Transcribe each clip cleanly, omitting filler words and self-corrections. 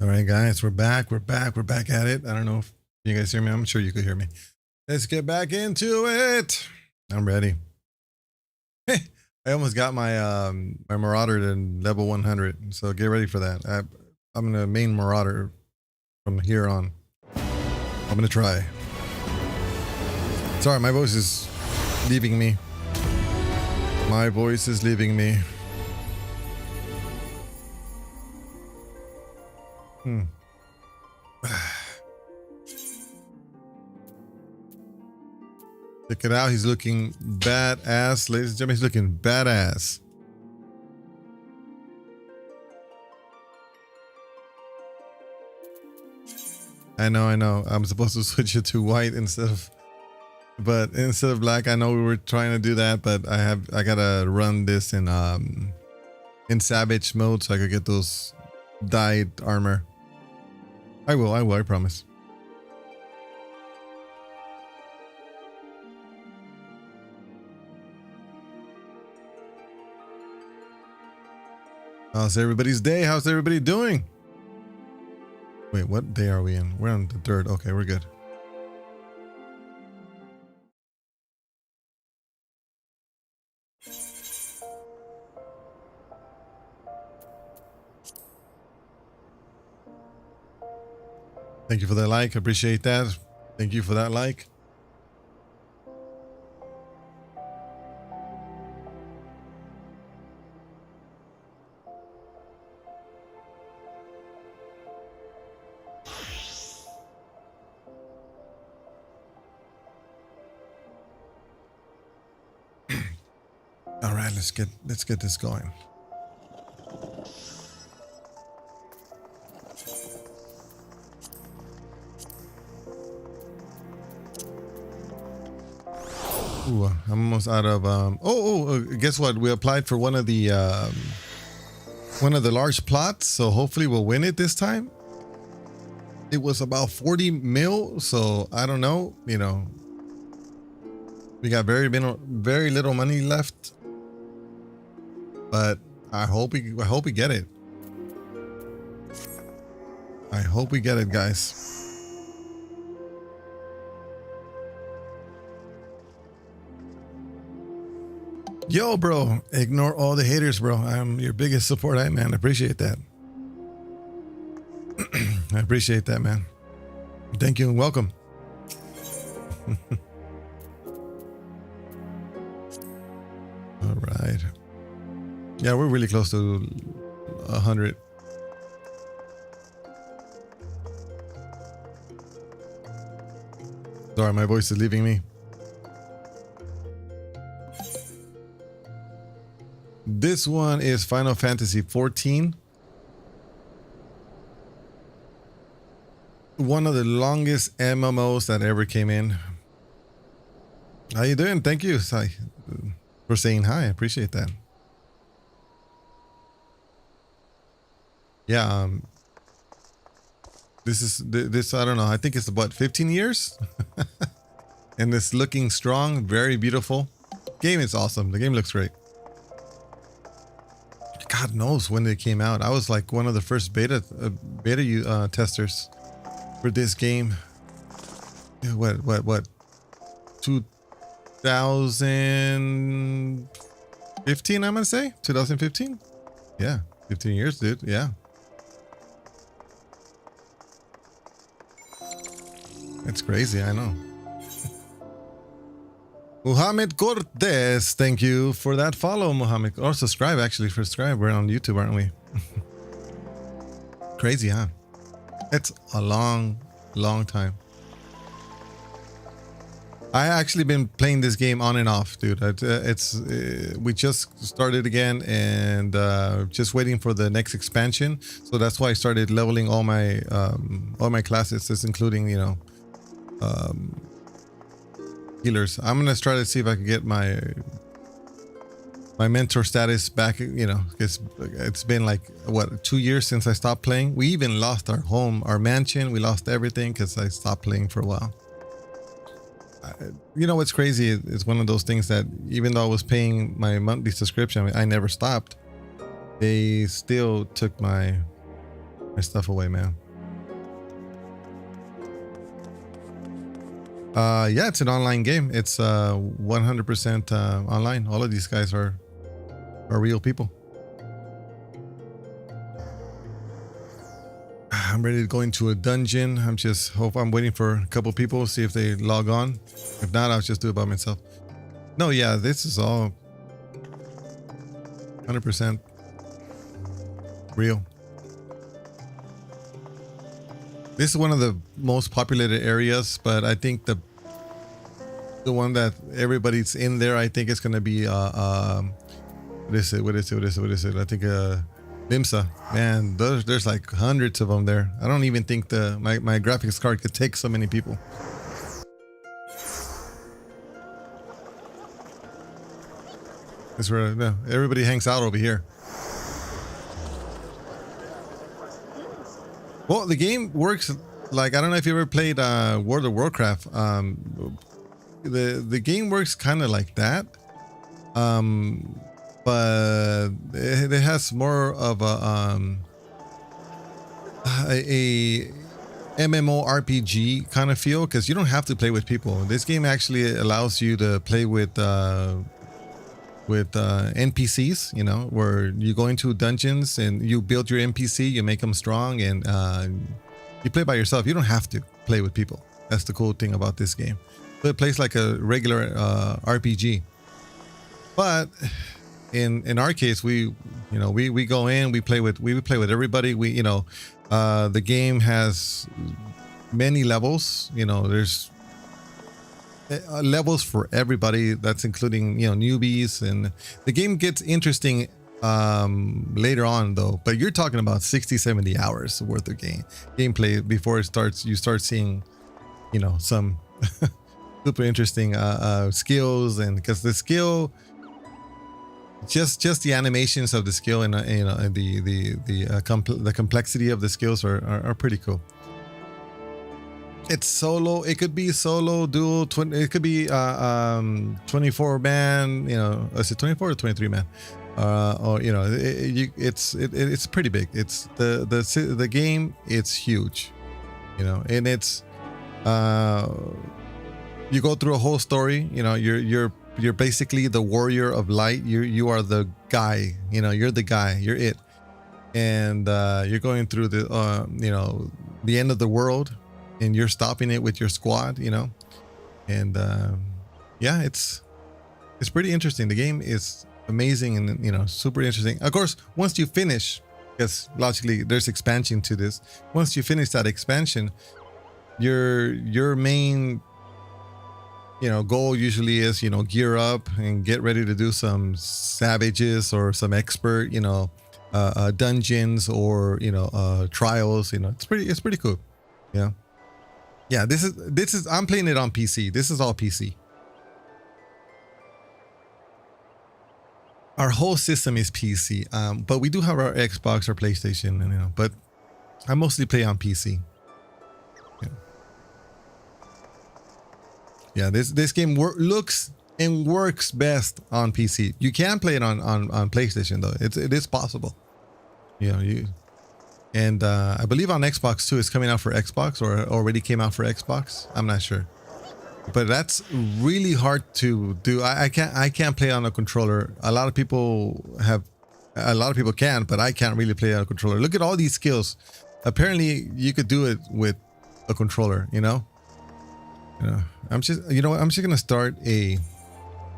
All right, guys, we're back. We're back at it. I don't know if you guys hear me. I'm sure you could hear me. Let's get back into it. I'm ready. Hey, I almost got my my Marauder to level 100. So get ready for that. I'm gonna main Marauder from here on. I'm gonna try. Sorry, my voice is leaving me. My voice is leaving me. Check it out. He's looking badass. Ladies and gentlemen, he's looking badass. I know. I'm supposed to switch it to white instead of black. I know we were trying to do that, but I gotta run this in savage mode so I could get those dyed armor. I will, I promise. How's everybody's day? How's everybody doing? Wait, what day are we in? We're on the 3rd. Okay, we're good. Thank you for that like. Appreciate that. Thank you for that like. All right, let's get this going. Ooh, I'm almost out of guess what? We applied for one of the large plots, so hopefully we'll win it this time. It was about 40 mil, so I don't know, you know. We got very little money left. But I hope we get it. I hope we get it, guys. Yo, bro, ignore all the haters, bro. I'm your biggest support, man. I appreciate that. I appreciate that, man. Thank you and welcome. All right. Yeah, we're really close to 100. Sorry, my voice is leaving me. This one is Final Fantasy 14. One of the longest MMOs that ever came in. How you doing? Thank you, Sai, for saying hi. I appreciate that. Yeah, this I don't know. I think it's about 15 years. And it's looking strong, very beautiful. Game is awesome. The game looks great. God knows when they came out. I was like one of the first beta testers for this game. What 2015, I'm gonna say 2015. Yeah, 15 years, dude. Yeah. It's crazy, I know. Muhammad Cortez, thank you for that follow, Muhammad. Or subscribe, actually. Subscribe. We're on YouTube, aren't we? Crazy, huh? It's a long time. I actually been playing this game on and off, dude. We just started again and just waiting for the next expansion. So that's why I started leveling all my classes, just including, you know, healers. I'm gonna try to see if I can get my mentor status back, you know, because it's been like what, 2 years since I stopped playing. We even lost our home, our mansion. We lost everything because I stopped playing for a while. You know what's crazy? It's one of those things that even though I was paying my monthly subscription, I never stopped. They still took my my stuff away, man. Yeah, it's an online game. It's 100% online. All of these guys are real people. I'm ready to go into a dungeon. I'm waiting for a couple people, see if they log on. If not, I'll just do it by myself. No, yeah, this is all 100% real. This is one of the most populated areas, but I think the one that everybody's in there, I think it's gonna be what is it? I think Limsa. Man, there's like hundreds of them there. I don't even think my graphics card could take so many people. That's where everybody hangs out over here. Well, the game works like, I don't know if you ever played World of Warcraft. The game works kind of like that, but it has more of a MMORPG kind of feel, because you don't have to play with people. This game actually allows you to play with NPCs, you know, where you go into dungeons and you build your NPC, you make them strong, and you play by yourself. You don't have to play with people. That's the cool thing about this game. So it plays like a regular RPG. But in our case, we go in, we play with everybody. The game has many levels. You know, there's levels for everybody. That's including, you know, newbies, and the game gets interesting later on though. But you're talking about 60-70 hours worth of gameplay before it starts. You start seeing, you know, some super interesting skills, and because the skill, just the animations of the skill, and you know, the complexity of the skills are pretty cool. It's solo. It could be solo, dual, it could be 24 man. You know, is it 24 or 23 man? Or you know, it's pretty big. It's the game. It's huge. You know, and it's you go through a whole story. You know, you're basically the warrior of light. You are the guy. You know, you're the guy. You're it, and you're going through the you know, the end of the world. And you're stopping it with your squad, you know, and yeah, it's pretty interesting. The game is amazing, and you know, super interesting. Of course, once you finish, because logically there's expansion to this. Once you finish that expansion, your main, you know, goal usually is, you know, gear up and get ready to do some savages or some expert, you know, dungeons, or you know, trials. You know, it's pretty cool. Yeah. Yeah, this is I'm playing it on PC. This is all PC. Our whole system is PC, but we do have our Xbox or PlayStation, and you know, but I mostly play on PC. Yeah, this game looks and works best on PC. You can play it on PlayStation though. It is possible. You know, and I believe on Xbox too. It's coming out for Xbox, or already came out for Xbox. I'm not sure, but that's really hard to do. I can't play on a controller. A lot of people can, but I can't really play on a controller. Look at all these skills. Apparently, you could do it with a controller. You know. I'm just gonna start a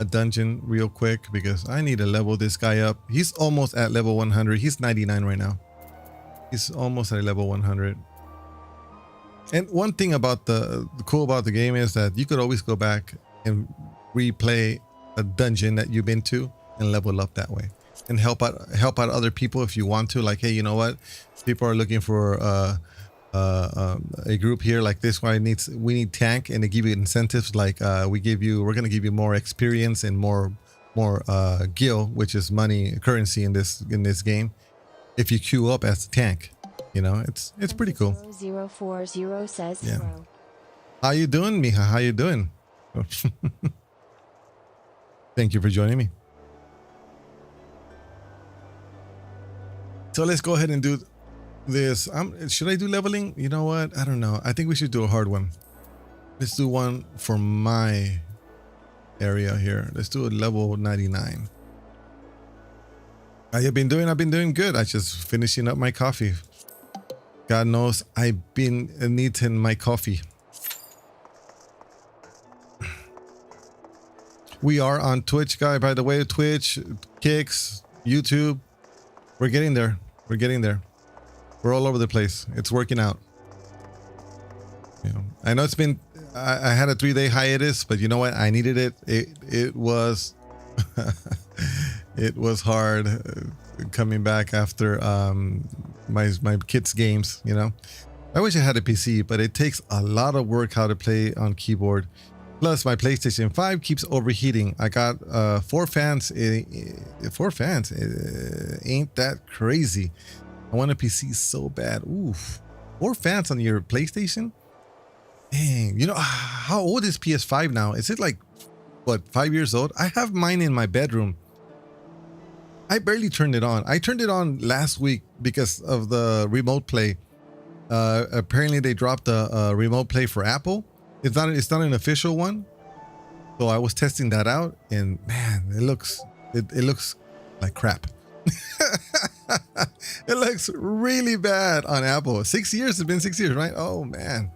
dungeon real quick, because I need to level this guy up. He's almost at level 100. He's 99 right now. He's almost at level 100. And one thing about the cool about the game is that you could always go back and replay a dungeon that you've been to and level up that way, and help out other people if you want to. Like, hey, you know what? People are looking for a group here like this. We need tank, and they give you incentives like we're gonna give you more experience and more gil, which is money, currency in this game, if you queue up as a tank. You know, it's pretty cool. 040 says yeah. Pro. How you doing, Mija? How you doing? Thank you for joining me. So let's go ahead and do this. Should I do leveling? You know what? I don't know. I think we should do a hard one. Let's do one for my area here. Let's do a level 99. I've been doing good. I just finishing up my coffee. God knows I've been eating my coffee. We are on Twitch, guy. By the way, Twitch, Kicks, YouTube. We're getting there. We're getting there. We're all over the place. It's working out. You know, I know it's been. I had a 3-day hiatus, but you know what? I needed it. It was. It was hard coming back after my kids' games. You know, I wish I had a PC, but it takes a lot of work how to play on keyboard. Plus, my PlayStation 5 keeps overheating. I got 4 fans. 4 fans. Ain't that crazy? I want a PC so bad. Oof. 4 fans on your PlayStation? Dang. You know, how old is PS5 now? Is it like, what, 5 years old? I have mine in my bedroom. I barely turned it on. I turned it on last week because of the remote play. Apparently, they dropped the remote play for Apple. It's not an official one. So I was testing that out, and man, it looks like crap. It looks really bad on Apple. 6 years, it's been 6 years, right? Oh man.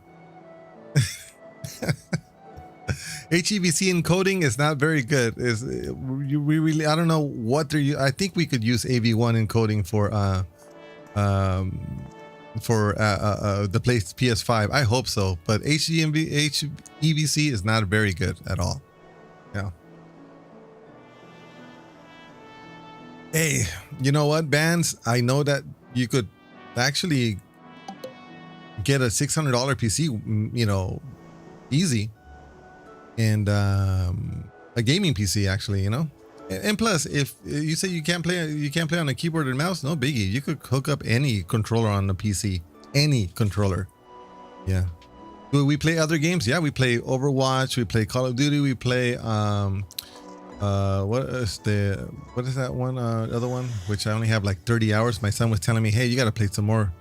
HEVC encoding is not very good. We really, I don't know what they're. I think we could use AV1 encoding for the PS5. I hope so, but HEVC is not very good at all. Yeah. Hey, you know what, bands? I know that you could actually get a $600 PC, you know, easy, and a gaming PC actually, you know. And plus, if you say you can't play on a keyboard and mouse, no biggie. You could hook up any controller on the PC, any controller. Yeah. Do we play other games? Yeah, we play Overwatch. We play Call of Duty. We play what is that one? Other one, which I only have like 30 hours. My son was telling me, hey, you got to play some more.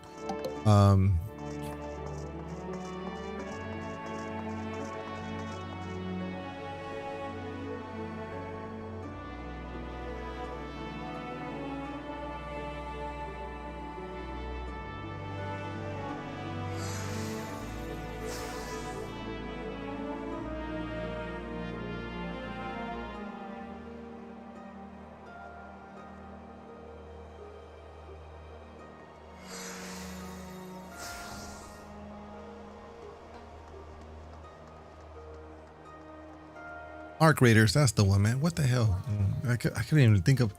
Arc Raiders, that's the one, man. What the hell? I couldn't even think of.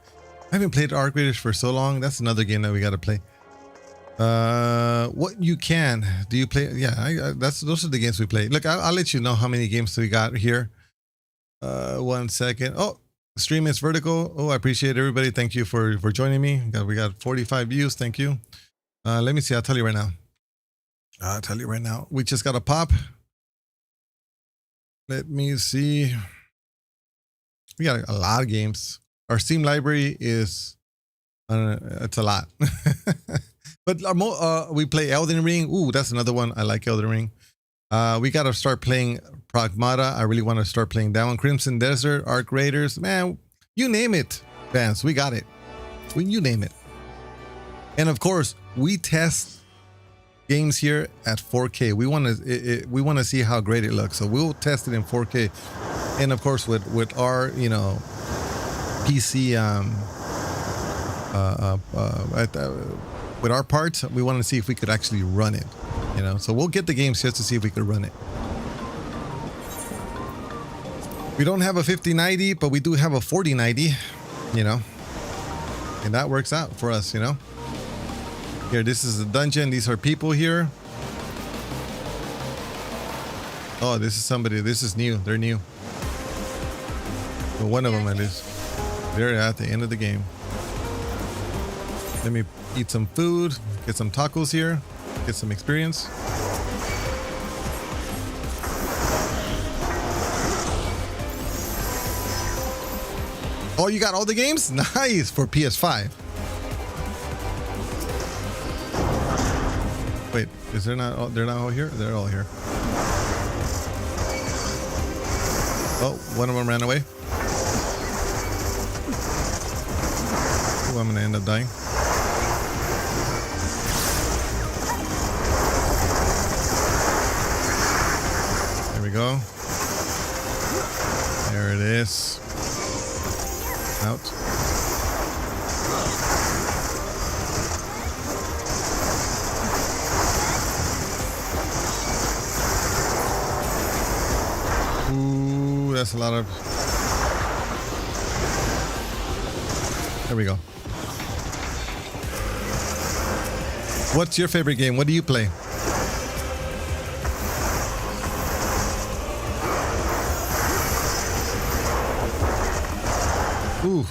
I haven't played Arc Raiders for so long. That's another game that we got to play. What you can do you play? Yeah, those are the games we play. Look, I'll let you know how many games we got here. 1 second. Oh, stream is vertical. Oh, I appreciate everybody. Thank you for joining me. We got 45 views. Thank you. Let me see. I'll tell you right now. We just got a pop. Let me see. We got a lot of games. Our Steam library is, it's a lot. But we play Elden Ring. Ooh, that's another one. I like Elden Ring. We got to start playing Pragmata. I really want to start playing that one. Crimson Desert, Arc Raiders. Man, you name it, fans. We got it. You name it. And of course, we test games here at 4K. We want to see how great it looks. So we'll test it in 4K. And of course, with our, you know, PC, with our parts, we want to see if we could actually run it, you know. So we'll get the games just to see if we could run it. We don't have a 5090, but we do have a 4090, you know, and that works out for us, you know. Here, this is a dungeon. These are people here. Oh, this is somebody. This is new. They're new. Well, one of them at least. They're at the end of the game. Let me eat some food, get some tacos here, get some experience. Oh, you got all the games? Nice, for PS5. Wait, is there not? They're not all here. They're all here. Oh, one of them ran away. Oh, I'm gonna end up dying. There we go. There it is. Out. Ooh, that's a lot of... There we go. What's your favorite game? What do you play? Ooh.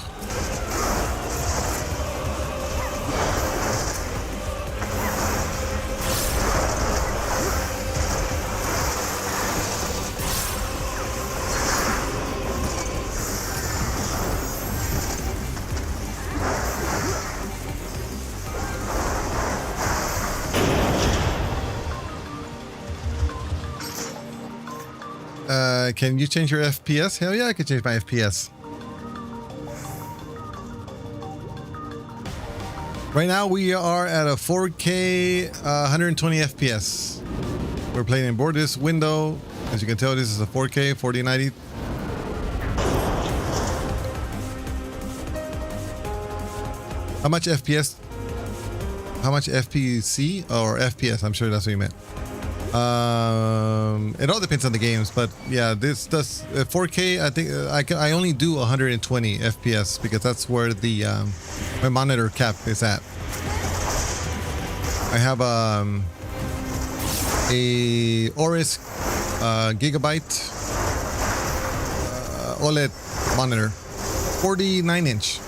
Can you change your FPS? Hell yeah, I can change my FPS. Right now we are at a 4K 120 FPS. We're playing in board this window. As you can tell, this is a 4K 4090. How much FPS? How much FPC or FPS? I'm sure that's what you meant. It all depends on the games, but yeah, this does 4K. I think I only do 120 FPS because that's where the my monitor cap is at. I have a Oris Gigabyte OLED monitor, 49-inch.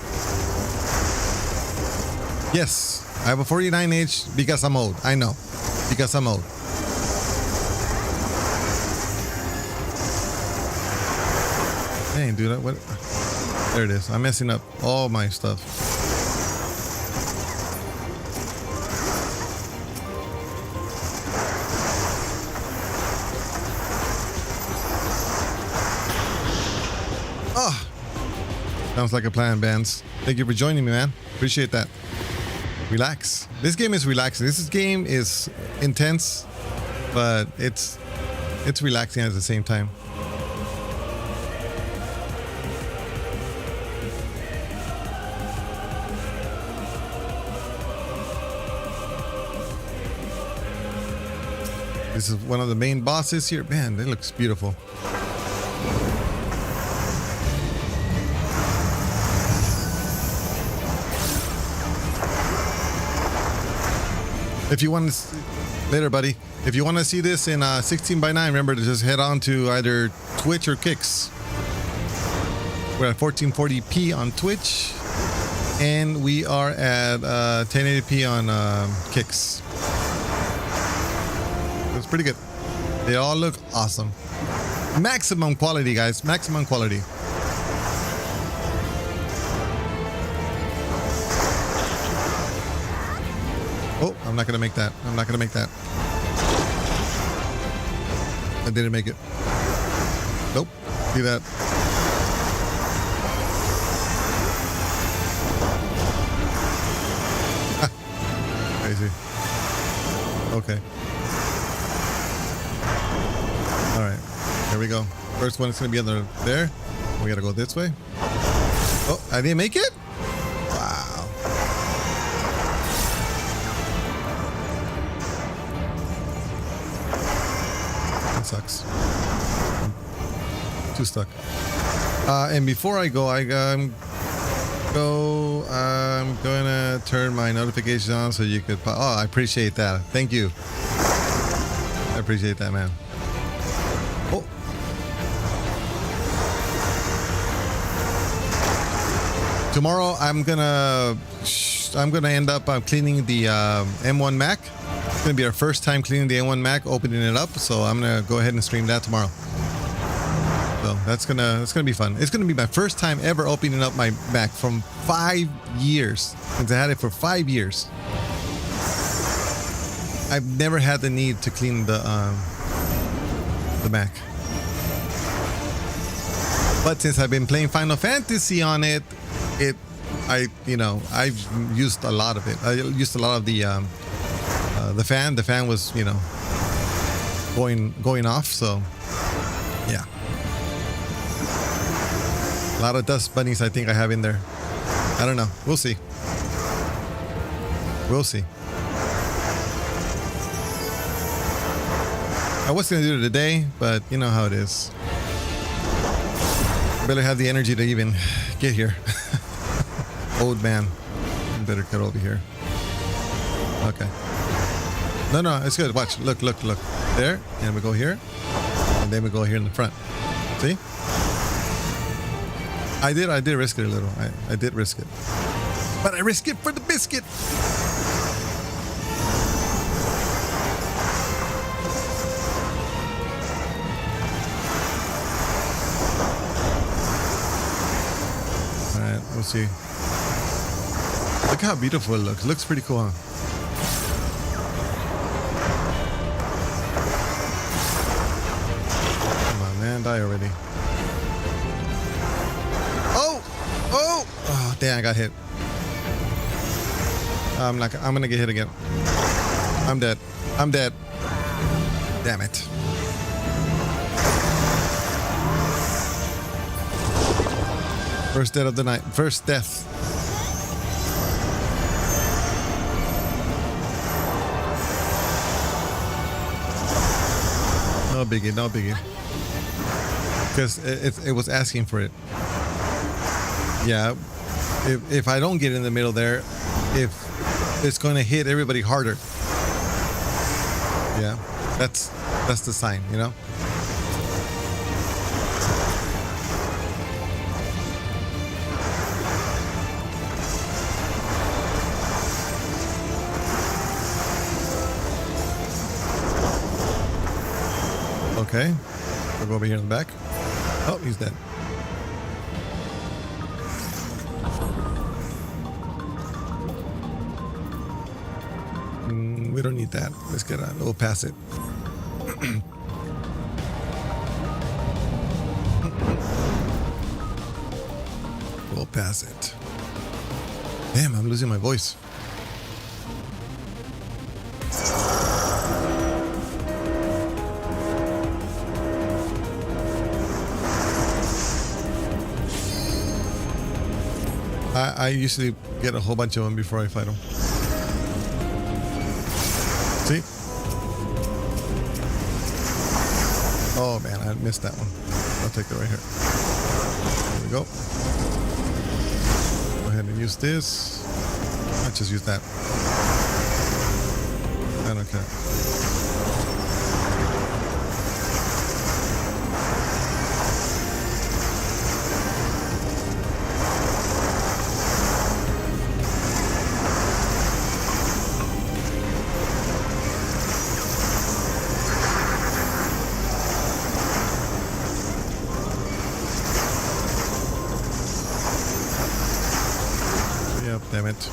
Yes, I have a 49-inch because I'm old. I know, because I'm old. Dang, dude, what? There it is. I'm messing up all my stuff. Ah, sounds like a plan, Bands. Thank you for joining me, man. Appreciate that. Relax. This game is relaxing. This game is intense, but it's relaxing at the same time. This is one of the main bosses here. Man, it looks beautiful. If you want to... Later, buddy. If you want to see this in 16:9, remember to just head on to either Twitch or Kicks. We're at 1440p on Twitch. And we are at 1080p on Kicks. It's pretty good. They all look awesome. Maximum quality, guys. Maximum quality. Oh, I'm not gonna make that. I'm not gonna make that. I didn't make it. Nope. See that? Crazy. Okay. All right, here we go. First one is going to be under there. We got to go this way. Oh, I didn't make it? Wow. That sucks. I'm too stuck. And before I go, I'm going to turn my notifications on so you could... Oh, I appreciate that. Thank you. I appreciate that, man. Oh. Tomorrow I'm gonna end up cleaning the M1 Mac. It's gonna be our first time cleaning the M1 Mac, opening it up. So I'm gonna go ahead and stream that tomorrow. So that's gonna be fun. It's gonna be my first time ever opening up my Mac from 5 years, since I had it for 5 years. I've never had the need to clean the Mac. But since I've been playing Final Fantasy on it, I've used a lot of it. I used a lot of the fan. The fan was, going off. So yeah, a lot of dust bunnies I think I have in there. I don't know. We'll see. We'll see. I was gonna do it today, but you know how it is. Better have the energy to even get here. Old man. Better cut over here. Okay. No, it's good. Watch. Look. There. And we go here. And then we go here in the front. See? I did risk it a little. I did risk it. But I risk it for the biscuit. Alright, we'll see. Look how beautiful it looks. Looks pretty cool, huh? Come on, man. Die already. Oh, damn, I got hit. I'm gonna get hit again. I'm dead. Damn it. First death of the night. First death. No biggie. Because it was asking for it. Yeah, if I don't get in the middle there, if it's going to hit everybody harder. Yeah, that's the sign, Okay, we'll go over here in the back. Oh, he's dead. We don't need that. Let's get on. We'll pass it. We'll pass it. Damn, I'm losing my voice. I usually get a whole bunch of them before I fight them. See? Oh man, I missed that one. I'll take it right here. There we go. Go ahead and use this. I'll just use that. I don't care. Damn it.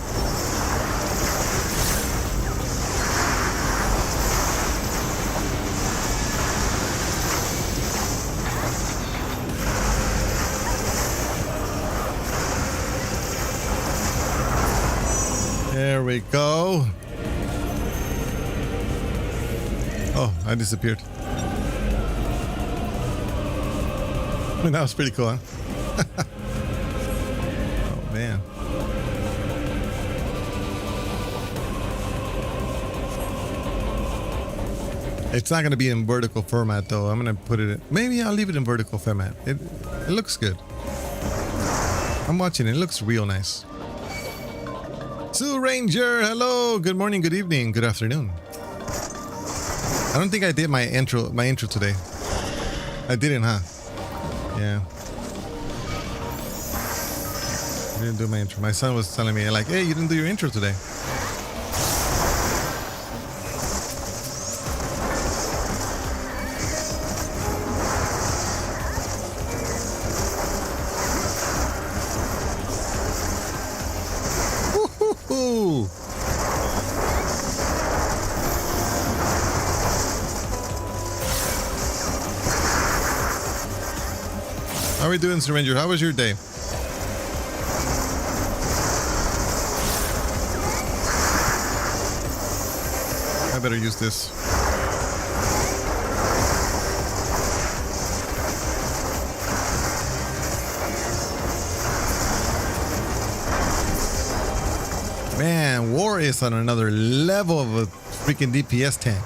There we go. Oh, I disappeared. That was pretty cool, huh? Oh, man. It's not going to be in vertical format though. I'm going to put it in, maybe I'll leave it in vertical format. It looks good. I'm watching it. It looks real nice. Sue Ranger, hello. Good morning, good evening, good afternoon. I don't think I did my intro today. I didn't, huh? Yeah. I didn't do my intro. My son was telling me like, hey, you didn't do your intro today. are we doing, Syringer? How was your day? I better use this. Man, War is on another level of a freaking DPS tank.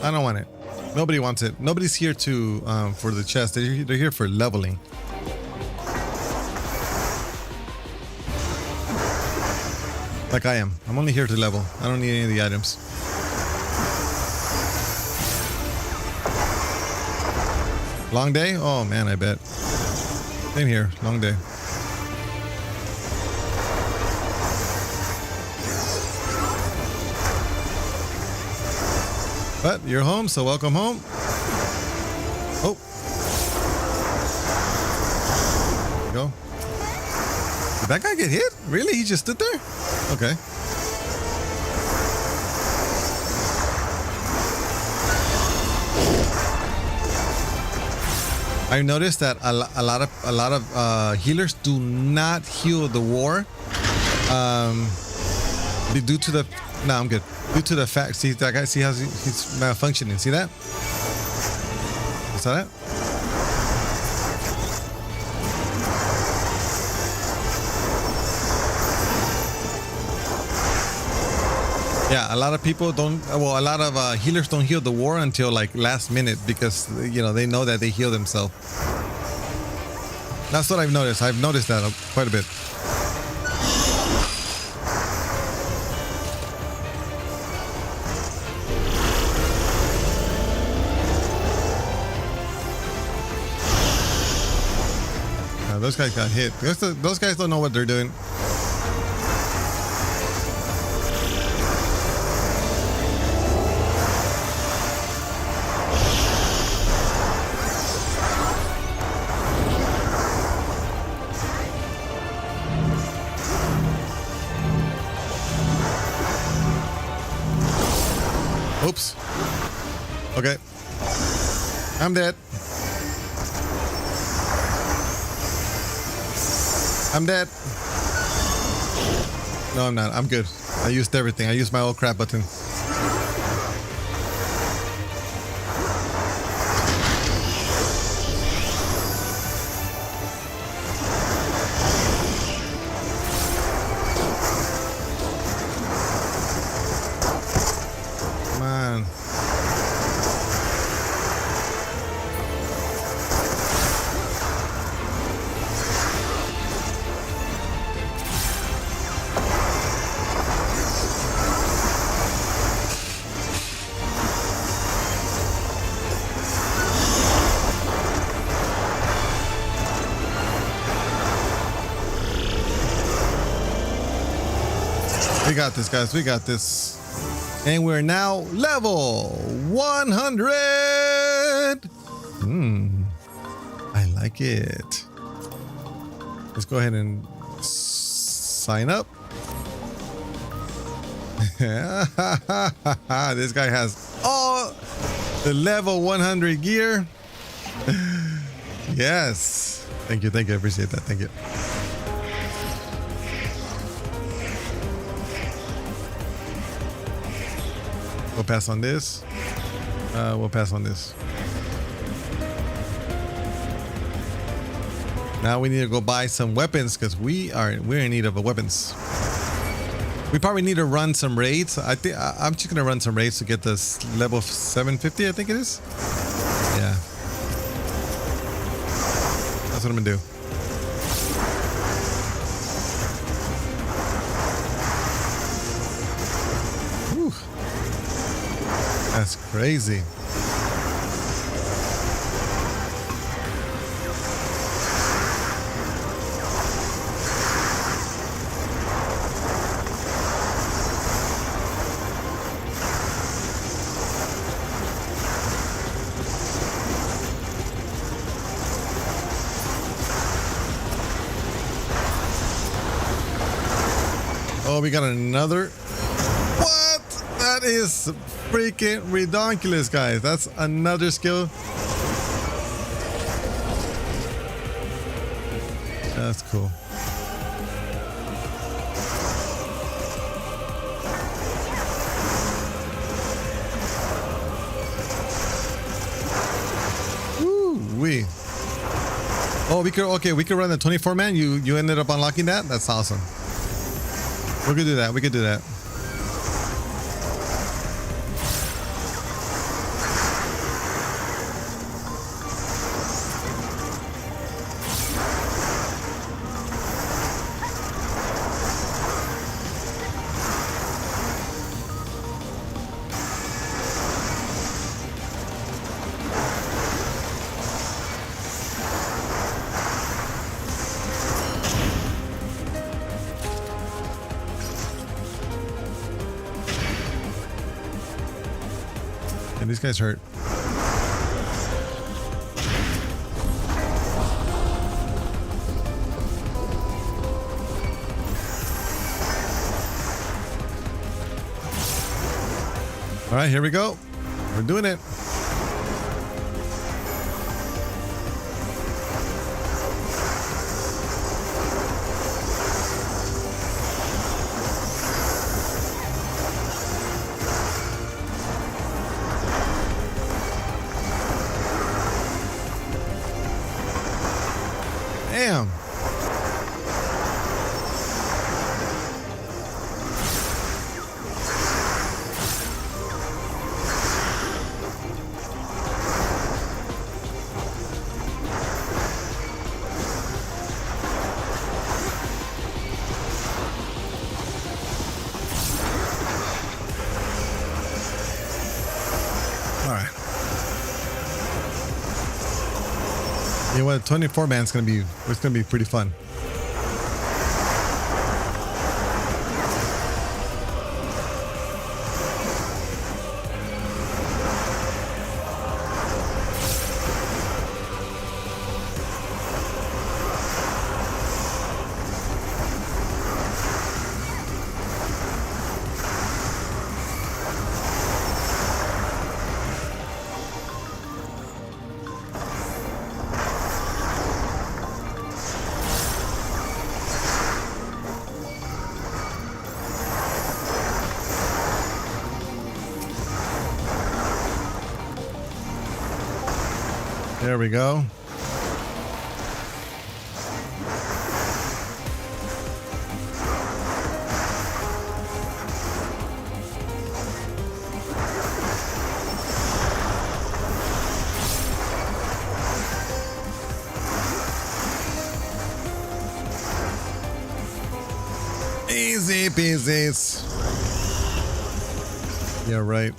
I don't want it. Nobody wants it. Nobody's here to for the chest. They're here for leveling. Like I am. I'm only here to level. I don't need any of the items. Long day? Oh man, I bet. Same here. Long day. But you're home, so welcome home. Oh. There you go. Did that guy get hit? Really? He just stood there? Okay. I noticed that a lot of healers do not heal the war. Due to the I'm good. Due to the fact, see that guy, see how he's malfunctioning. See that? You saw that? Yeah, a lot of people don't. Well, a lot of healers don't heal the war until like last minute because you know they know that they heal themselves. That's what I've noticed. I've noticed that quite a bit. Those guys got hit. Those guys don't know what they're doing. Oops. Okay. I'm dead. I'm dead. No, I'm not. I'm good. I used everything. I used my old crap button. Come on. We got this, guys. We got this. And we're now level 100. I like it. Let's go ahead and sign up. This guy has all the level 100 gear. Yes. Thank you. Thank you. I appreciate that. Thank you. We'll pass on this. We'll pass on this. Now we need to go buy some weapons because we're in need of weapons. We probably need to run some raids. I think I'm just gonna run some raids to get this level 750. I think it is. Yeah. That's what I'm gonna do. Whew. That's crazy. Oh, we got another What? That is freaking redonkulous, guys. That's another skill. That's cool. Woo-wee. Oh, we could run the 24 man. You ended up unlocking that? That's awesome. We could do that. We could do that. And these guys hurt. All right, here we go. We're doing it. Damn. All right. You know what? 24 man's gonna be. It's gonna be pretty fun. There we go. Easy peasy. Yeah, right.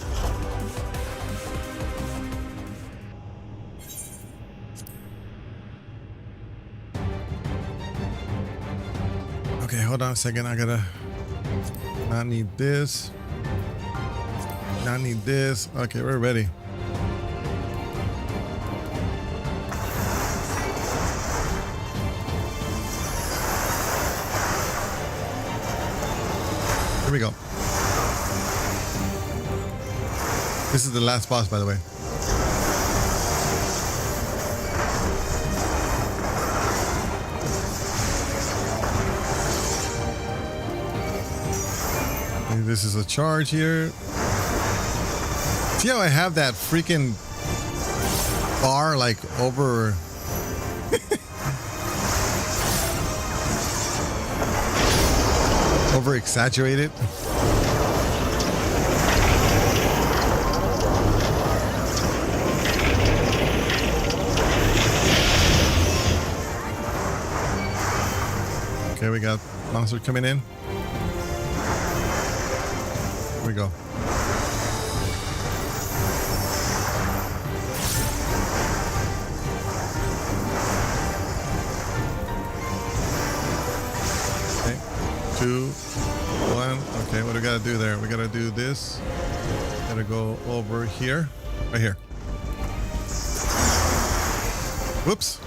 Okay, hold on a second. I gotta not need this. Not need this. Okay, we're ready. Here we go. This is the last boss, by the way. This is a charge here. See how I have that freaking bar like over over exaggerated? Okay, we got monster coming in. Here we go. Okay, 2, 1. Okay, what do we gotta do there? We gotta do this. Gotta go over here, right here. Whoops.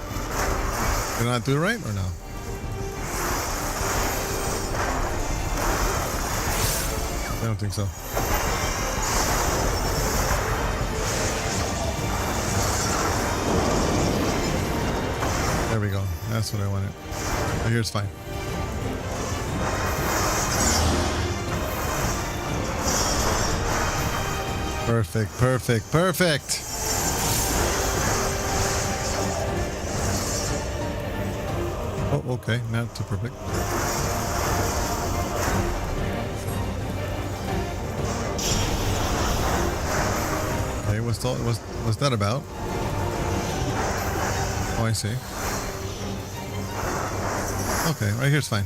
Did I not do it right or no? I don't think so. There we go. That's what I wanted. Oh, here's fine. Perfect, perfect, perfect. Oh, okay. Not too perfect. Okay, what's that about? Oh, I see. Okay, right here's fine.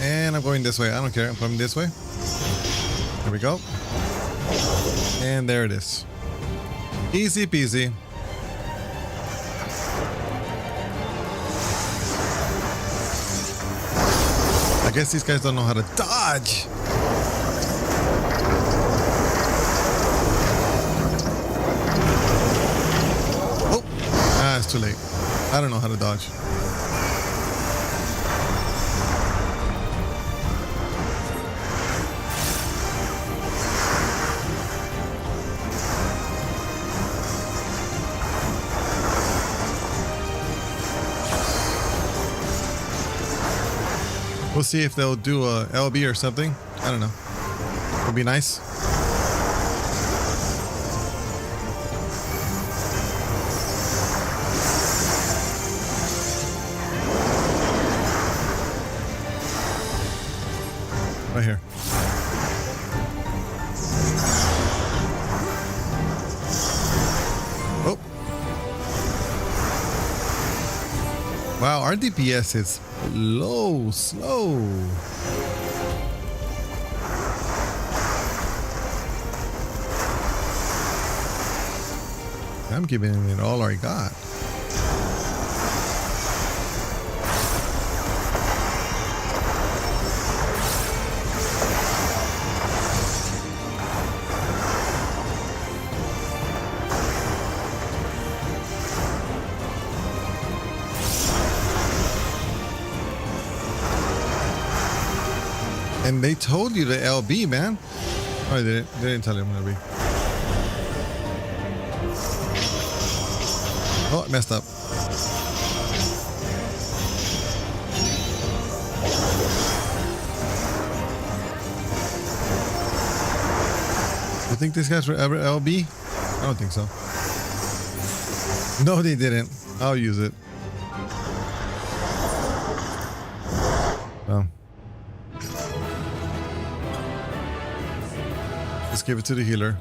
And I'm going this way. I don't care. I'm coming this way. There we go. And there it is. Easy peasy. I guess these guys don't know how to dodge. Oh, it's too late. I don't know how to dodge. We'll see if they'll do a LB or something. I don't know. It'll be nice. Right here. Oh. Wow, our DPS is slow. I'm giving it all I got. And they told you the LB, man. Oh, they didn't tell him LB. Oh, I messed up. You think these guys were ever LB? I don't think so. No, they didn't. I'll use it. Oh. Let's give it to the healer.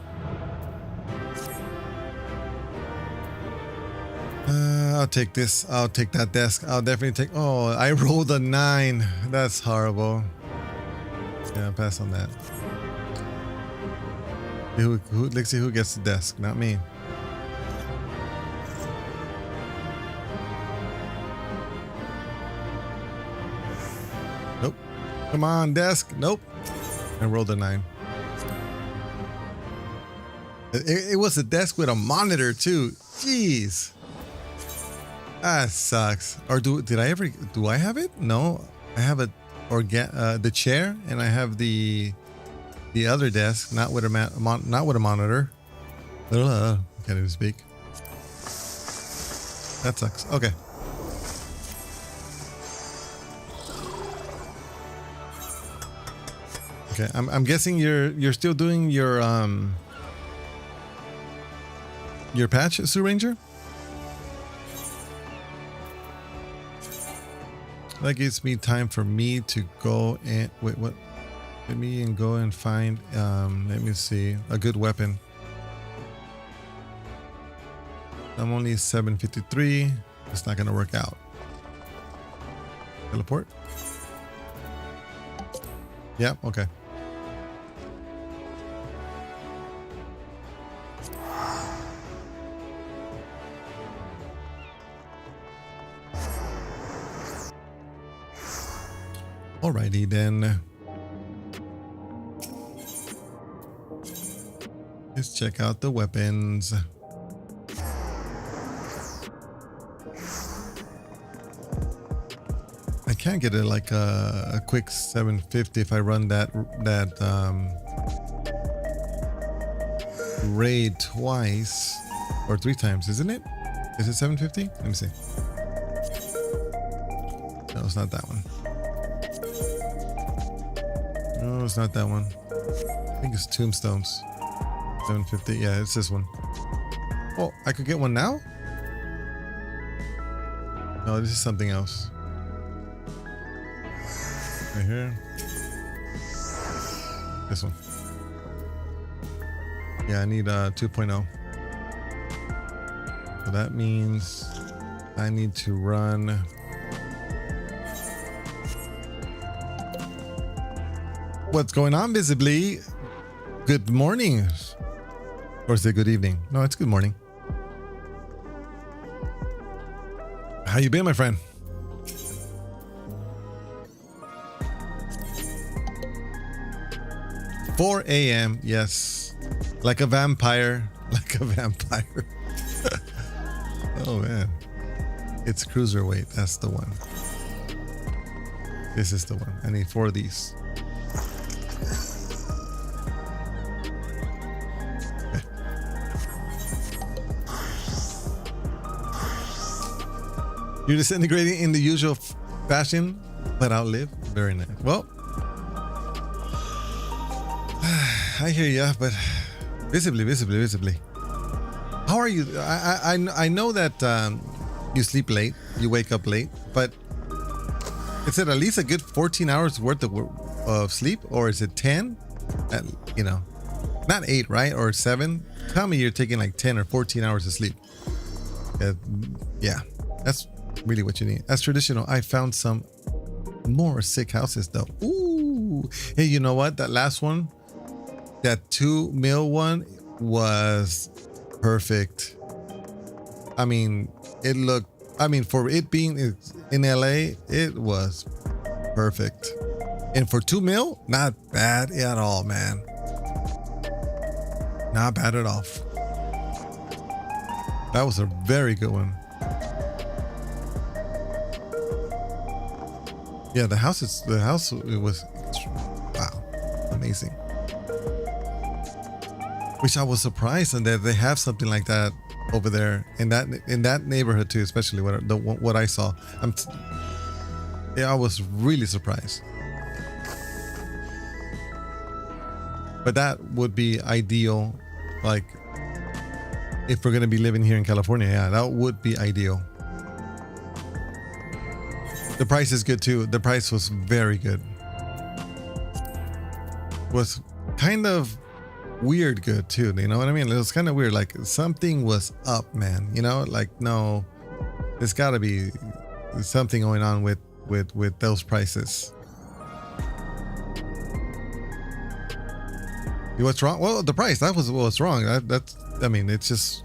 I'll take this. I'll take that desk. I'll definitely take... Oh, I rolled a 9. That's horrible. Yeah, pass on that. Let's see who gets the desk. Not me. Nope. Come on, desk. Nope. I rolled a 9. It was a desk with a monitor too. Jeez. That sucks. Or do I have it? No. I have the chair, and I have the other desk, not with a monitor. Can't even speak. That sucks. Okay. Okay, I'm guessing you're still doing your patch, Sue Ranger? That gives me time for me to go and wait. What? Let me go and find. Let me see a good weapon. I'm only 753. It's not gonna work out. Teleport. Yeah. Okay. Alrighty then. Let's check out the weapons. I can get it like a quick 750 if I run that RAID twice or 3 times, isn't it? Is it 750? Let me see. No, it's not that one. No, it's not that one. I think it's Tombstones. 750. Yeah, it's this one. Oh, I could get one now? No, this is something else. Right here. This one. Yeah, I need 2.0. So that means I need to run what's going on visibly. Good morning. Or is it good evening? No, it's good morning. How you been, my friend? $4 a.m. Yes. Like a vampire. Like a vampire. Oh, man. It's cruiserweight. That's the one. This is the one. I need 4 of these. You're disintegrating in the usual fashion, but outlive. Very nice. Well, I hear ya, but visibly. How are you? I know that you sleep late, you wake up late, but is it at least a good 14 hours worth of sleep, or is it 10? You know, not 8, right? Or 7? Tell me you're taking like 10 or 14 hours of sleep. Yeah, that's really what you need. As traditional, I found some more sick houses though. Ooh, hey, you know what? That last one, that 2 mil one was perfect. I mean, it looked, I mean, for it being in LA, it was perfect. And for 2 mil, not bad at all, man. Not bad at all. That was a very good one. Yeah, the house, it was, wow, amazing. Which I was surprised that they have something like that over there in that neighborhood too, especially what I saw. Yeah, I was really surprised. But that would be ideal, like if we're gonna be living here in California. Yeah, that would be ideal. The price is good too. The price was very good. Was kind of weird good too. You know what I mean? It was kind of weird. Like something was up, man. You know, like no, there's got to be something going on with those prices. What's wrong? Well, the price. That was what's wrong. That's. I mean, it's just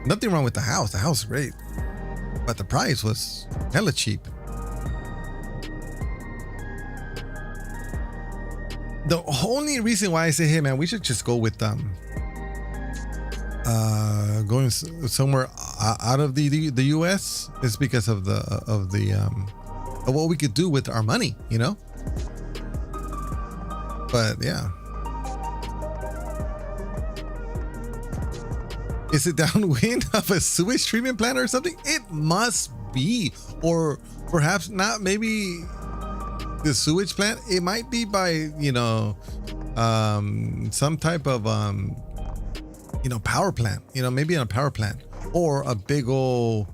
nothing wrong with the house. The house is great, but the price was hella cheap. The only reason why I say, hey man, we should just go with going somewhere out of the US is because of what we could do with our money, you know. But yeah, is it downwind of a sewage treatment plant or something? It must be, or perhaps not. Maybe the sewage plant, it might be by, you know, some type of you know, power plant, you know, maybe on a power plant or a big old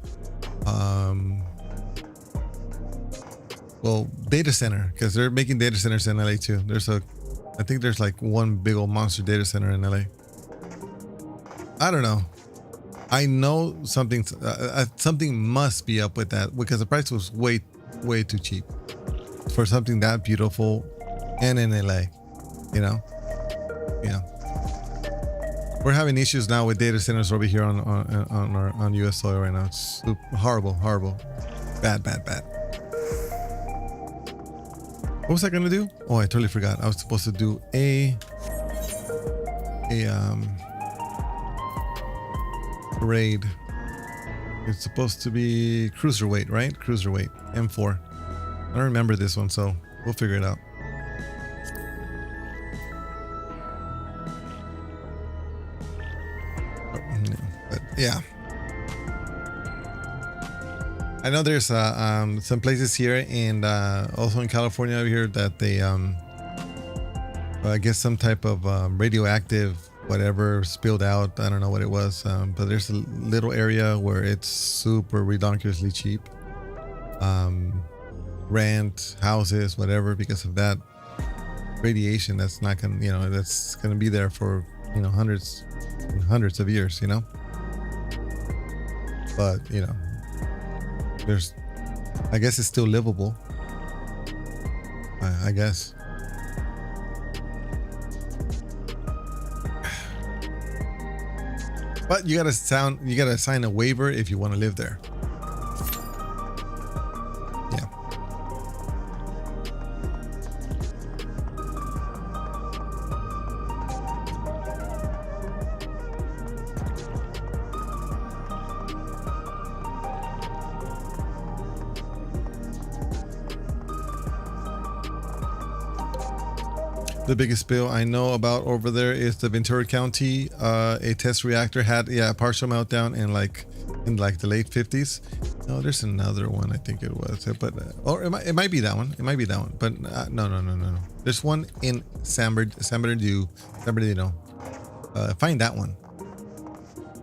well, data center, because they're making data centers in LA too. I think there's like one big old monster data center in LA. I don't know. I know something must be up with that, because the price was way too cheap for something that beautiful and in LA, you know. Yeah, we're having issues now with data centers over here on US soil right now. It's horrible, bad. What was I gonna do? Oh, I totally forgot. I was supposed to do a raid. It's supposed to be cruiserweight, right? Cruiserweight M4. I don't remember this one, so we'll figure it out. But yeah, I know there's some places here and also in California over here that they I guess some type of radioactive whatever spilled out. I don't know what it was, but there's a little area where it's super redonkulously cheap. Rent, houses, whatever, because of that radiation that's not gonna, you know, that's gonna be there for, you know, hundreds and hundreds of years, you know. But you know, there's, I guess it's still livable. I guess. But you gotta sign a waiver if you want to live there. Yeah. The biggest spill I know about over there is the Ventura County. A test reactor had a partial meltdown in like the late 50s. No, there's another one. I think it was, but or it might be that one. It might be that one. But no. There's one in San Bernardino. Find that one.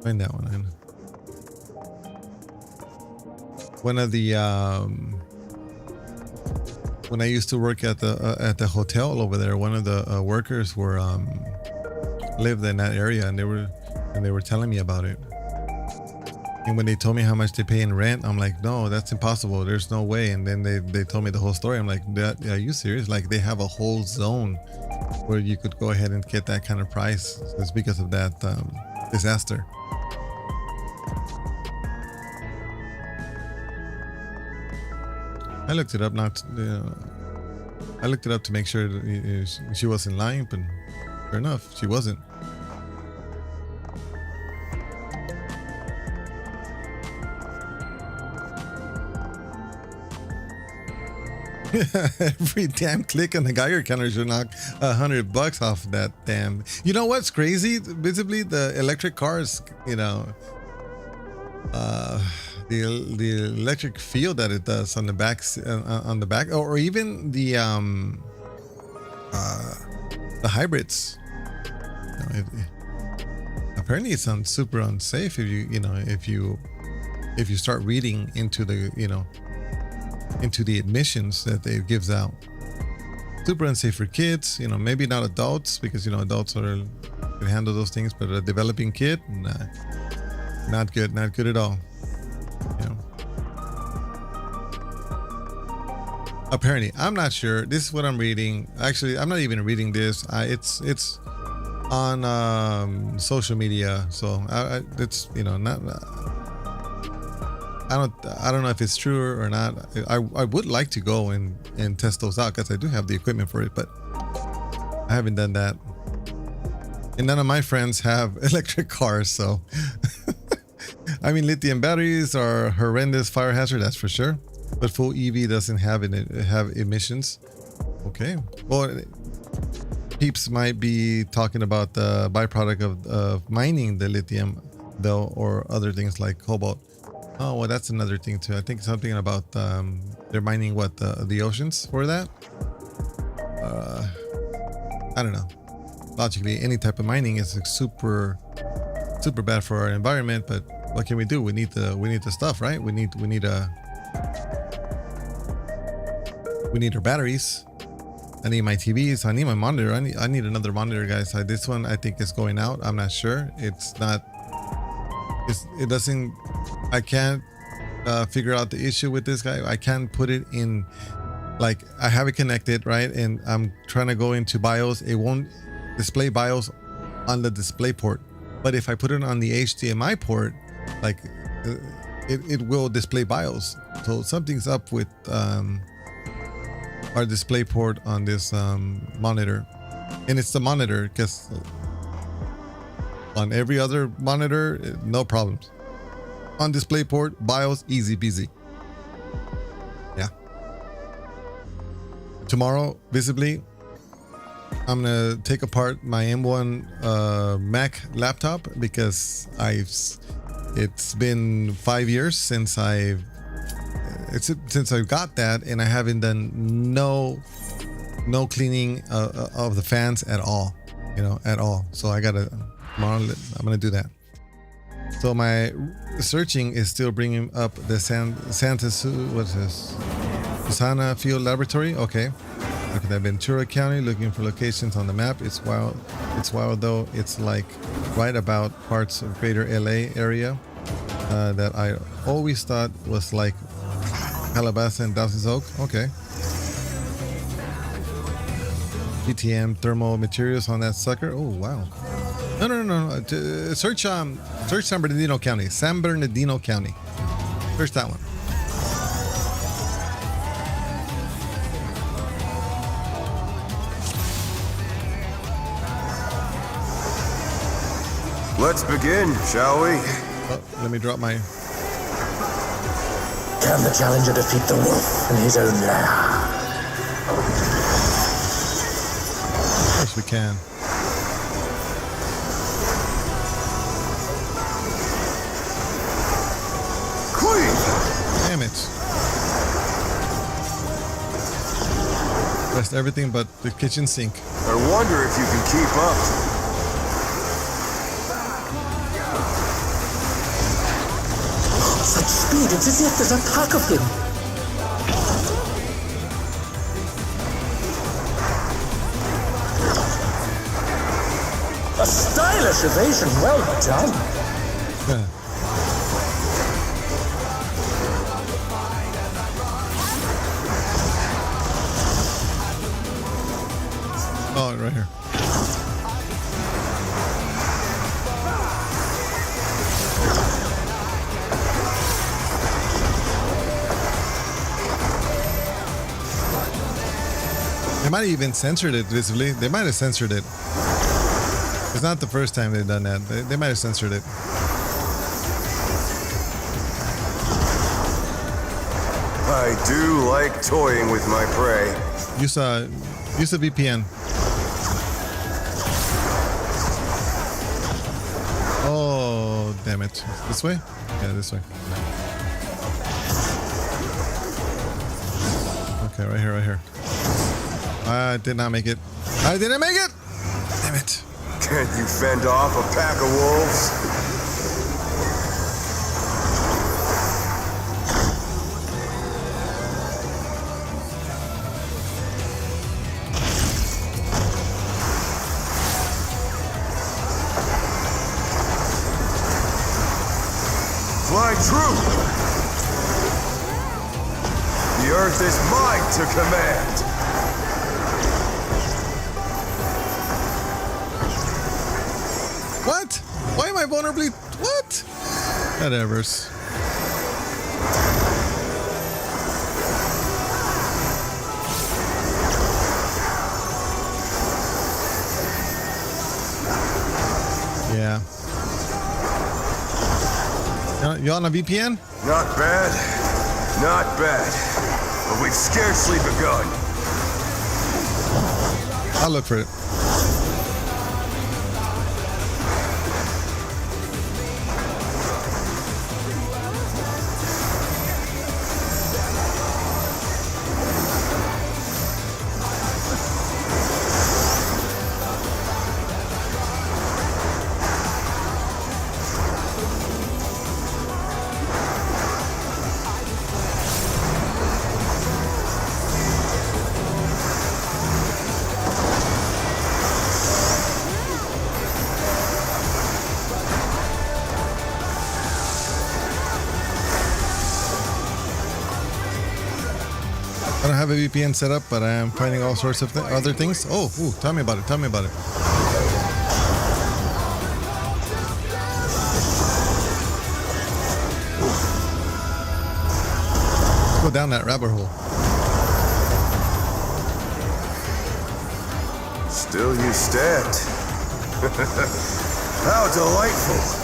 Find that one. One of the when I used to work at the hotel over there, one of the workers were lived in that area, and they were telling me about it. And when they told me how much they pay in rent, I'm like, no, that's impossible. There's no way. And then they told me the whole story. I'm like, are you serious? Like, they have a whole zone where you could go ahead and get that kind of price just because of that disaster. I looked it up I looked it up to make sure that she wasn't lying, but sure enough, she wasn't. Every damn click on the Geiger counter should knock $100 off that damn. You know what's crazy? Visibly, the electric cars, you know, the electric field that it does on the back, or even the hybrids. You know, apparently, it sounds super unsafe if you start reading into the admissions that it gives out. Super unsafe for kids. You know, maybe not adults, because adults can handle those things, but a developing kid, nah, not good at all. Apparently, I'm not sure. This is what I'm reading. Actually, I'm not even reading this. It's on social media, so it's not. I don't know if it's true or not. I would like to go and test those out, because I do have the equipment for it, but I haven't done that. And none of my friends have electric cars, so I mean, lithium batteries are a horrendous fire hazard, that's for sure. But full EV doesn't have emissions. Okay. Well, peeps might be talking about the byproduct of mining the lithium, though, or other things like cobalt. Oh, well, that's another thing too. I think something about they're mining the oceans for that. I don't know. Logically, any type of mining is super bad for our environment. But what can we do? We need the stuff, right? We need our batteries. I need my TVs. I need my monitor. I need another monitor, guys. This one I think is going out. I'm not sure. It's not. It doesn't. I can't figure out the issue with this guy. I can't put it in. Like, I have it connected, right? And I'm trying to go into BIOS. It won't display BIOS on the display port. But if I put it on the HDMI port, like it will display BIOS. So something's up with our display port on this monitor. And it's the monitor, because on every other monitor, no problems. On display port, BIOS, easy peasy. Yeah. tomorrow, visibly, I'm gonna take apart my M1 Mac laptop because it's been 5 years since I got that, and I haven't done no cleaning of the fans at all, at all. So tomorrow I'm gonna do that. So my searching is still bringing up the Susana Field Laboratory. Okay. Look at that, Ventura County, looking for locations on the map. It's wild though. It's like right about parts of greater LA area that I always thought was like Calabasas and Dawson's Oak. Okay. PTM thermal materials on that sucker. Oh wow. No. Search San Bernardino County. San Bernardino County. Search that one. Let's begin, shall we? Oh, let me drop my... Can the challenger defeat the wolf in his own lair? Of course we can. Queen! Damn it. Rest everything but the kitchen sink. I wonder if you can keep up. Such speed, it's as if there's a pack of him. A stylish evasion, well done. Yeah. Oh, right here. They might have even censored it visibly. They might have censored it. It's not the first time they've done that. They might have censored it. I do like toying with my prey. Use a VPN. Oh, damn it. This way? Yeah, this way. Okay, right here. I did not make it. I didn't make it! Damn it. Can't you fend off a pack of wolves? Fly true! The earth is mine to command! What? Why am I vulnerably... What? Whatever's. Yeah. You on a VPN? Not bad. Not bad. But we've scarcely begun. I'll look for it. I don't have a VPN set up, but I am finding all sorts of other things. Oh, ooh, tell me about it. Tell me about it. Let's go down that rabbit hole. Still you stand. How delightful.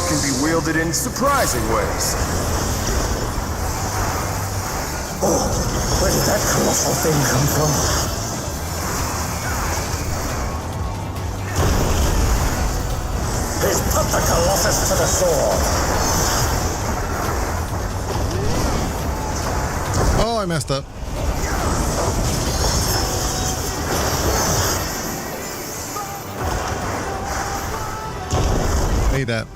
can be wielded in surprising ways. Oh, where did that colossal thing come from? He's put the Colossus to the sword. Oh, I messed up. Made that.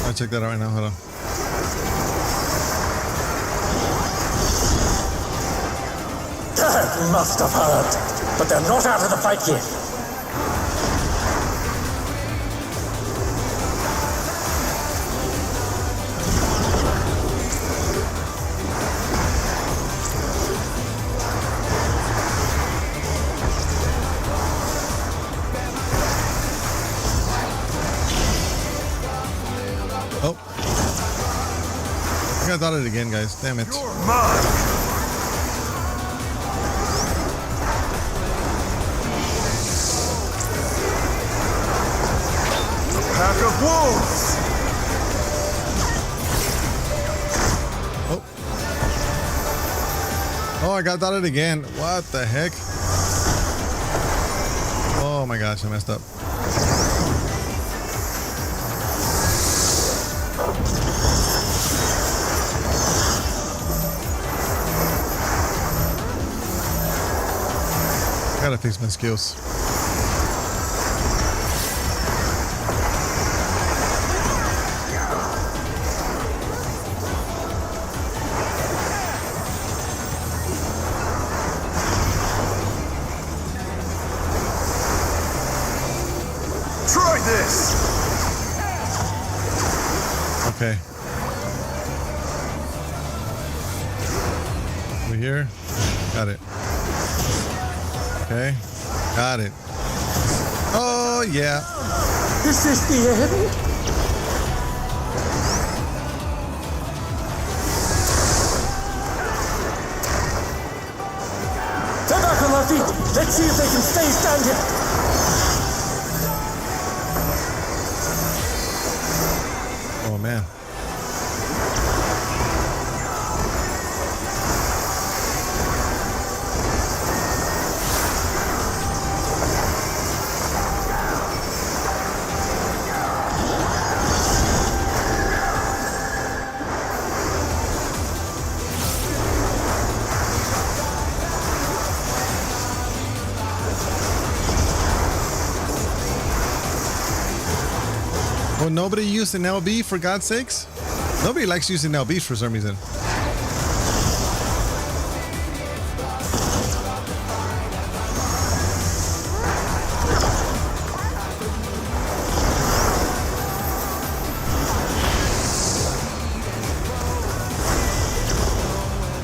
I'll check that out right now. Hold on. That must have hurt, but they're not out of the fight yet. Oh. I got it again, guys. Damn it. You're mine. Pack of wolves! Oh. Oh, I got dotted again. What the heck? Oh my gosh, I messed up. I gotta fix my skills. Try this! Okay. Over here. Got it. Okay. Got it. Oh, yeah. Is this the end? They're back on their feet. Let's see if they can stay standing. Oh, man. Well, nobody used an LB, for God's sakes? Nobody likes using LBs for some reason.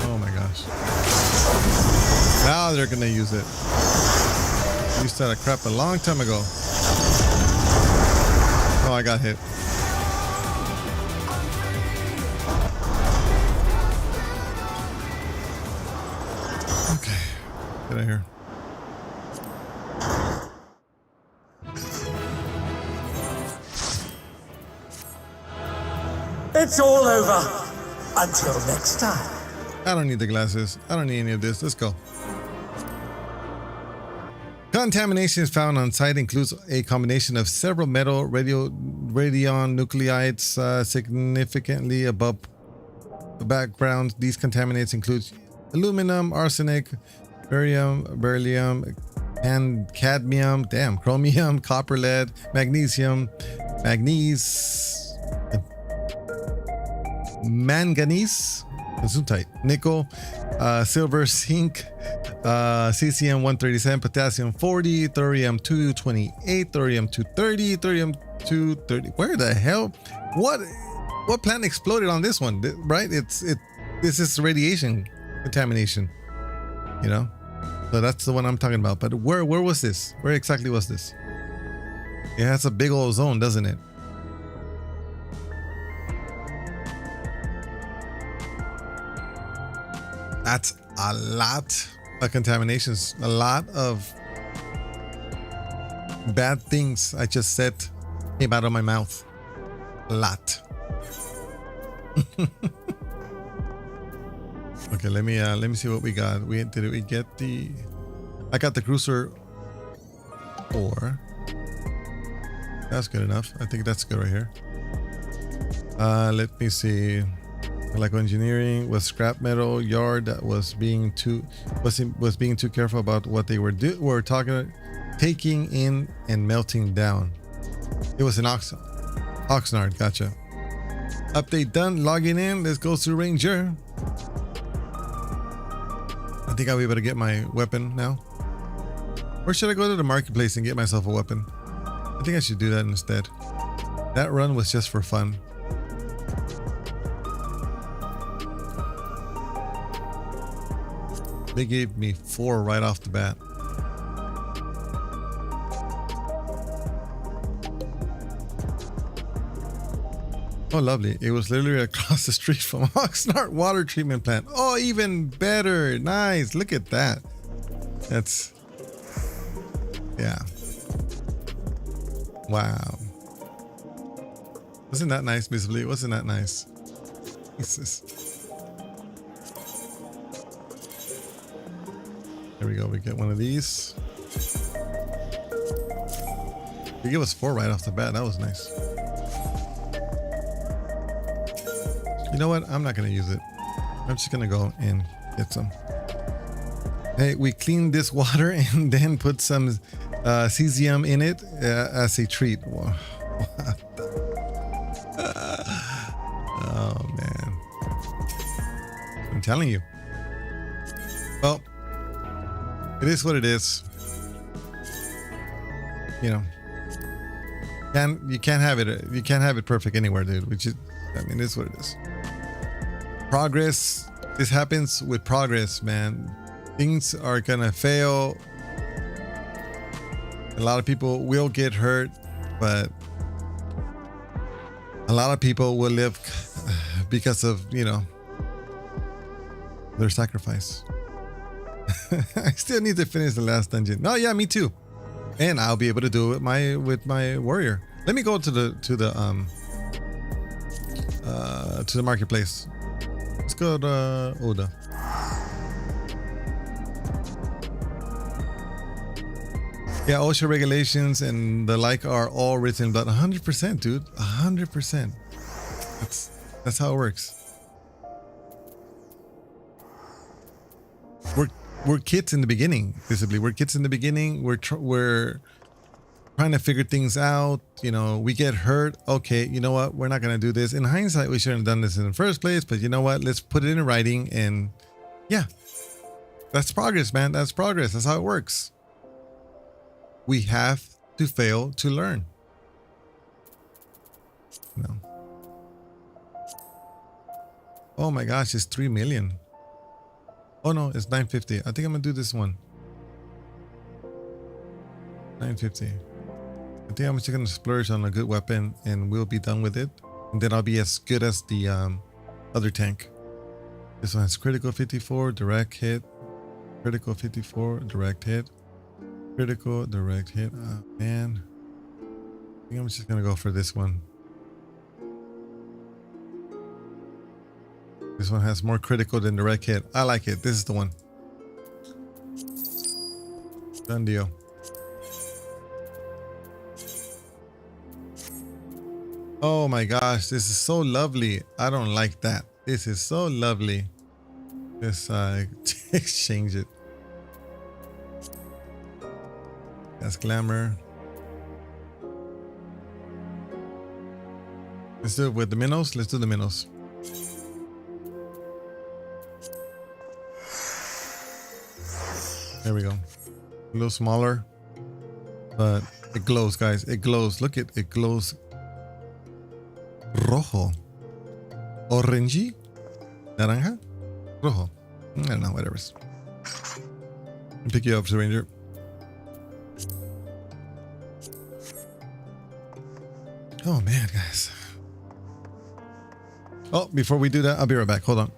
Oh my gosh. Now they're gonna use it. Used that crap a long time ago. Oh, I got hit. Okay. Get out of here. It's all over. Until next time. I don't need the glasses. I don't need any of this. Let's go. Contamination found on site includes a combination of several metal radionuclides significantly above the background. These contaminants include aluminum, arsenic, beryllium, and cadmium, chromium, copper, lead, magnesium, manganese, nickel, silver, zinc, cesium 137, potassium 40, thorium 228, thorium 230, thorium 230. Where the hell? What plant exploded on this one? Right? This is radiation contamination. You know? So that's the one I'm talking about. But where was this? Where exactly was this? It has a big old zone, doesn't it? That's a lot of contaminations, a lot of bad things I just said came out of my mouth. A lot. Okay, let me see what we got. Did we get the? I got the Cruiser 4. That's good enough. I think that's good right here. Let me see. Like engineering was scrap metal yard that was being too careful about what they were taking in and melting down. It was an Oxnard. Gotcha. Update done. Logging in. Let's go to Ranger. I think I'll be able to get my weapon now. Or should I go to the marketplace and get myself a weapon? I think I should do that instead. That run was just for fun. They gave me 4 right off the bat. Oh, lovely. It was literally across the street from Oxnard water treatment plant. Oh, even better. Nice. Look at that. That's... yeah. Wow. Wasn't that nice, Miss Lee? Wasn't that nice? There we go. We get one of these. They give us 4 right off the bat. That was nice. You know what? I'm not going to use it. I'm just going to go and get some. Hey, we cleaned this water and then put some cesium in it as a treat. What oh, man. I'm telling you. Well, it is what it is. You know, you can't have it perfect anywhere, dude. Which is, I mean, it's what it is. Progress. This happens with progress, man. Things are gonna fail. A lot of people will get hurt, but a lot of people will live because of, you know, their sacrifice. I still need to finish the last dungeon. Oh yeah, me too. And I'll be able to do it with my warrior. Let me go to the marketplace. Let's go to Oda. Yeah, OSHA regulations and the like are all written in blood. 100%, dude. 100%. That's how it works. We're kids in the beginning, visibly. We're kids in the beginning. We're trying to figure things out. You know, we get hurt. Okay, you know what? We're not going to do this. In hindsight, we shouldn't have done this in the first place. But you know what? Let's put it in writing. And yeah, that's progress, man. That's progress. That's how it works. We have to fail to learn. No. Oh my gosh, it's 3 million. Oh no, it's 950. I think I'm gonna do this one. 950. I think I'm just gonna splurge on a good weapon and we'll be done with it. And then I'll be as good as the other tank. This one has critical 54, direct hit. Critical 54, direct hit. Critical, direct hit. Oh, man. I think I'm just gonna go for this one. This one has more critical than direct hit. I like it. This is the one. Done deal. Oh my gosh, this is so lovely. I don't like that. This is so lovely. Let's exchange it. That's glamour. Let's do it with the minnows. Let's do the minnows. There we go. A little smaller, but it glows, guys. It glows. Look at it glows. Rojo. Orangey? Naranja? Rojo. I don't know, whatever. I'll pick you up, Ranger. Oh man, guys. Oh, before we do that, I'll be right back. Hold on.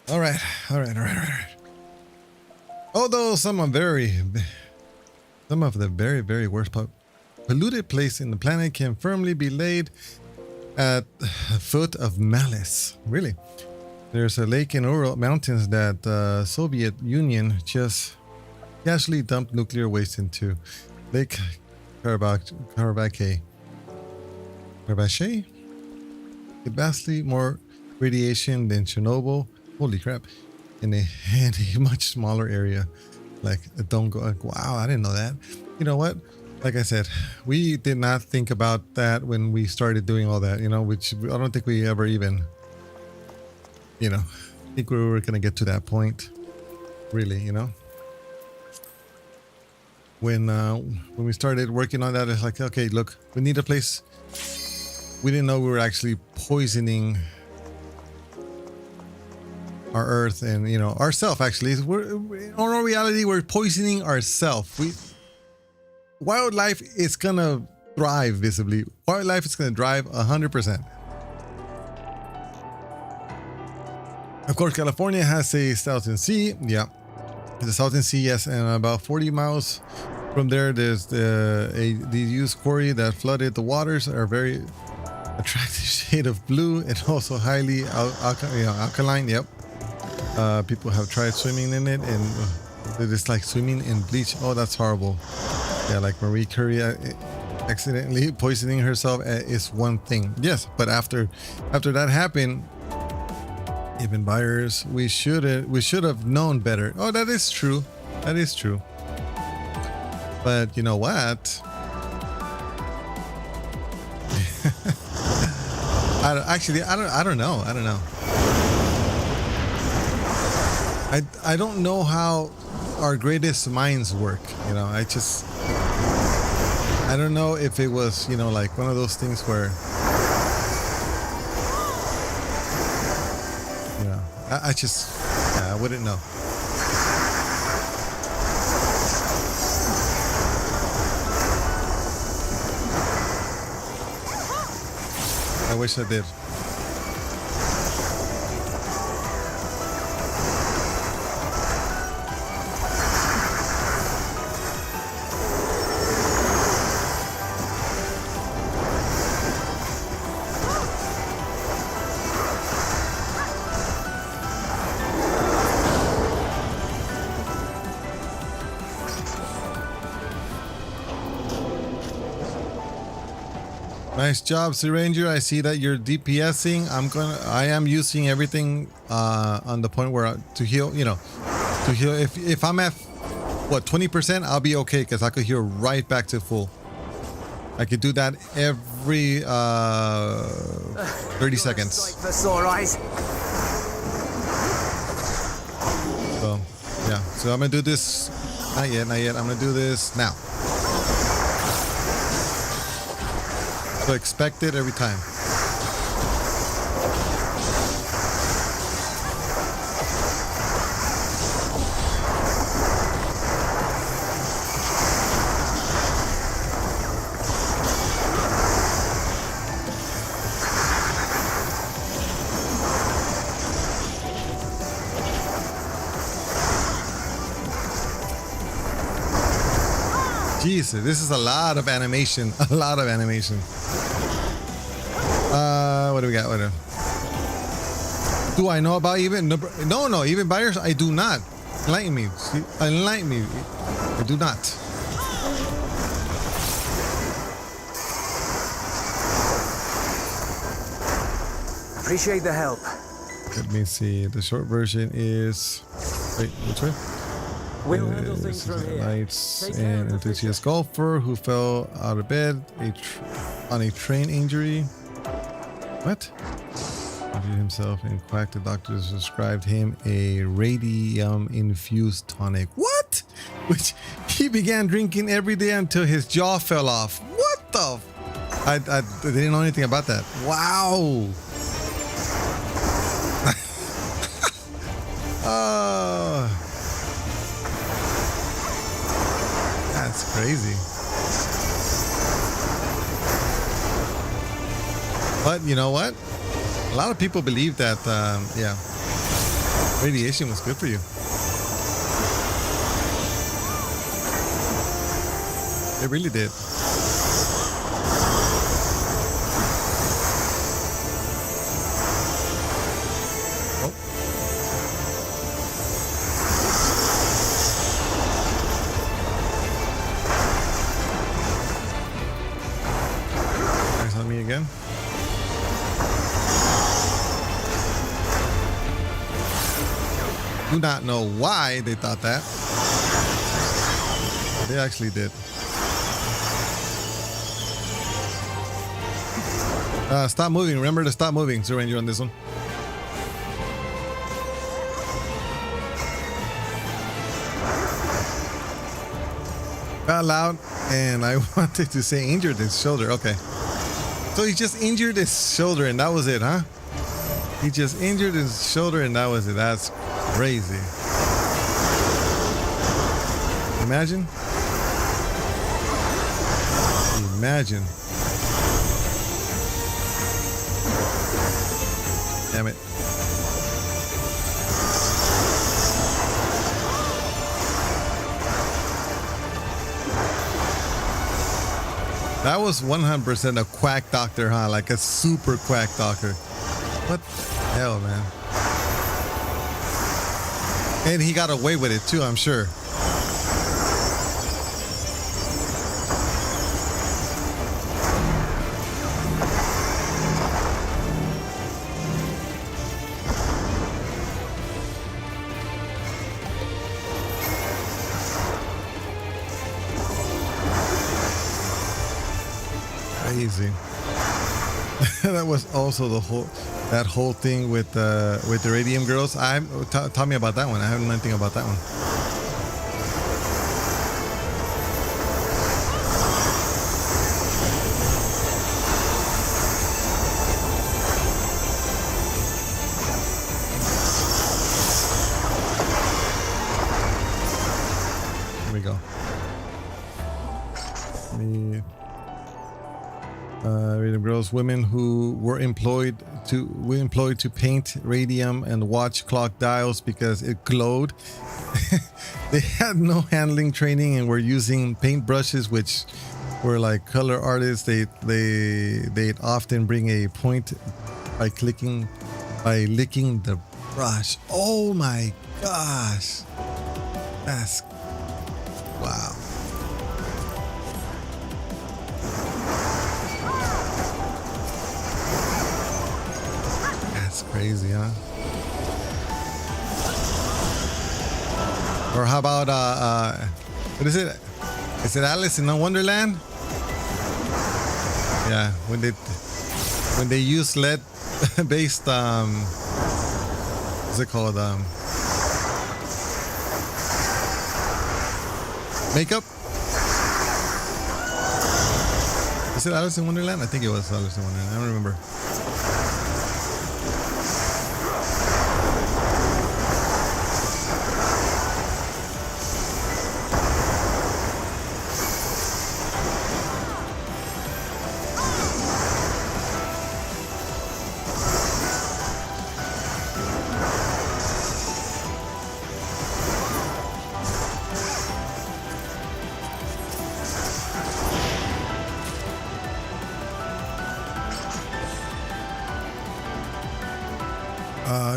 All right. Although some of the very worst polluted place in the planet can firmly be laid at the foot of malice. Really? There's a lake in Ural Mountains that the Soviet Union just casually dumped nuclear waste into. Lake Karabakh. It vastly more radiation than Chernobyl. Holy crap. In a much smaller area. Like, don't go, like, wow, I didn't know that. You know what? Like I said, we did not think about that when we started doing all that, you know, which I don't think we ever even, you know, think we were going to get to that point. Really, you know? When we started working on that, it's like, okay, look, we need a place. We didn't know we were actually poisoning our earth and, you know, ourself. Actually, in all reality, we're poisoning ourselves. Wildlife is gonna thrive visibly. Wildlife is gonna drive 100%. Of course, California has a Salton Sea. Yeah, the Salton Sea, yes, and about 40 miles from there, there's the used quarry that flooded the waters. Are very attractive shade of blue and also highly alkaline. Yep. People have tried swimming in it, and it's like swimming in bleach. Oh, that's horrible. Yeah, like Marie Curie accidentally poisoning herself is one thing. Yes, but after that happened, even buyers, we should have known better. Oh, that is true. That is true. But you know what? I don't know. I don't know how our greatest minds work. You know, I don't know if it was, you know, like one of those things where, you know, I wouldn't know. I wish I did. Nice job, Sea Ranger. I see that you're DPSing. I am using everything on the point where to heal, you know, to heal. If I'm at what 20%, I'll be okay because I could heal right back to full. I could do that every 30 seconds. So yeah, so I'm gonna do this. Not yet. I'm gonna do this now. So expect it every time. Jeez, this is a lot of animation. A lot of animation. What do we got? Do I know about even? No, even buyers? I do not. Enlighten me. Enlighten me. I do not. Appreciate the help. Let me see. The short version is... Wait, which way? We'll handle things from here. Knights and enthusiast golfer who fell out of bed on a train injury. What? Injured himself and quacked. The doctors prescribed him a radium-infused tonic. What? Which he began drinking every day until his jaw fell off. What the? I didn't know anything about that. Wow. That's crazy. But you know what? A lot of people believe that, yeah. Radiation was good for you. It really did. Oh. There's on me again. Do not know why they thought that. They actually did. Stop moving. Remember to stop moving, Sir Ranger, on this one. Got loud, and I wanted to say injured his shoulder. Okay. So he just injured his shoulder, and that was it, huh? He just injured his shoulder, and that was it. That's crazy. Imagine. Imagine. Damn it. That was 100% a quack doctor, huh? Like a super quack doctor. What the hell, man? And he got away with it too, I'm sure. Crazy. That was also the whole thing with the Radium girls. Tell me about that one. I have nothing about that one. Here we go. Radium girls, women who were employed to paint radium and watch clock dials because it glowed. They had no handling training and were using paint brushes, which were like color artists. They'd often bring a point by licking the brush. Oh my gosh, that's wow. Crazy, huh? Or how about what is it? Is it Alice in Wonderland? Yeah, when they use lead based what's it called, makeup? Is it Alice in Wonderland? I think it was Alice in Wonderland. I don't remember.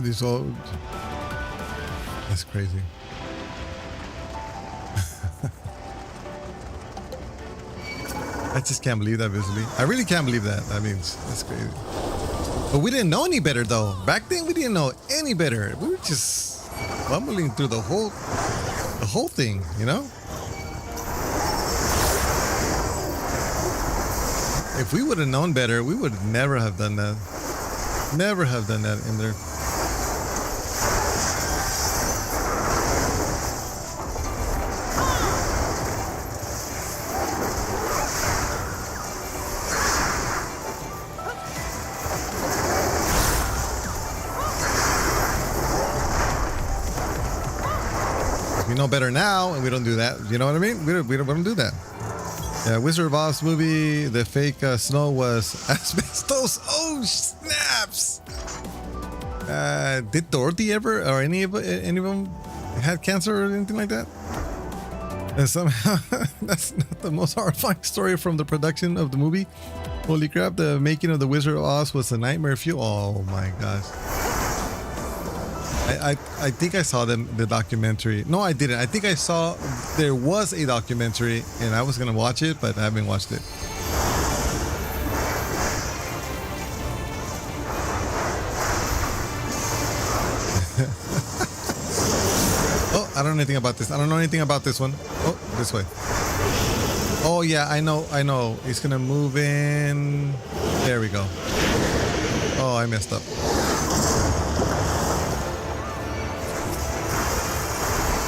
These old. That's crazy. I just can't believe that, visually. I really can't believe that. I mean, that's crazy. But we didn't know any better, though. Back then, we didn't know any better. We were just bumbling through the whole thing, you know? If we would have known better, we would never have done that. Never have done that in there. We know better now, and we don't do that. You know what I mean? We don't do that. Yeah, Wizard of Oz movie, the fake snow was asbestos. Oh, snaps! Did Dorothy ever, or any of them, had cancer or anything like that? And somehow, that's not the most horrifying story from the production of the movie. Holy crap! The making of the Wizard of Oz was a nightmare fuel. Oh my gosh! I think I saw the documentary. No, I didn't. I think I saw there was a documentary, and I was gonna watch it, but I haven't watched it. Oh, I don't know anything about this. I don't know anything about this one. Oh, this way. Oh yeah, I know. He's gonna move in. There we go. Oh, I messed up.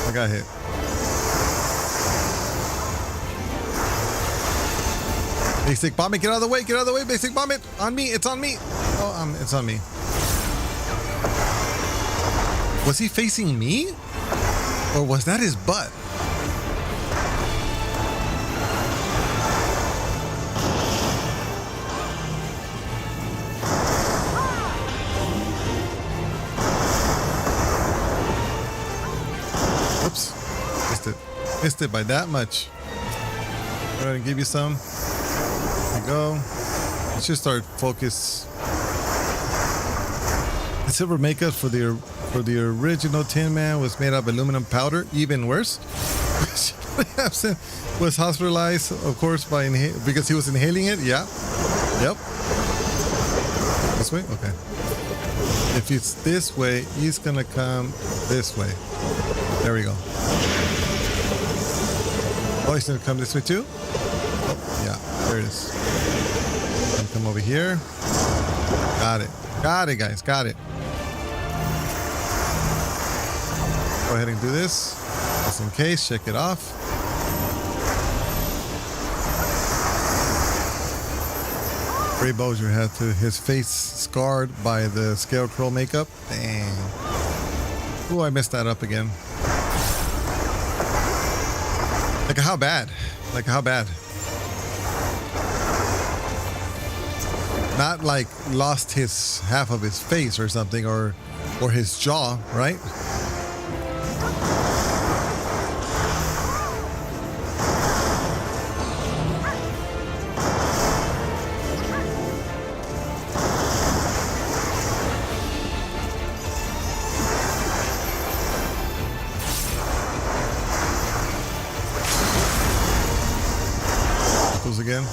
I got hit. Basic bomb it, get out of the way, basic bomb it. On me, it's on me. Oh, it's on me. Was he facing me? Or was that his butt? Oops. Missed it by that much. Go ahead and give you some. There you go. Let's just start focus. The silver makeup for the original Tin Man was made of aluminum powder. Even worse. Was hospitalized, of course, because he was inhaling it. Yeah. Yep. This way? Okay. If it's this way, he's gonna come this way. There we go. Oh, he's gonna come this way too? Oh, yeah, there it is. And come over here. Got it. Got it, guys. Got it. Go ahead and do this. Just in case, check it off. Ray Bozier had his face scarred by the Scarecrow makeup. Dang. Ooh, I messed that up again. Like how bad? Like how bad? Not like lost half of his face or something, or his jaw, right? Again.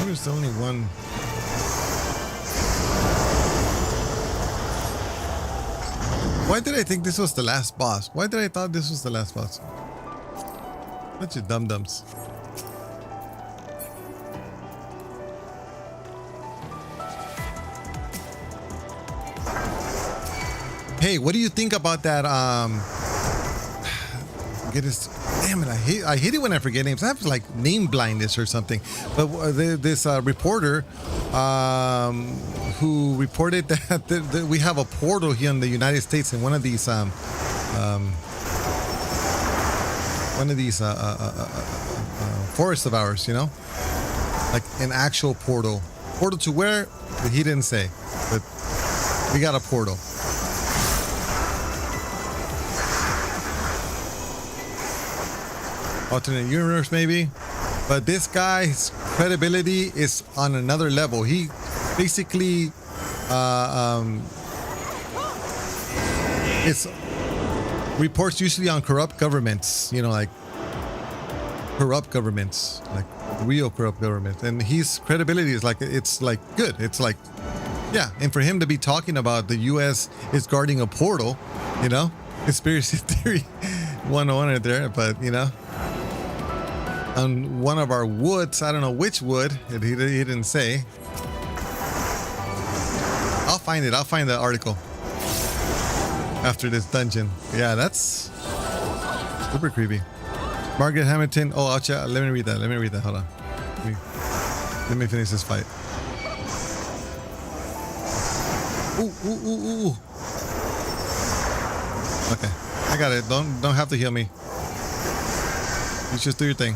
There's only one. Why did I think this was the last boss? Why did I thought this was the last boss? Bunch of dum-dums. Hey, what do you think about that? Damn it! I hate it when I forget names. I have like name blindness or something. But this reporter who reported that we have a portal here in the United States in one of these forests of ours, you know, like an actual portal. Portal to where? He didn't say, but we got a portal. Alternate universe maybe, but this guy's credibility is on another level. He basically it's reports usually on corrupt governments, you know, like corrupt governments, like real corrupt governments, and his credibility is like, it's like good. It's like, yeah, and for him to be talking about the US is guarding a portal, you know, conspiracy theory 101 right there, but you know, on one of our woods, I don't know which wood, he didn't say. I'll find it. I'll find the article after this dungeon. Yeah, that's super creepy. Margaret Hamilton. Oh, let me read that. Hold on. Let me finish this fight. Ooh. Okay, I got it. Don't have to heal me. You just do your thing.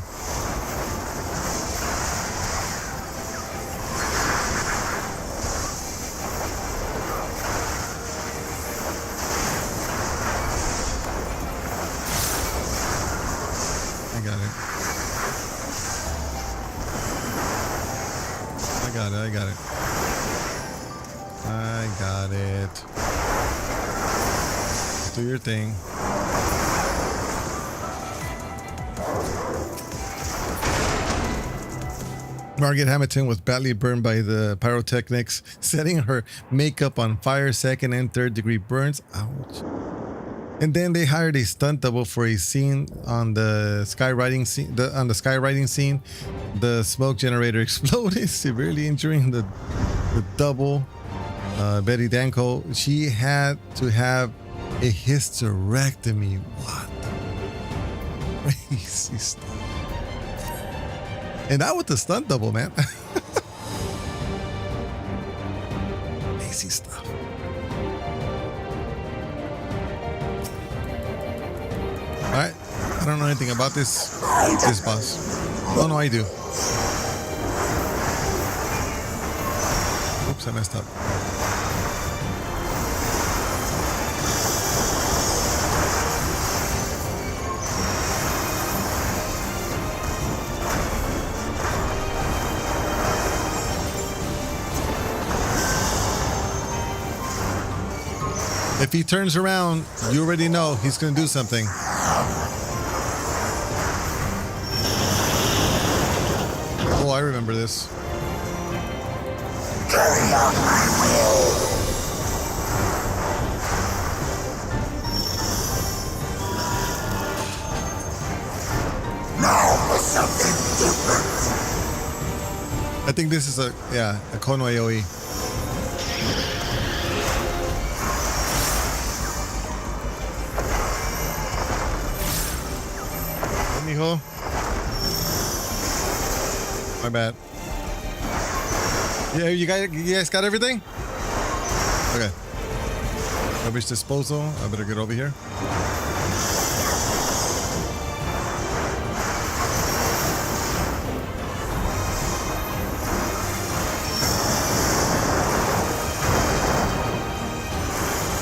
got it. I got it. I got it. Do your thing. Margaret Hamilton was badly burned by the pyrotechnics, setting her makeup on fire, second and third degree burns. Ouch. And then they hired a stunt double for a scene on the skywriting scene. The smoke generator exploded, severely injuring the double, Betty Danko. She had to have a hysterectomy. What? Crazy stuff. And that with the stunt double, man. Crazy stuff. All right, I don't know anything about this boss. Oh no, I do. Oops, I messed up. If he turns around, you already know he's going to do something. Oh, I remember this. Carry out my will. Now for something different. I think this is a Kono AoE. Mijo. My bad. Yeah, you guys got everything? Okay. Rubbish disposal. I better get over here.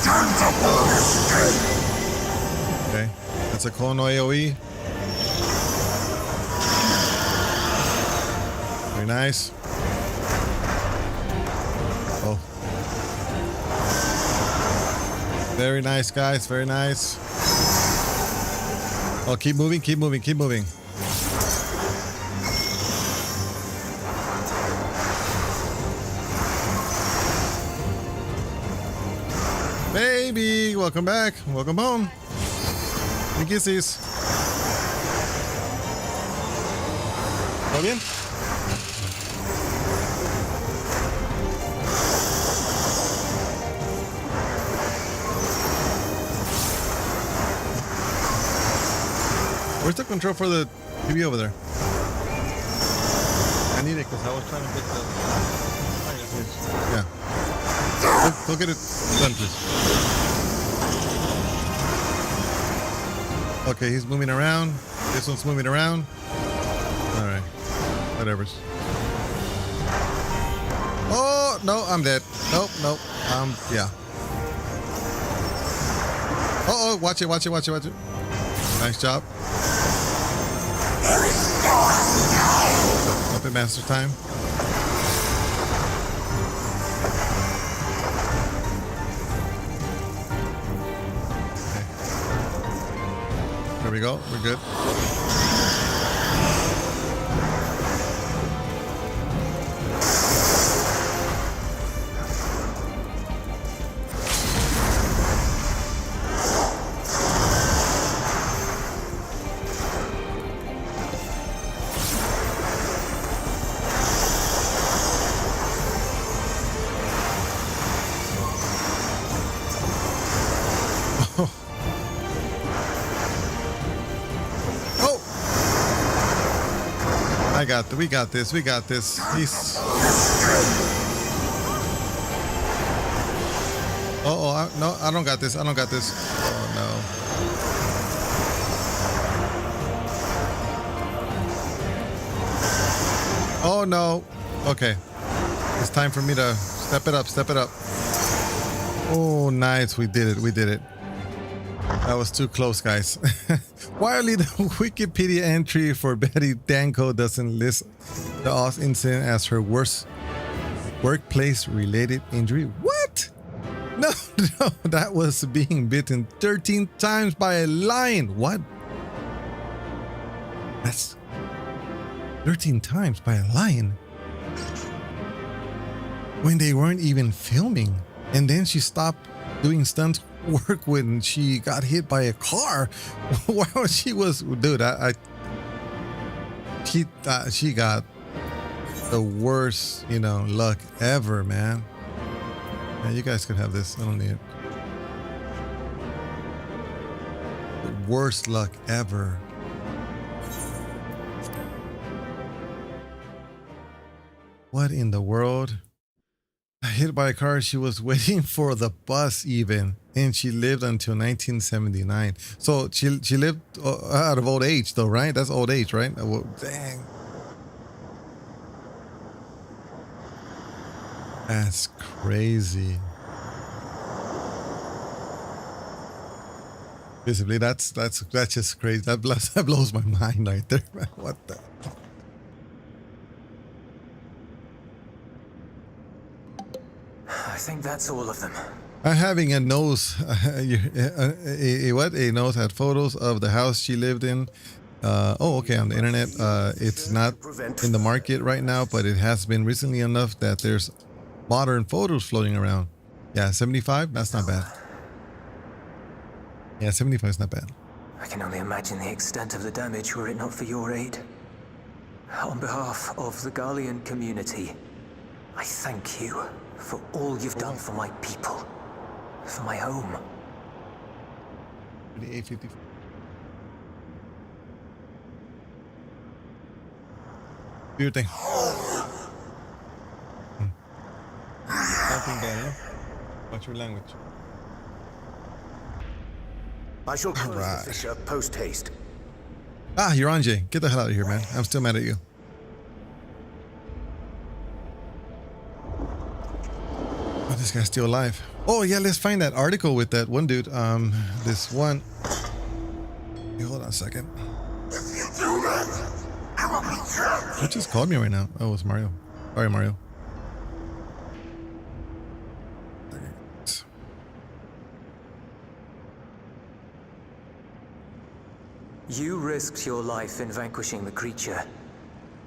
Time to pull this straight. Okay. That's a Kono AoE. Very nice. Oh. Very nice, guys. Very nice. Oh, keep moving, keep moving, keep moving. Baby, welcome back. Welcome home. Give me kisses. ¿Todo bien? Where's the control for the TV over there? I need it because I was trying to get the... Yeah. Go get it done, please. Okay, he's moving around. This one's moving around. Alright. Whatever. Oh, no, I'm dead. Nope, nope. Yeah. Oh, watch it, watch it, watch it, watch it. Nice job. Puppet Master time. Okay. There we go. We're good. We got this. We got this. He's. No, I don't got this. I don't got this. Oh no. Oh no. Okay. It's time for me to step it up. Step it up. Oh, nice. We did it. We did it. That was too close, guys. Wildly, the Wikipedia entry for Betty Danko doesn't list the Oz incident as her worst workplace related injury. What? No, no, that was being bitten 13 times by a lion. What? That's 13 times by a lion when they weren't even filming. And then she stopped doing stunt work when she got hit by a car. While she was, dude, she got the worst, you know, luck ever, man. Yeah, you guys can have this. I don't need it. The worst luck ever. What in the world? Hit by a car. She was waiting for the bus even, and she lived until 1979. So she lived out of old age though, right? That's old age, right? Well, dang. That's crazy. Visibly, that's just crazy. That blows my mind right there. What the? I think that's all of them. I'm having a nose. A nose had photos of the house she lived in. Oh, okay, on the internet. It's not in the market right now, but it has been recently enough that there's modern photos floating around. Yeah, 75. That's not bad. Yeah, 75 is not bad. I can only imagine the extent of the damage were it not for your aid. On behalf of the Garlean community, I thank you for all you've done for my people, for my home. 850. Do your thing. Nothing better. What's your language? I shall close Right. the fissure post haste. Ah, you're on, Jay. Get the hell out of here, man. I'm still mad at you. Oh, this guy's still alive. Oh, yeah, let's find that article with that one dude. This one. Hey, hold on a second. If you do that, I will be judged. Who just called me right now? Oh, it's Mario. Sorry, Mario. You risked your life in vanquishing the creature.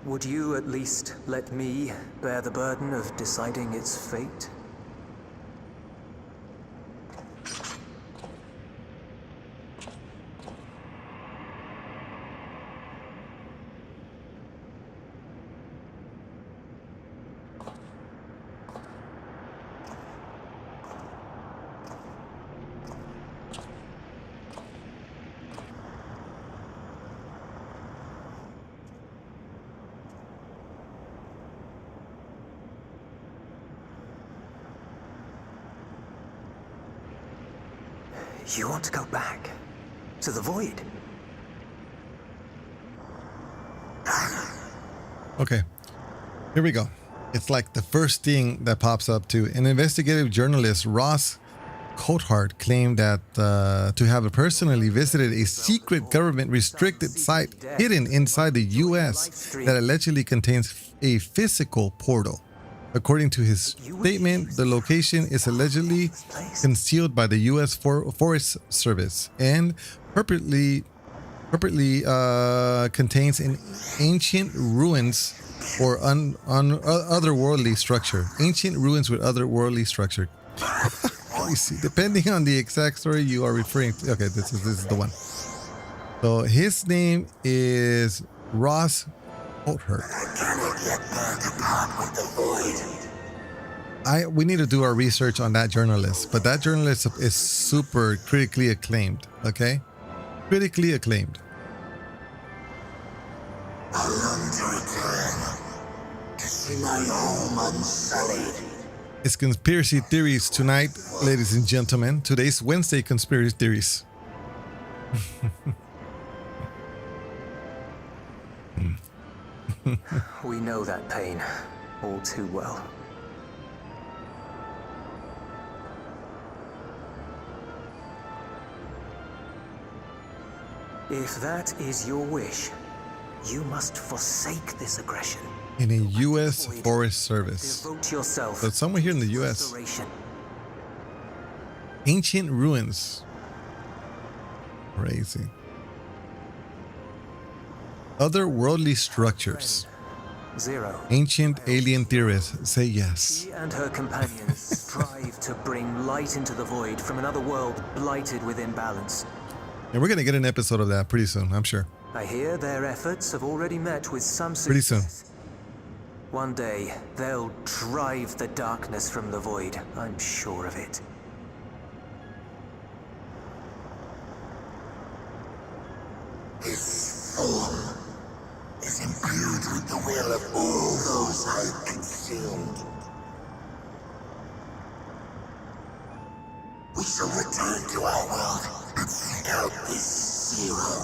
Would you at least let me bear the burden of deciding its fate? You want to go back to the void? Okay, here we go. It's like the first thing that pops up too. An investigative journalist, Ross Coulthard, claimed that to have personally visited a secret government restricted site hidden inside the US that allegedly contains a physical portal. According to his statement, the location is allegedly concealed by the U.S. Forest Service and purportedly contains an ancient ruins or otherworldly structure. Ancient ruins with otherworldly structure. Let me see. Depending on the exact story you are referring to. Okay, this is the one. So his name is Ross Coulthard. We need to do our research on that journalist, but that journalist is super critically acclaimed. Okay, critically acclaimed. I long to return to see my home unsullied. It's conspiracy theories tonight, ladies and gentlemen. Today's Wednesday conspiracy theories. We know that pain all too well. If that is your wish, you must forsake this aggression. In a U.S. Forest Service. Devote yourself So it's somewhere here in the to U.S. restoration. Ancient ruins. Crazy. Otherworldly structures. Zero. Ancient alien theorists say yes. She and her companions strive to bring light into the void from another world blighted with imbalance. And we're going to get an episode of that pretty soon, I'm sure. I hear their efforts have already met with some Pretty soon. success. One day, they'll drive the darkness from the void. I'm sure of it. This form is imbued with the will of all those I consumed. We shall return to our world and seek out this zero.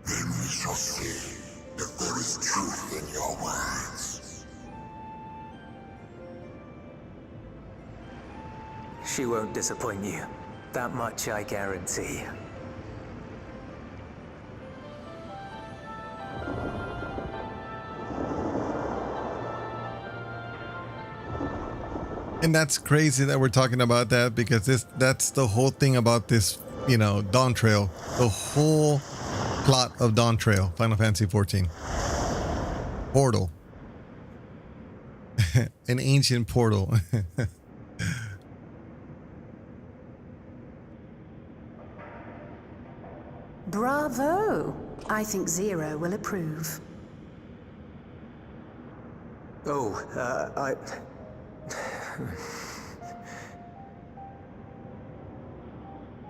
Then we shall see if there is truth in your words. She won't disappoint you. That much I guarantee. And that's crazy that we're talking about that, because that's the whole thing about this, you know, Dawn Trail. The whole plot of Dawn Trail, Final Fantasy XIV. Portal. An ancient portal. Bravo! I think Zero will approve. Oh, I...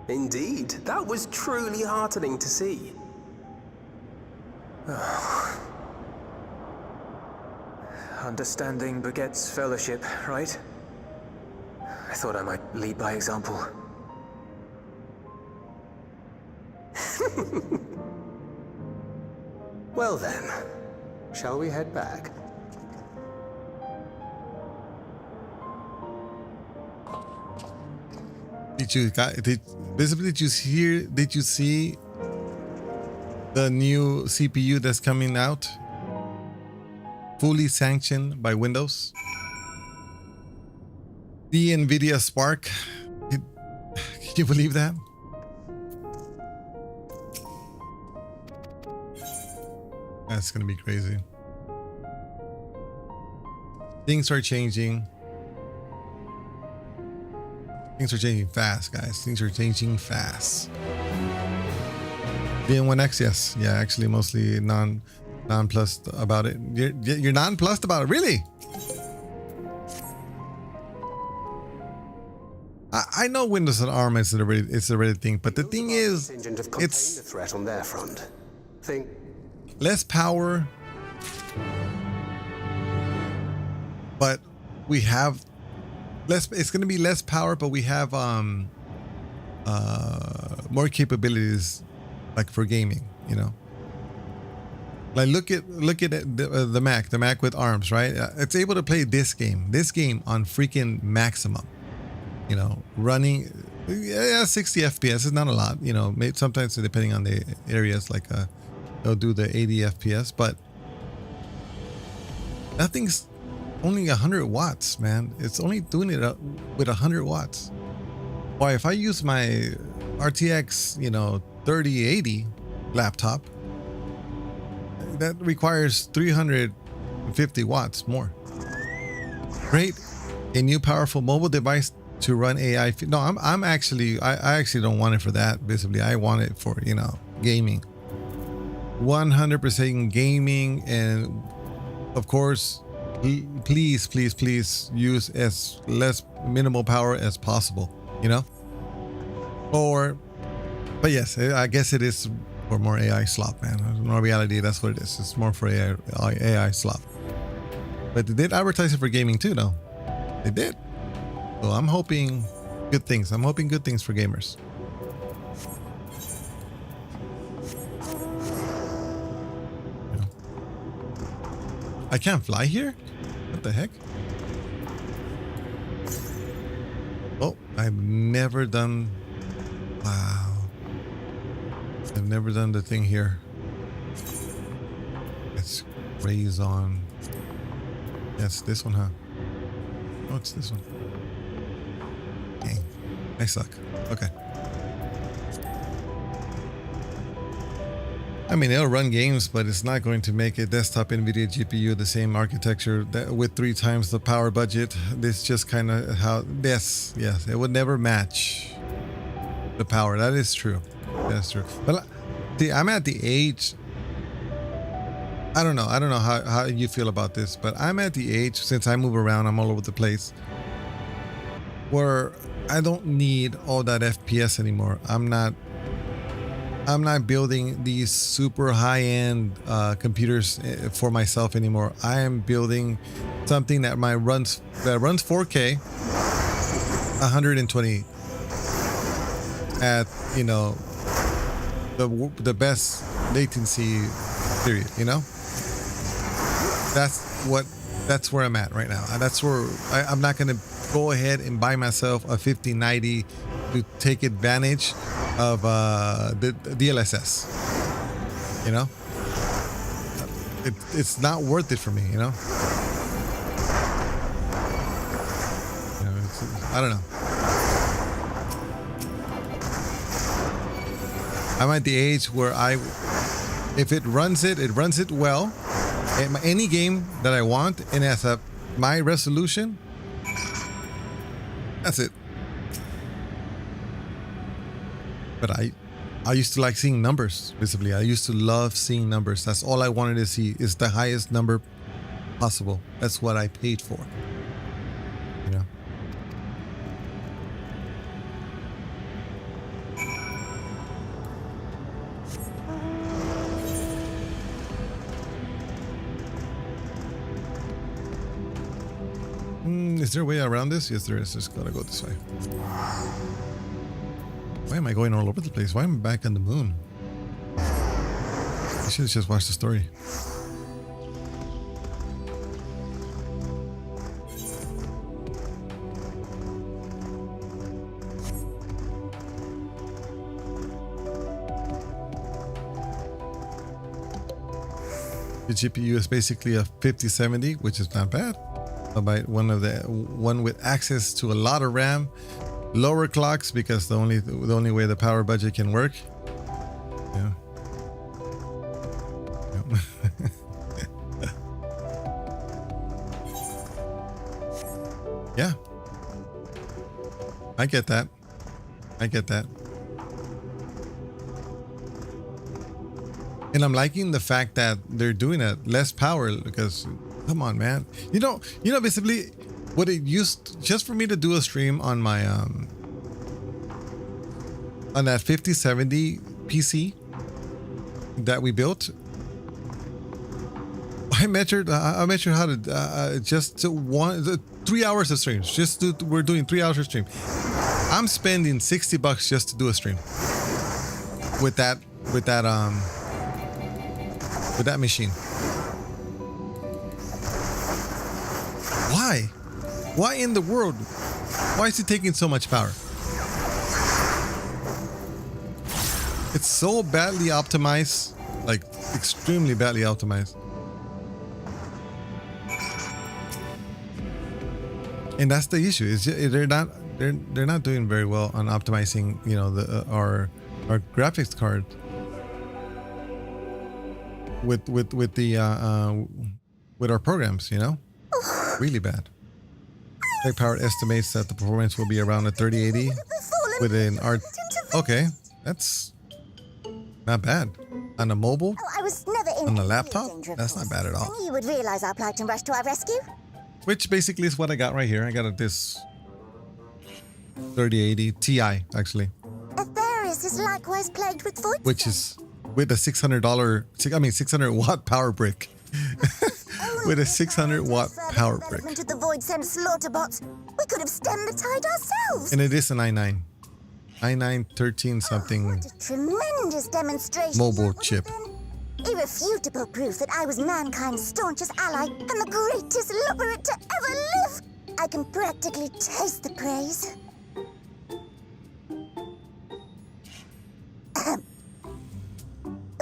Indeed, that was truly heartening to see. Understanding begets fellowship, right? I thought I might lead by example. Well then, shall we head back? Did you see the new CPU that's coming out? Fully sanctioned by Windows. The NVIDIA Spark. Can you believe that? That's gonna be crazy. Things are changing. Things are changing fast, guys. Things are changing fast. VN1X, yes. Yeah, actually mostly nonplussed about it. You're nonplussed about it? Really? I know Windows and ARM is already a thing, but the thing is, it's a threat on their front. Think less power, but we have less. It's going to be less power, but we have more capabilities, like for gaming. You know, like look at the Mac with ARMs, right? It's able to play this game on freaking maximum. You know, running 60 FPS is not a lot. You know, sometimes depending on the areas, like they'll do the 80 FPS, but nothing's only 100 watts, man. It's only doing it with 100 watts. Why, if I use my RTX, 3080 laptop, that requires 350 watts more. Great, a new powerful mobile device to run AI. No, I actually don't want it for that. Visibly, I want it for gaming. 100% gaming, and of course, please use as less minimal power as possible. But yes, I guess it is for more AI slop, man. In all reality, that's what it is. It's more for AI slop. But they did advertise it for gaming too, though. They did. So I'm hoping good things. I'm hoping good things for gamers. I can't fly here? What the heck? Oh, I've never done... Wow. I've never done the thing here. It's Raison. Yes, this one, huh? Oh, it's this one. Dang. I suck. Okay. I mean, it'll run games, but it's not going to make a desktop NVIDIA GPU the same architecture that with 3 times the power budget. This just kind of how yes, it would never match the power. That is true. That's true. But see, I'm at the age. I don't know how you feel about this, but I'm at the age, since I move around, I'm all over the place, where I don't need all that FPS anymore. I'm not building these super high-end computers for myself anymore. I am building something that runs 4K 120 at, you know, the best latency period, you know? That's where I'm at right now. That's where I'm not going to go ahead and buy myself a 5090 to take advantage of the DLSS. You know, it's not worth it for me. You know, I don't know. I'm at the age where if it runs it well. Any game that I want and has my resolution, that's it. But I used to like seeing numbers, visibly. I used to love seeing numbers. That's all I wanted to see, is the highest number possible. That's what I paid for. You know? Is there a way around this? Yes, there is. Just gotta go this way. Why am I going all over the place? Why am I back on the moon? I should have just watched the story. The GPU is basically a 5070, which is not bad. About one with access to a lot of RAM, lower clocks, because the only way the power budget can work. Yeah. Yeah. I get that. And I'm liking the fact that they're doing it less power, because come on, man. You know, basically what it used, just for me to do a stream on my on that 5070 PC that we built. I measured how to just 3 hours of streams. We're doing 3 hours of stream. I'm spending $60 just to do a stream with that machine. Why in the world? Why is it taking so much power? It's so badly optimized, like extremely badly optimized. And that's the issue. Is they're not doing very well on optimizing, you know, our graphics card with our programs, you know, really bad. Tech Power estimates that the performance will be around a 3080 with an art. Okay, that's not bad. On a mobile, I was never on a laptop, that's not bad at all. I knew you would realize our plight and rush to our rescue. Which basically is what I got right here. I got this 3080 Ti, actually. Atheris is likewise plagued with void. Which is with a $600 watt power brick. With a 600 watt power brick. Of the void sent slaughter bots. We could have stemmed the tide ourselves. And it is an i9 13 something. What a tremendous demonstration. Mobile chip. Irrefutable proof that I was mankind's staunchest ally and the greatest lubberate to ever live. I can practically taste the praise.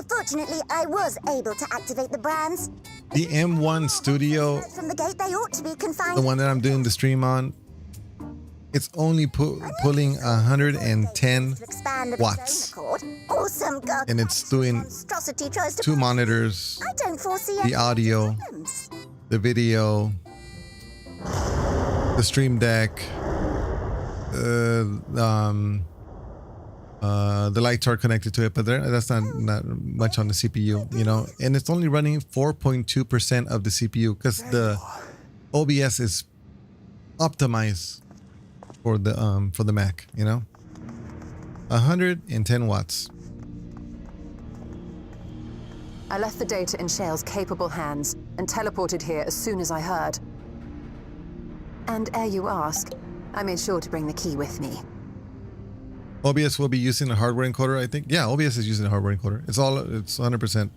Fortunately, I was able to activate the brands. The M1 Studio, From the gate, they ought to be confined. the one that I'm doing the stream on, it's only pulling 110 to expand of watts. its own accord. Awesome God. And it's doing monstrosity tries to 2 monitors, I don't foresee the any audio, problems. the video, the stream deck, the lights are connected to it, but that's not much on the CPU, you know, and it's only running 4.2% of the CPU because the OBS is optimized for the Mac, you know. 110 watts. I left the data in Shale's capable hands and teleported here as soon as I heard. And ere you ask, I made sure to bring the key with me. OBS will be using a hardware encoder, I think. Yeah, OBS is using a hardware encoder. It's 100%.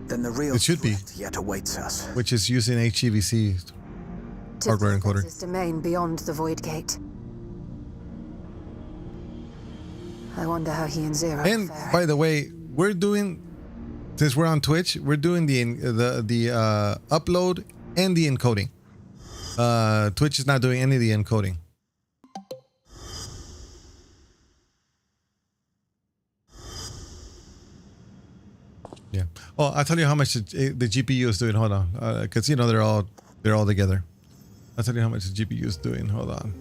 Then the real It should be. threat yet awaits us. Which is using HEVC hardware encoder. His domain beyond the Void Gate. I wonder how he and Zero And fare. by the way, we're doing, since we're on Twitch, we're doing the upload and the encoding. Twitch is not doing any of the encoding. Yeah. Oh, I'll tell you how much the GPU is doing. Hold on, because you know they're all together. I'll tell you how much the GPU is doing. Hold on.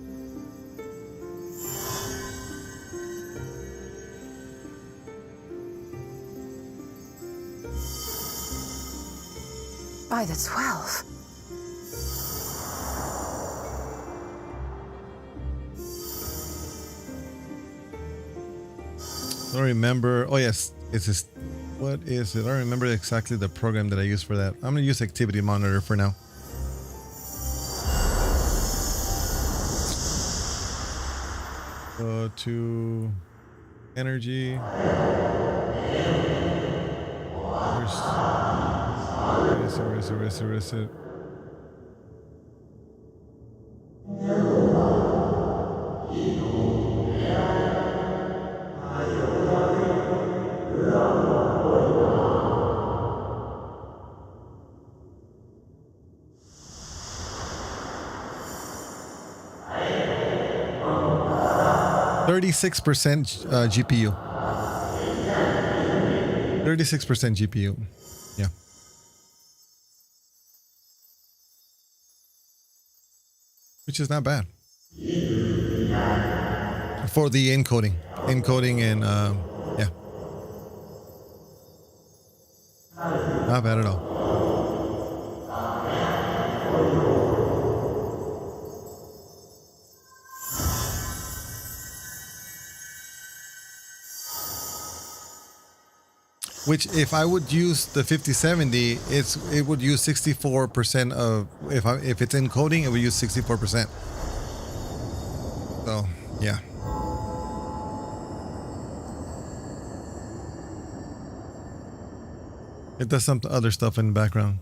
By the 12. I don't remember. Oh yes, it's this. What is it? I don't remember exactly the program that I use for that. I'm gonna use Activity Monitor for now. Go to energy. Where is it? Thirty-6% GPU. 36% GPU. Yeah. Which is not bad. For the encoding. Encoding and yeah. Not bad at all. Which, if I would use the 5070, it would use 64% of if it's encoding, it would use 64%. So yeah. It does some other stuff in the background.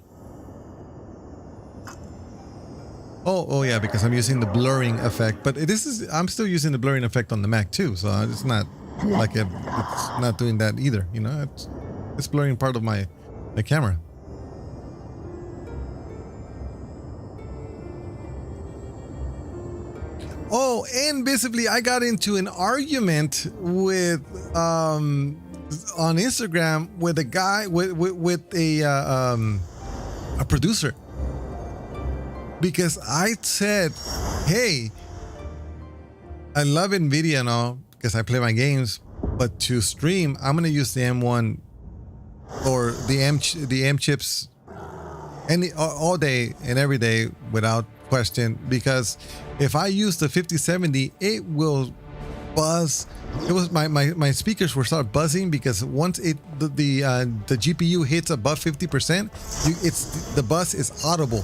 Oh yeah, because I'm using the blurring effect, but I'm still using the blurring effect on the Mac too, so it's not like it's not doing that either, you know. It's blurring part of my camera. Oh, and basically I got into an argument with on Instagram with a guy with a producer, because I said, hey, I love NVIDIA and all because I play my games, but to stream I'm gonna use the M1 or the M chips all day and every day without question, because if I use the 5070, it will buzz. It was my speakers will start buzzing, because once the GPU hits above 50%, the buzz is audible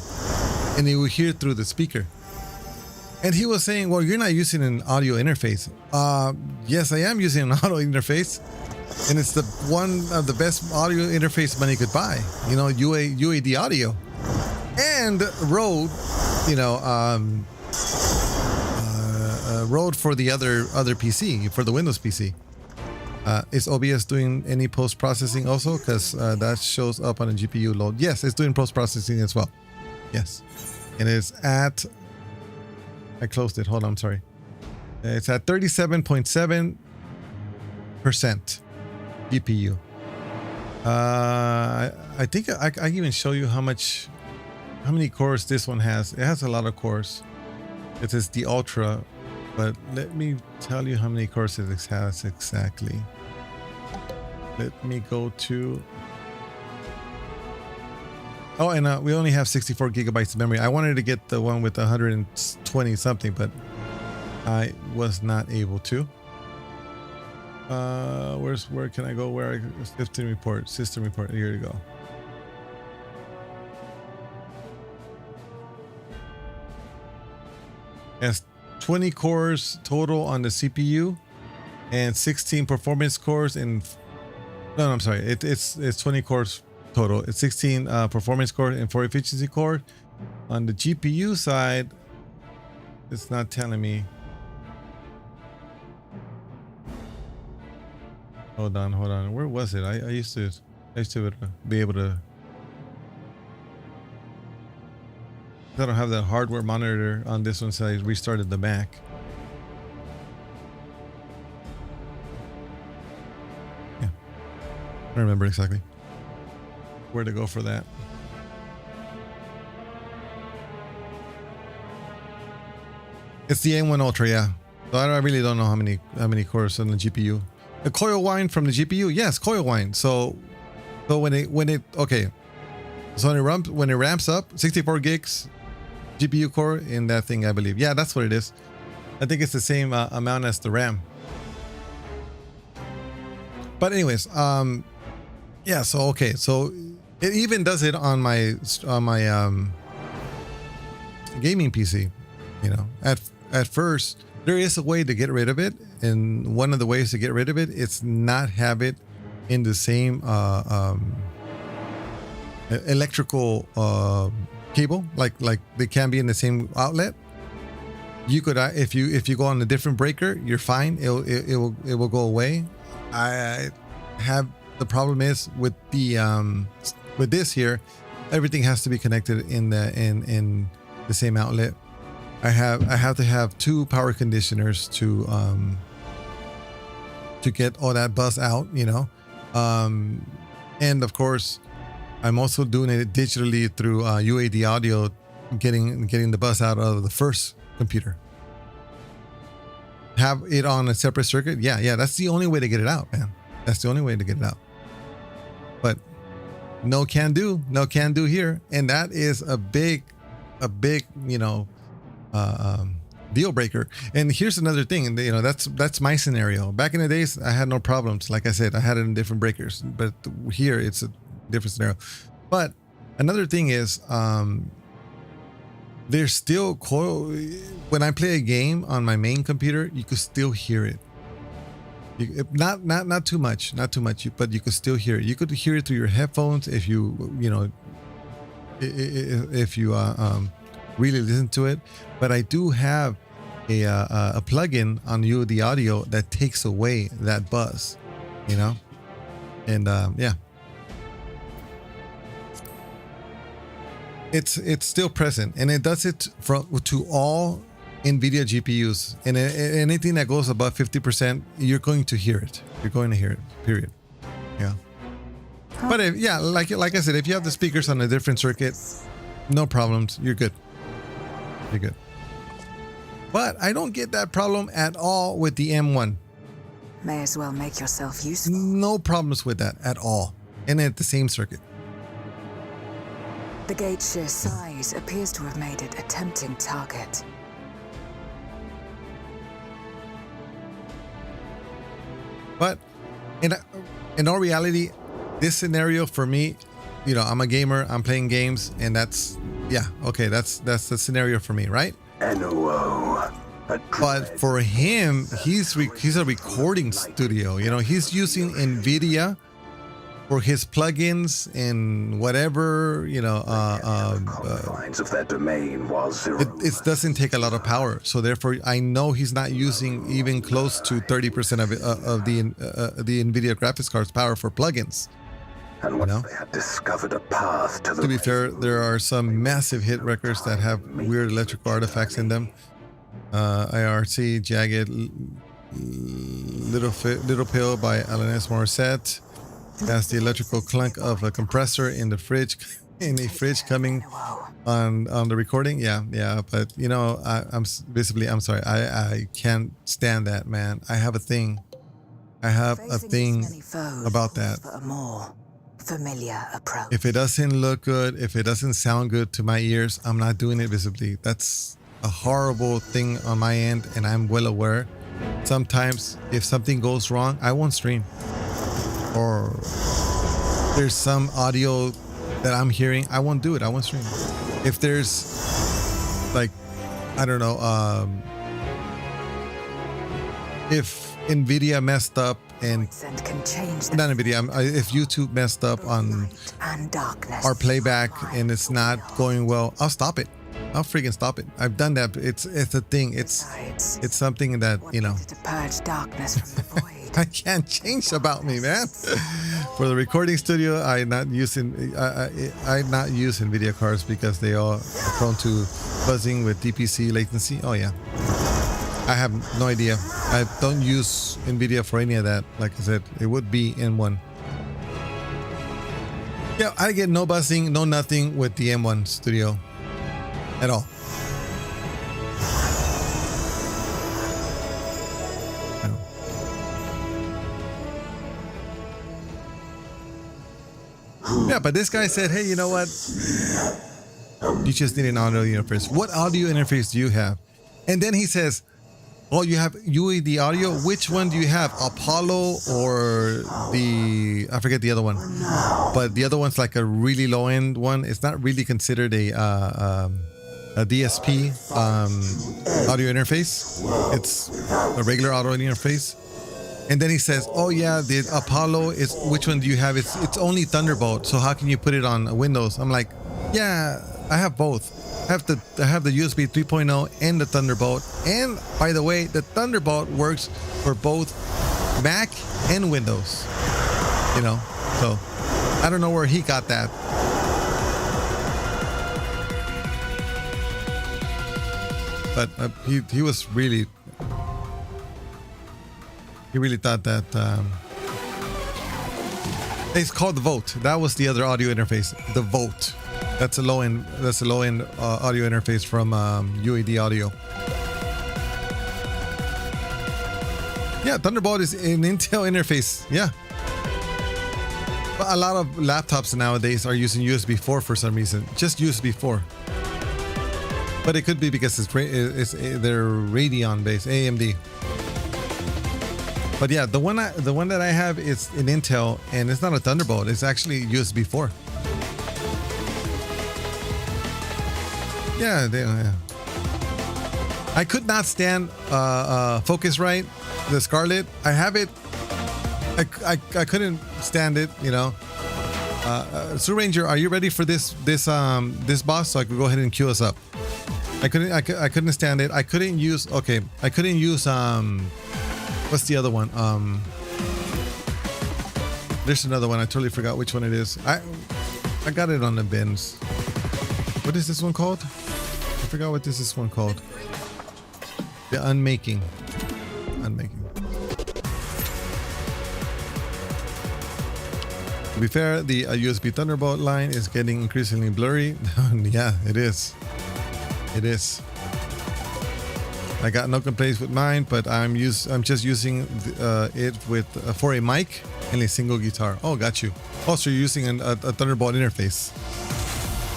and you will hear through the speaker. And he was saying, well, you're not using an audio interface. Yes, I am using an audio interface. And it's one of the best audio interface money could buy, you know, UAD audio and Rode, you know, Rode for the other PC, for the Windows PC. Is OBS doing any post-processing also? Because that shows up on the GPU load. Yes, it's doing post-processing as well. Yes. And it's at... I closed it. Hold on, I'm sorry. It's at 37.7% GPU. I think I can even show you how many cores this one has. It has a lot of cores. It is the Ultra, but let me tell you how many cores it has exactly. Let me go to... Oh, and we only have 64 gigabytes of memory. I wanted to get the one with 120 something, but I was not able to. Where can I go? System report. Here you go. It has 20 cores total on the CPU and 16 performance cores and no, I'm sorry. It's 20 cores total. It's 16 performance core and 4 efficiency core. On the GPU side, it's not telling me. Hold on. Where was it? I used to be able to. I don't have the hardware monitor on this one, so I restarted the Mac. Yeah, I don't remember exactly where to go for that. It's the M1 Ultra, yeah. So I really don't know how many cores on the GPU. The coil whine from the GPU, yes, coil whine. So when it okay. So when it ramps up, 64 gigs GPU core in that thing, I believe. Yeah, that's what it is. I think it's the same amount as the RAM. But anyways, yeah. So okay, so it even does it on my gaming PC. You know, at first there is a way to get rid of it, and one of the ways to get rid of it is not have it in the same electrical cable, like they can be in the same outlet. You could if you go on a different breaker, you're fine. It will go away. I have the problem is with the with this here, everything has to be connected in the same outlet. I have to have 2 power conditioners to get all that buzz out, you know. And of course, I'm also doing it digitally through UAD audio, getting the buzz out of the first computer. Have it on a separate circuit. Yeah, that's the only way to get it out, man. That's the only way to get it out. But no can do here, and that is a big, you know, deal breaker. And here's another thing, you know, that's my scenario. Back in the days, I had no problems. Like I said, I had it in different breakers, but here it's a different scenario. But another thing is, there's still coil. When I play a game on my main computer, you could still hear it. Not too much, but you could still hear it. You could hear it through your headphones if you know, if you really listen to it. But I do have a plugin on UAD audio that takes away that buzz, you know, and yeah, it's still present, and it does it to all NVIDIA GPUs, and anything that goes above 50%, you're going to hear it. You're going to hear it. Period. Yeah. But if, yeah, like I said, if you have the speakers on a different circuit, no problems. You're good. You're good. But I don't get that problem at all with the M1. May as well make yourself useful. No problems with that at all. And at the same circuit. The gate's sheer size appears to have made it a tempting target. But in all reality, this scenario for me, you know, I'm a gamer, I'm playing games, and that's, yeah, okay, that's the scenario for me, right? But for him, he's a recording studio. You know, he's using NVIDIA for his plugins and whatever, you know, confines of their domain while zero. it doesn't take a lot of power. So therefore, I know he's not using even close to 30% of the NVIDIA graphics card's power for plugins. And once they had discovered a path to the To be fair, there are some massive hit records that have weird electrical artifacts in them. IRC, Jagged, Little Pill by Alan S. Morissette. That's the electrical clunk of a compressor in the fridge, coming on the recording. Yeah. But you know, I'm sorry. I can't stand that, man. I have a thing. About that. For a more familiar approach. If it doesn't look good, if it doesn't sound good to my ears, I'm not doing it visibly. That's a horrible thing on my end, and I'm well aware. Sometimes if something goes wrong, I won't stream. Or there's some audio that I'm hearing, I won't do it. I won't stream. If there's like, I don't know, if NVIDIA messed up and not NVIDIA, if YouTube messed up on our playback and it's not going well, I'll stop it. I'll freaking stop it. I've done that. It's a thing. It's something that, you know, to purge darkness from the void. I can't change about me, man. For the recording studio, I not use NVIDIA cards because they are prone to buzzing with DPC latency. Oh yeah, I have no idea. I don't use NVIDIA for any of that. Like I said, it would be M1. Yeah, I get no buzzing, no nothing with the M1 studio at all. Yeah, but this guy said, hey, you know what? You just need an audio interface. What audio interface do you have? And then he says, oh, you have UAD audio? Which one do you have? Apollo or I forget the other one. But the other one's like a really low end one. It's not really considered a DSP audio interface. It's a regular audio interface. And then he says, oh yeah, the Apollo is, which one do you have? It's only Thunderbolt. So how can you put it on Windows? I'm like, yeah, I have both. I have the USB 3.0 and the Thunderbolt. And by the way, the Thunderbolt works for both Mac and Windows. You know, so I don't know where he got that. But he was really... He really thought that it's called the Vote. That was the other audio interface, the Vote. That's a low end. That's a low end audio interface from UAD Audio. Yeah, Thunderbolt is an Intel interface. Yeah, but a lot of laptops nowadays are using USB 4 for some reason. Just USB 4. But it could be because they're Radeon based, AMD. But yeah, the one that I have is an Intel, and it's not a Thunderbolt. It's actually USB 4. Yeah. I could not stand Focusrite, the Scarlett. I have it. I couldn't stand it. You know. Sue Ranger, are you ready for this boss? So I could go ahead and queue us up. I couldn't stand it. I couldn't use. Okay. I couldn't use What's the other one? There's another one. I totally forgot which one it is. I got it on the bins. What is this one called? I forgot what this one called. The Unmaking. To be fair, the USB Thunderbolt line is getting increasingly blurry. Yeah, it is. It is. I got no complaints with mine, but I'm just using it with for a mic and a single guitar. Oh, got you. Oh, so you're using a Thunderbolt interface.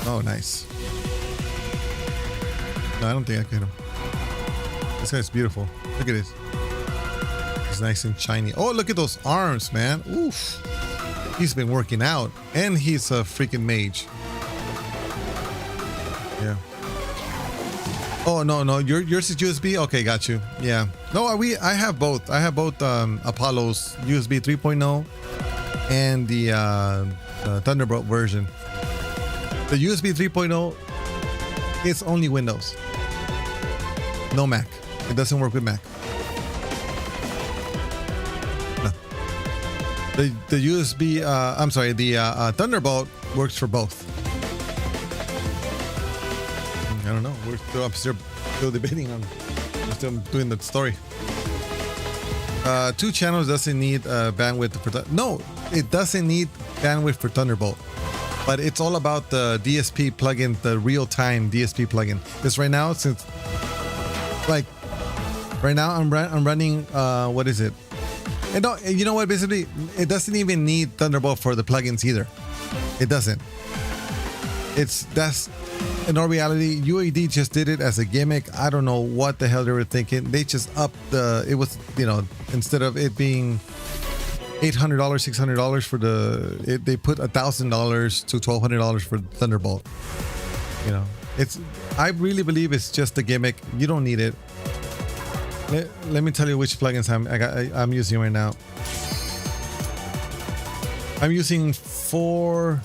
Oh, nice. No, I don't think I can hit him. This guy's beautiful. Look at it. He's nice and shiny. Oh, look at those arms, man. Oof. He's been working out, and he's a freaking mage. Yeah. Oh no, yours is USB. Okay, got you. Yeah. No, I have both. I have both Apollo's USB 3.0 and the Thunderbolt version. The USB 3.0, it's only Windows, no Mac. It doesn't work with Mac. No. The USB, I'm sorry, the Thunderbolt works for both. I don't know. I'm still debating on. I'm still doing the story. 2 channels doesn't need bandwidth for no, it doesn't need bandwidth for Thunderbolt, but it's all about the DSP plugin, the real-time DSP plugin. Because right now, since like right now I'm running what is it? And no, you know what? Basically, it doesn't even need Thunderbolt for the plugins either. It doesn't. That's in all reality, UAD just did it as a gimmick. I don't know what the hell they were thinking. They just upped it was, you know, instead of it being $800, $600 for they put $1,000 to $1,200 for Thunderbolt. You know, I really believe it's just a gimmick. You don't need it. Let me tell you which plugins I'm using right now. I'm using 5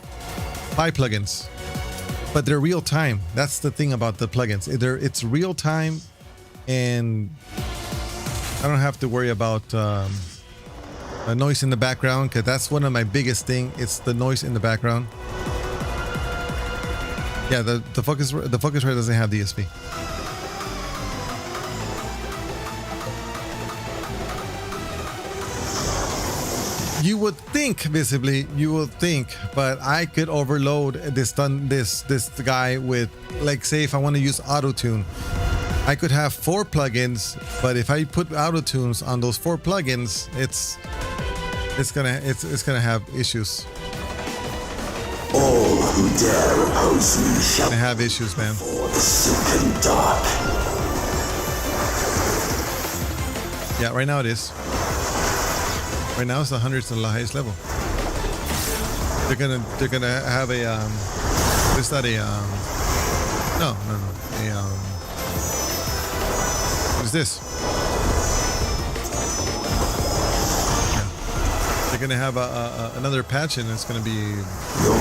plugins. But they're real time. That's the thing about the plugins. It's real time, and I don't have to worry about a noise in the background, because that's one of my biggest thing. It's the noise in the background. Yeah, the Focusrite doesn't have DSP. You would think, visibly, but I could overload this guy with, like, say if I want to use auto tune, I could have 4 plugins, but if I put auto tunes on those 4 plugins, it's gonna have issues. All who dare oppose me shall have issues, man. for the silken dark. Yeah, right now it is. Right now it's the 100s on the highest level. They're gonna have a is that a no what is this? Yeah. They're gonna have another patch, and it's gonna be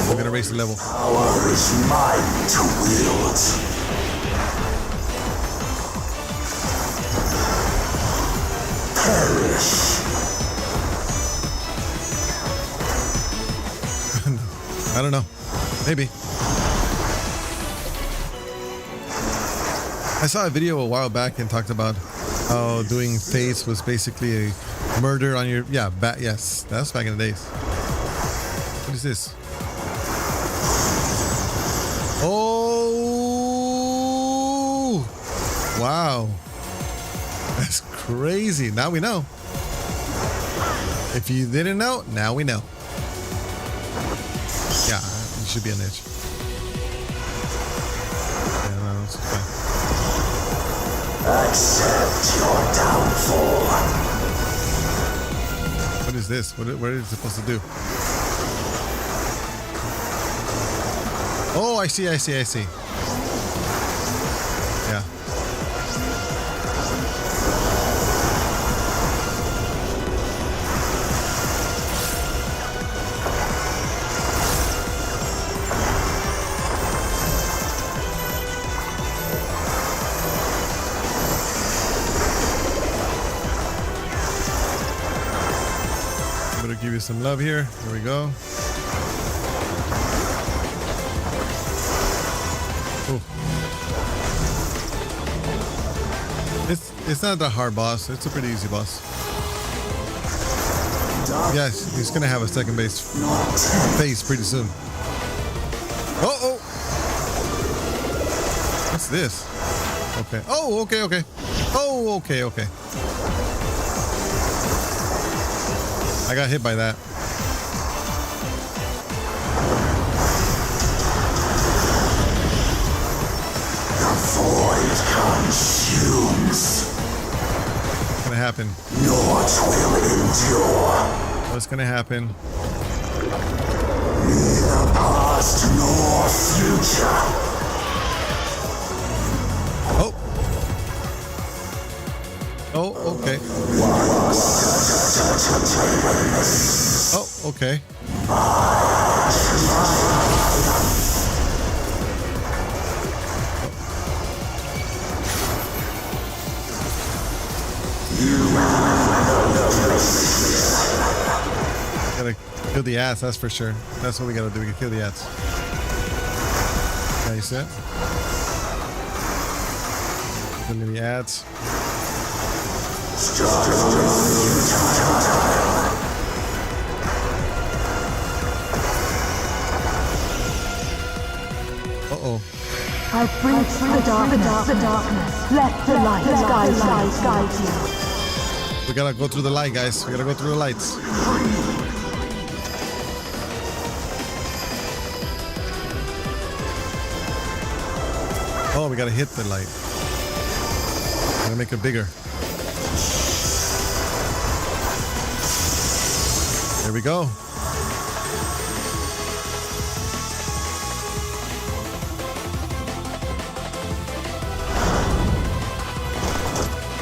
we're gonna raise the level. Power is mine to wield. Perish. I don't know. Maybe. I saw a video a while back and talked about how doing face was basically a murder on your... Yeah, yes. That was back in the days. What is this? Oh! Wow. That's crazy. Now we know. If you didn't know, now we know. Yeah, it should be an edge. Yeah, no, it's fine. Accept your downfall. What is this? What is it supposed to do? Oh, I see. Yeah. Give you some love here. There we go. Ooh. It's not that hard boss. It's a pretty easy boss. Yes, he's gonna have a second base phase pretty soon. Oh! What's this? Okay. Oh, okay. Oh, okay. I got hit by that. The void consumes. What's gonna happen? Naught will endure. What's gonna happen? Neither past nor future. Oh, okay. okay. Gotta kill the ads, that's for sure. That's what we gotta do. We can kill the ads. Yeah, you see it? Killing the ads. Uh-oh. I breach the darkness. Let the light guide you. We gotta go through the light, guys. We gotta go through the lights. Oh, we gotta hit the light. Gotta make it bigger. There we go.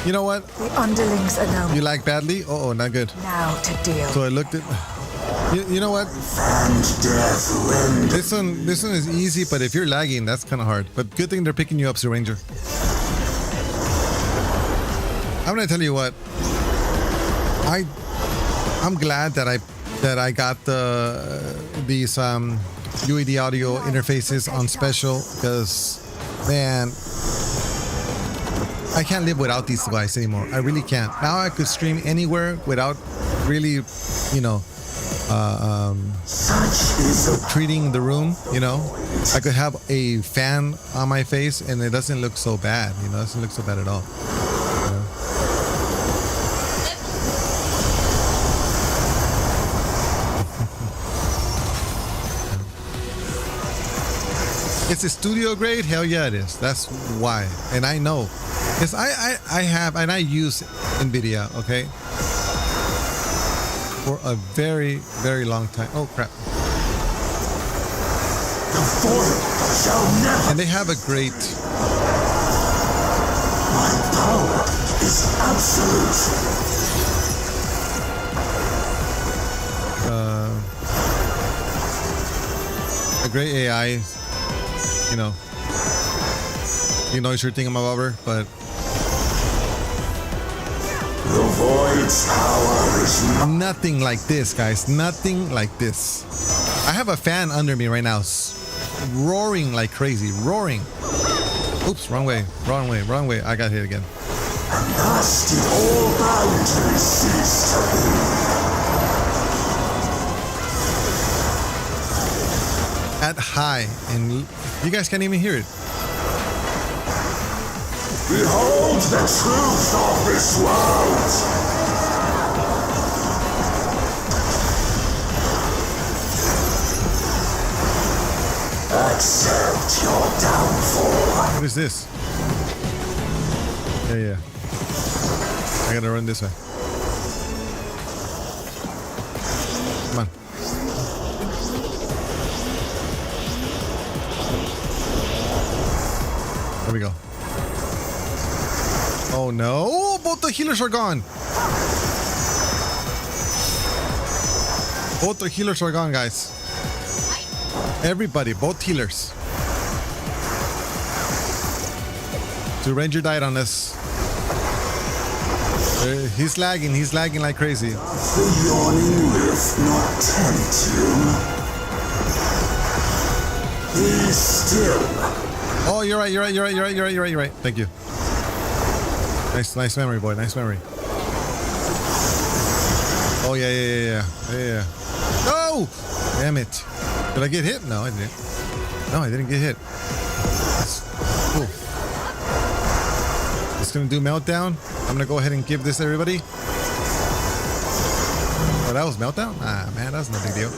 You know what? The underlings are known You lag badly? Oh, not good. now to deal. So I looked at. You know what? This one is easy, but if you're lagging, that's kind of hard. But good thing they're picking you up, Sir Ranger. I'm gonna tell you what. I'm glad that I got these UAD audio interfaces on special, because man, I can't live without these devices anymore. I really can't. Now I could stream anywhere without really, you know, treating the room, you know. I could have a fan on my face and it doesn't look so bad, you know. It doesn't look so bad at all. You know? It's a studio grade? Hell yeah it is. That's why. And I know. Because I have, and I use NVIDIA, okay? For a very, very long time. Oh crap. And they have a great... My power is absolute. A great AI, you know. You know, it's your thingamabobber, but... The void's power is nothing like this, guys. Nothing like this. I have a fan under me right now, roaring like crazy, roaring. Oops, wrong way, wrong way, wrong way. I got hit again. And thus did all boundaries cease to be. At high, and you guys can't even hear it. Behold the truth of this world! Accept your downfall. What is this? Yeah. I gotta run this way. Come on. There we go. Oh no! Oh, both the healers are gone! Both the healers are gone, guys. Everybody, both healers. The Ranger died on us. He's lagging like crazy. The yawning rift not tempt you. Be still. Oh, you're right. Thank you. Nice memory, boy. Nice memory. Oh yeah. No! Damn it. Did I get hit? No, I didn't. No, I didn't get hit. Cool. It's gonna do meltdown. I'm gonna go ahead and give this to everybody. Oh, that was meltdown? Ah, man, that's no big deal.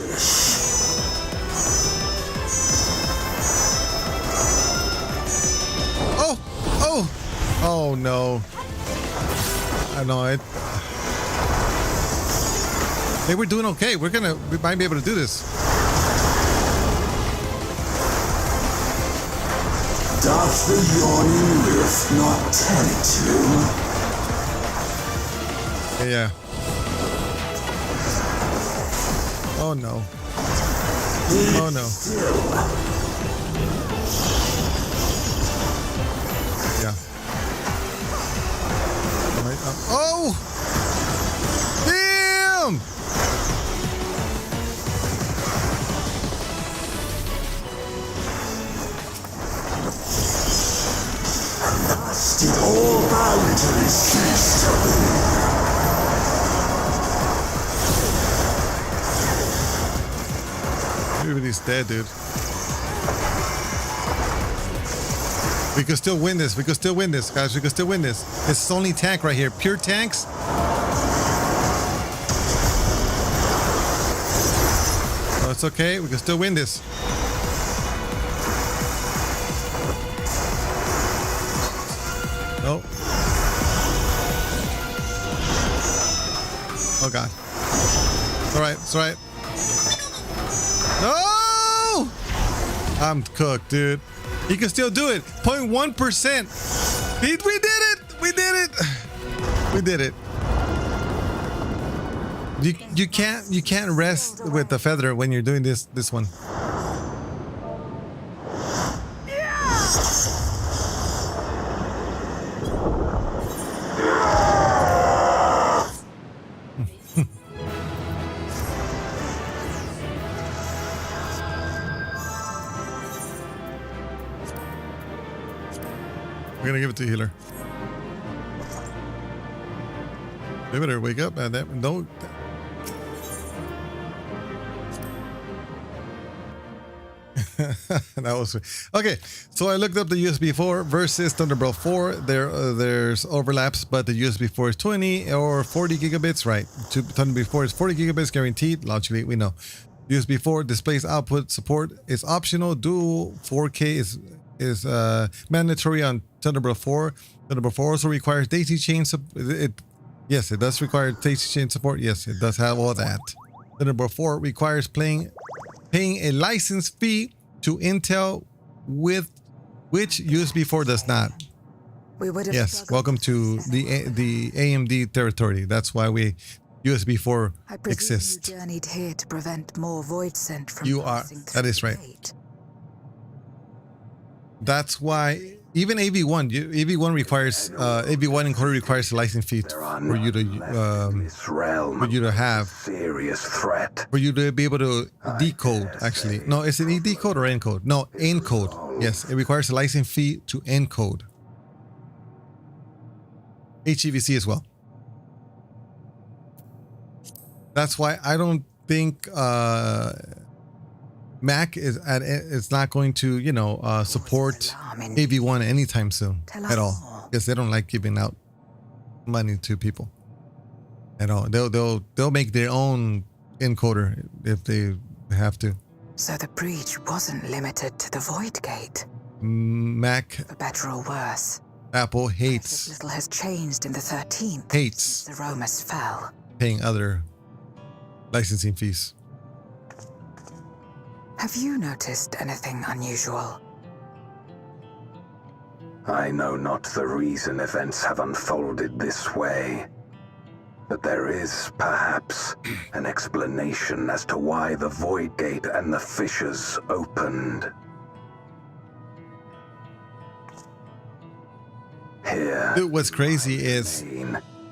Oh no. I know it. Hey, we're doing okay. We might be able to do this. Doth the yawning rift not tempt you? Yeah. Oh no. Oh no. Yeah. Oh! Damn! Did all boundaries cease to be? Everybody's dead, dude. We could still win this. We could still win this, guys. We could still win this. It's only tank right here. Pure tanks. Oh, it's okay. We can still win this. Oh. Oh, God. It's all right. It's all right. No! I'm cooked, dude. He can still do it. 0.1%. We did it. We did it. We did it. You can't rest with the feather when you're doing this one. We're gonna give it to healer. They better wake up, man. Don't. That was okay. So I looked up the USB 4 versus Thunderbolt 4. There's overlaps, but the USB 4 is 20 or 40 gigabits, right? Thunderbolt 4 is 40 gigabits guaranteed. Logically, we know. USB 4 displays output support is optional. Dual 4K is mandatory on Thunderbolt 4. Thunderbolt 4 also requires daisy chain support. Yes, it does require daisy chain support. Yes, it does have all that. Thunderbolt 4 requires paying a license fee to Intel, with which USB 4 does not. Yes, welcome to the AMD territory. That's why USB 4 exists. You journeyed here to prevent more void sent from that is right. That's why even AV1 requires AV1 encoder requires a license fee for you to have Serious threat. for you to be able to decode. Actually, no, is it decode or encode? No, encode. Yes, it requires a license fee to encode. HEVC as well. That's why I don't think Mac it's not going to support AV1 anytime soon at all, because they don't like giving out money to people at all. They'll make their own encoder if they have to. So the breach wasn't limited to the void gate. Mac, For better or worse, Apple hates little has changed in the 13th. hates The Romus fell. paying other licensing fees. Have you noticed anything unusual? I know not the reason events have unfolded this way, but there is, perhaps, an explanation as to why the Void Gate and the fissures opened. Here, Dude, what's crazy is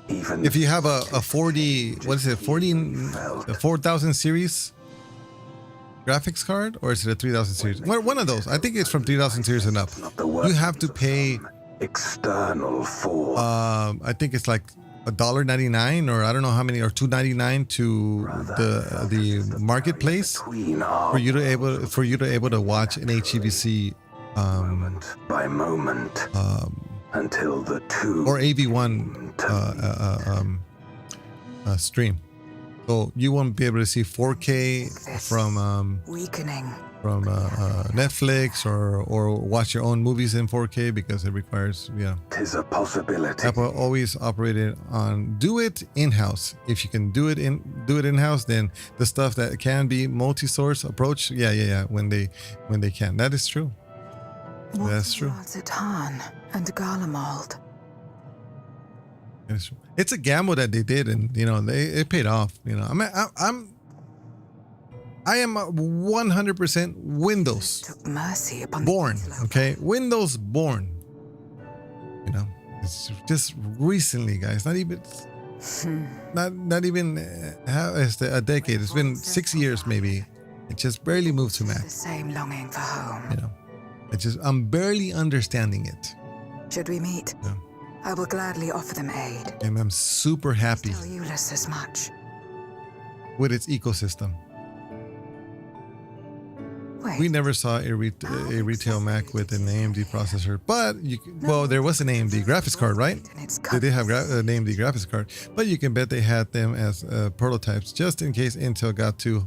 even if you have a 4000 series graphics card, or is it a 3000 series? One of those. I think it's from 3000 series and up. You have to pay external force. I think it's like $1.99 or I don't know how many, or $2.99 to the marketplace for you to able to watch an HEVC moment by moment until the two or AV1 stream. So you won't be able to see 4K from Weakening. Netflix or watch your own movies in 4K because it requires, Tis a possibility. Apple always operated on do it in-house. If you can do it in-house, then the stuff that can be multi-source approach, when they can. That is true. That's true. Zatan and Garlemald. It's a gamble that they did, and it paid off. I am 100% Windows Took mercy upon born. the Okay, Windows born. You know, it's just recently, guys. Not even, not even a decade. It's been 6 years maybe. It just barely moved to Mac. The same longing for home. You know, I'm barely understanding it. Should we meet? Yeah. I will gladly offer them aid. And I'm super happy Tell Euless as much. with its ecosystem. Wait. We never saw a retail Mac with an AMD processor, but well, there was an AMD graphics card, right? They did have an AMD graphics card, but you can bet they had them as prototypes just in case Intel got too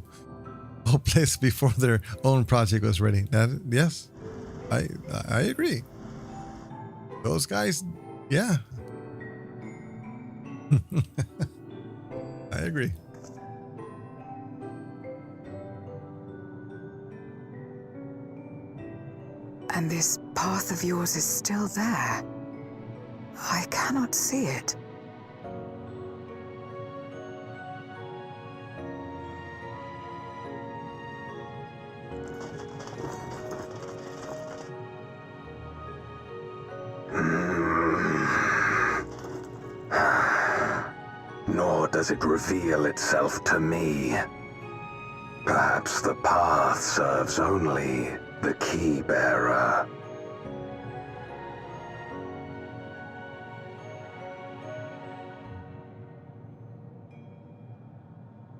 hopeless before their own project was ready. Yes, I agree. Those guys, yeah. I agree. And this path of yours is still there. I cannot see it. Nor does it reveal itself to me. Perhaps the path serves only the key bearer.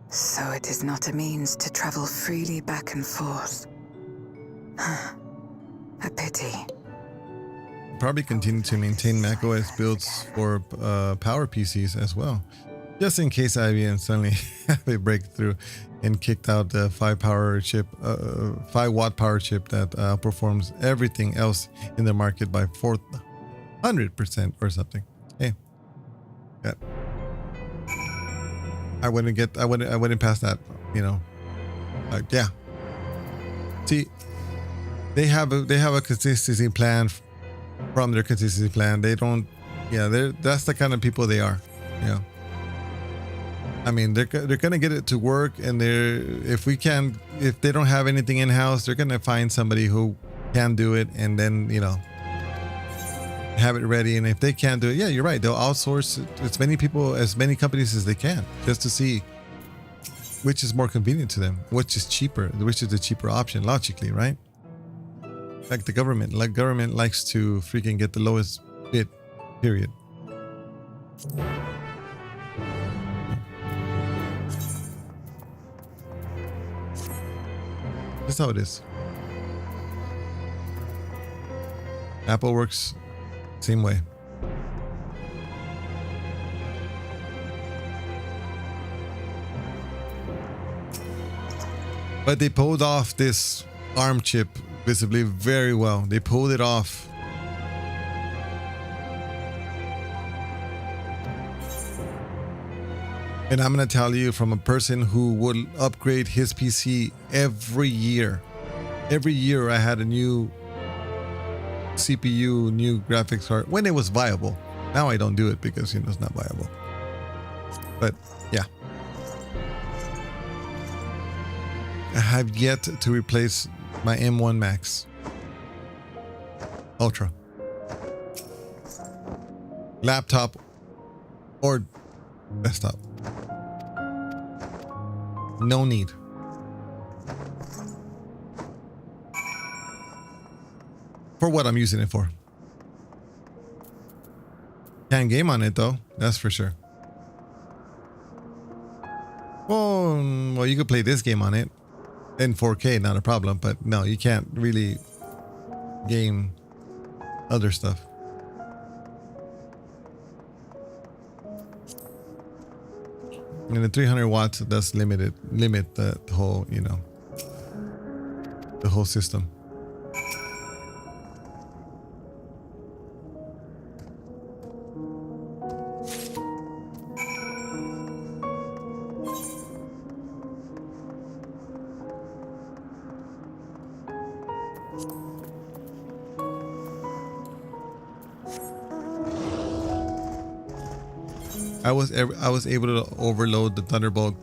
So it is not a means to travel freely back and forth. A pity. Probably continue to maintain macOS builds for power PCs as well, just in case IBM suddenly have a breakthrough and kicked out the 5-watt power chip that outperforms everything else in the market by 400% or something. Hey, yeah, I wouldn't pass that. You know, yeah. See, they have a consistency plan. From their consistency plan, they don't. Yeah, that's the kind of people they are. Yeah. I mean, they're gonna get it to work, and if they don't have anything in house, they're gonna find somebody who can do it, and then have it ready. And if they can't do it, yeah, you're right. They'll outsource as many companies as they can, just to see which is more convenient to them, which is cheaper, which is the cheaper option, logically, right? Like the government. Like government likes to freaking get the lowest bid, period. That's how it is. Apple works same way. But they pulled off this ARM chip visibly very well. They pulled it off. And I'm going to tell you from a person who would upgrade his PC every year. Every year I had a new CPU, new graphics card when it was viable. Now I don't do it because it's not viable. But yeah. I have yet to replace my M1 Max Ultra. Laptop or desktop. No need. For what I'm using it for. Can't game on it though, that's for sure. Well, you could play this game on it in 4K, not a problem, but no, you can't really game other stuff. And the 300 watts does limit the whole, the whole system. I was able to overload the Thunderbolt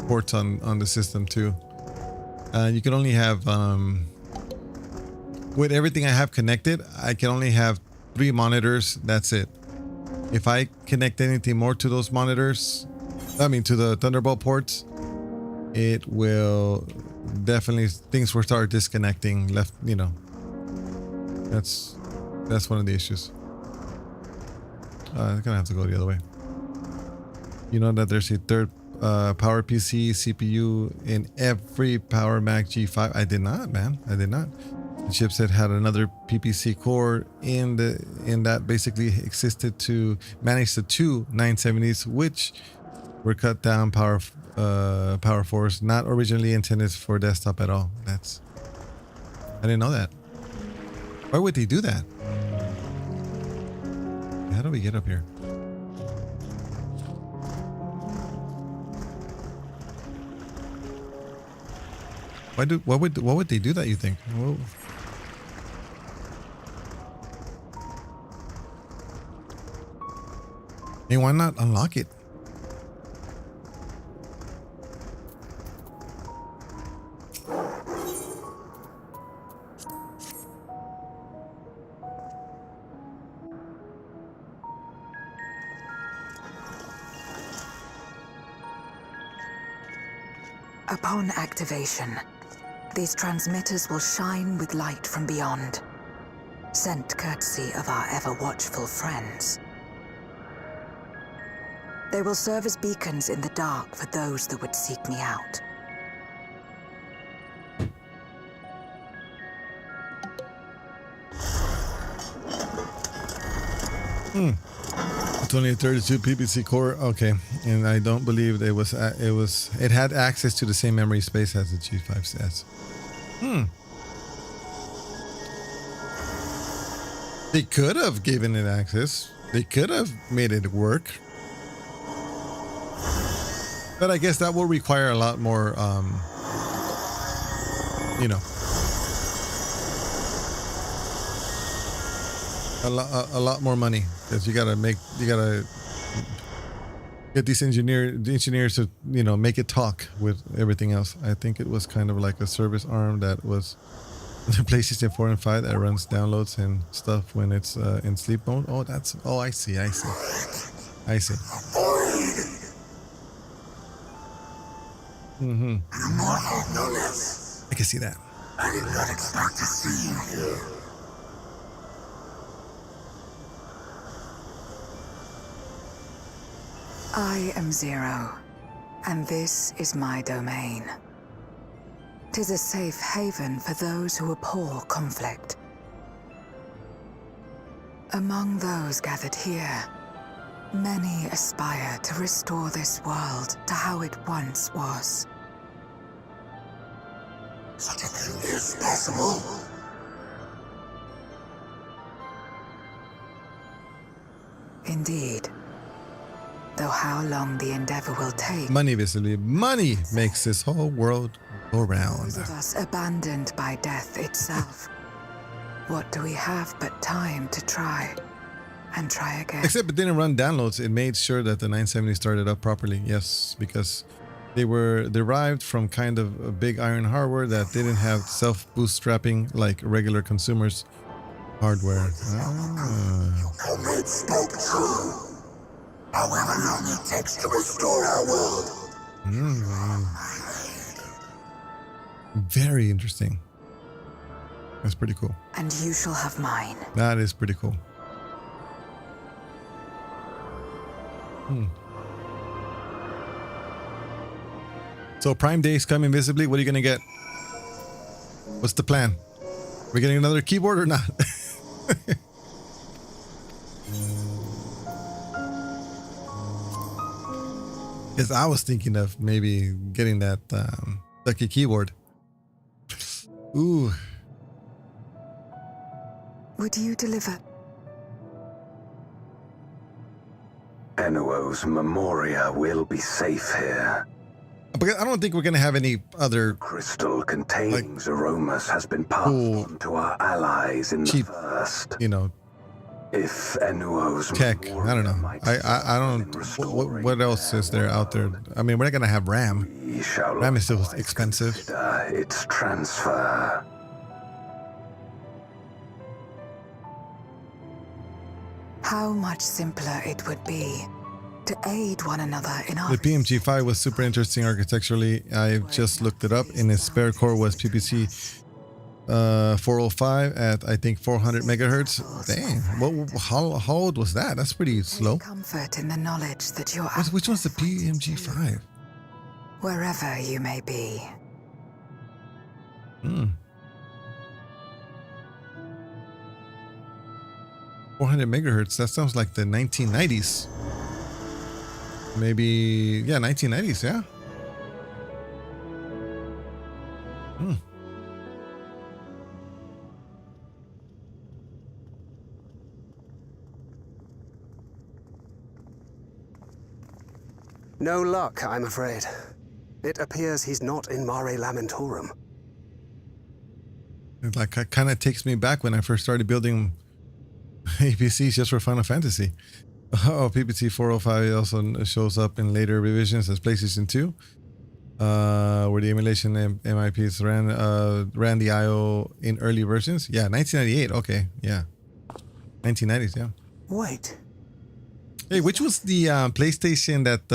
ports on the system too, You can only have with everything I have connected, I can only have 3 monitors. That's it. If I connect anything more to those monitors, I mean to the Thunderbolt ports, it will definitely, things will start disconnecting left, you know. That's one of the issues. I'm gonna have to go the other way. You know that there's a third Power PC CPU in every Power Mac G5. I did not, man. I did not. The chipset had another PPC core in that basically existed to manage the 2 970s, which were cut down Power 4s, not originally intended for desktop at all. I didn't know that. Why would they do that? How do we get up here? What would they do that, you think? Whoa. Hey, why not unlock it? Upon activation, these transmitters will shine with light from beyond, sent courtesy of our ever-watchful friends. They will serve as beacons in the dark for those that would seek me out. It's only a 32 PPC core, okay, and I don't believe it had access to the same memory space as the G5s. They could have given it access. They could have made it work, but I guess that will require a lot more, you know, a lot more money, because you gotta get these engineers to, you know, make it talk with everything else. I think it was kind of like a service arm that was the PlayStation 4 and 5 that runs downloads and stuff when it's in sleep mode. Oh, I see. I can see that. I did not expect to see you here. I am Zero, and this is my domain. 'Tis a safe haven for those who abhor conflict. Among those gathered here, many aspire to restore this world to how it once was. Such a thing is possible. Indeed. Though how long the endeavor will take... Money, basically. Money makes this whole world go round. Those of us abandoned by death itself. What do we have but time to try and try again? Except it didn't run downloads. It made sure that the 970 started up properly. Yes, because they were derived from kind of a big iron hardware that didn't have self-bootstrapping like regular consumers hardware. Your mate spoke true. However long it takes to restore our world. Very interesting. That's pretty cool. And you shall have mine. That is pretty cool. So Prime Day is coming visibly. What are you gonna get? What's the plan? We're getting another keyboard or not? Because I was thinking of maybe getting that lucky keyboard. Ooh. Would you deliver? Enuo's Memoria will be safe here. Because I don't think we're going to have any other... Crystal containing Zeromus has been passed on to our allies in the first. You know, If Enuo's Tech. I don't know. I don't. What else is there out there? I mean, we're not gonna have RAM. RAM is still expensive. Its transfer. How much simpler it would be to aid one another in our... The PMG5 was super interesting architecturally. I just looked it up. In its spare core was PPC 405 at I think 400 megahertz. Dang, how old was that? That's pretty slow. Comfort in the knowledge that you're... Which one's the PMG5? Wherever you may be. 400 megahertz. That sounds like the 1990s. Maybe, yeah, 1990s, yeah. No luck, I'm afraid. It appears he's not in Mare Lamentorum. It like kind of takes me back when I first started building APCs just for Final Fantasy. Oh, PPT 405 also shows up in later revisions as PlayStation 2, where the emulation MIPs ran the IO in early versions. Yeah, 1998. Okay, yeah, 1990s. Yeah. Wait. Hey, which was the PlayStation that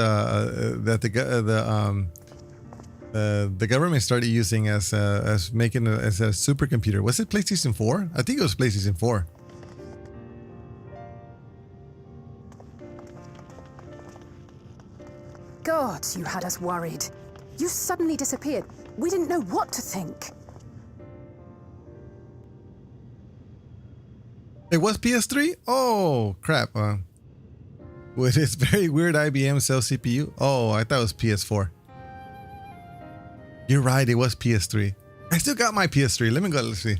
the government started using as making as a supercomputer? Was it PlayStation 4? I think it was PlayStation 4. God, you had us worried. You suddenly disappeared. We didn't know what to think. It was PS3? Oh, crap. With its very weird IBM Cell CPU? Oh, I thought it was PS4. You're right, it was PS3. I still got my PS3. Let me go, let's see.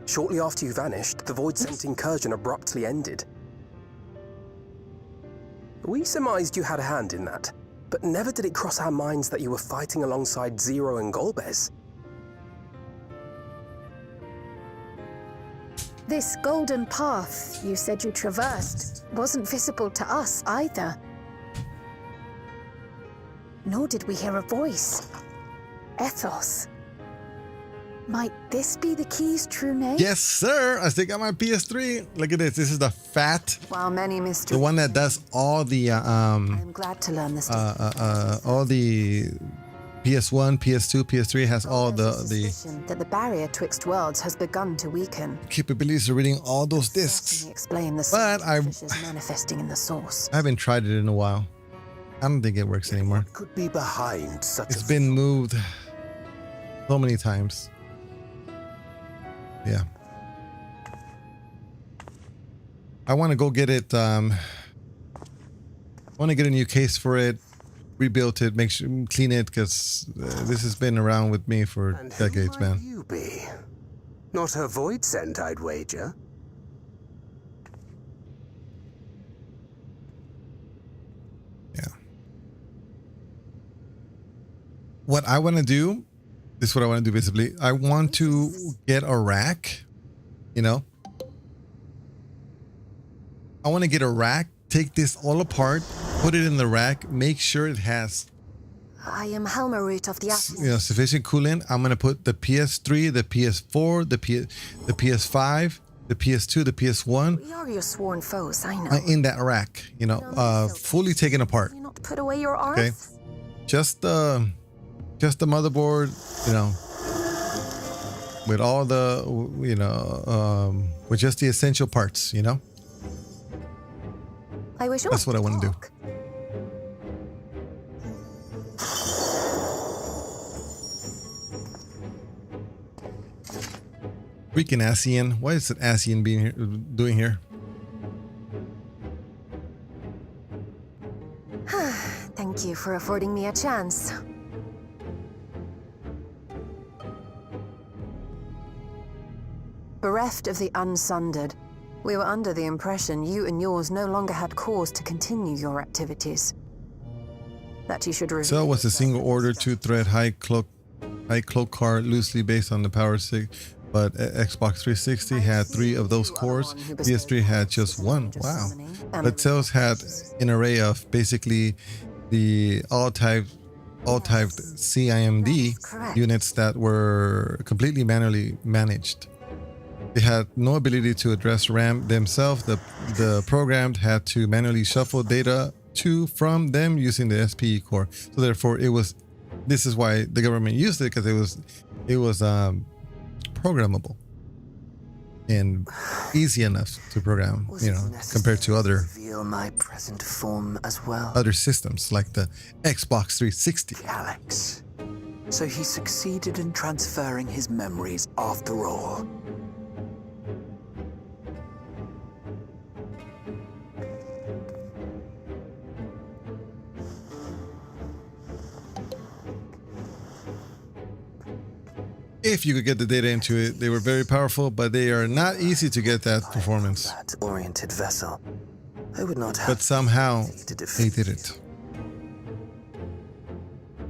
Shortly after you vanished, the Void-sent incursion abruptly ended. We surmised you had a hand in that, but never did it cross our minds that you were fighting alongside Zero and Golbez. This golden path you said you traversed wasn't visible to us either. Nor did we hear a voice. Ethos. Might this be the key's true name? Yes, sir. I still got my PS3. Look at this. This is the fat. While many mysteries. The one that does all the I'm glad to learn this. All the PS1, PS2, PS3 has all the that the barrier twixt worlds has begun to weaken. capabilities of reading all those discs. Explain the But I manifesting in the source. haven't tried it in a while. I don't think it works anymore. Could be behind such It's been moved so many times. Yeah. I want to go get it. I want to get a new case for it, rebuild it, make sure clean it, because this has been around with me for decades, man. you be? Not a Void-sent, I'd wager. Yeah. What I want to do, this is what I want to do basically. I want to get a rack, you know. I want to get a rack, take this all apart, put it in the rack, make sure it has I am Helmerut of the sufficient coolant. I'm gonna put the PS3, the PS4, the PS5, the PS2, the PS1. We are your sworn foes, I know. In that rack, you know, fully taken apart. Not put away your art. Okay, just the motherboard, you know, with all the, you know, with just the essential parts, you know. I wish that's what I want to do. Freaking ASEAN. What is it ASEAN being here, doing here? Thank you for affording me a chance. Bereft of the unsundered, we were under the impression you and yours no longer had cause to continue your activities. That you should reveal. Cell was a single order, 2-thread high cloak card, loosely based on the power but Xbox 360 had 3 of those cores. PS3 had just 1. Wow. But Tails had an array of basically the all-type CIMD units that were completely manually managed. They had no ability to address RAM themselves. The program had to manually shuffle data to from them using the SPE core. So therefore, this is why the government used it, because it was programmable and easy enough to program, compared to other my present form as well. Other systems like the Xbox 360. Alex. So he succeeded in transferring his memories after all. If you could get the data into it, they were very powerful, but they are not easy to get that performance. That oriented vessel, I would not have. But somehow they did it.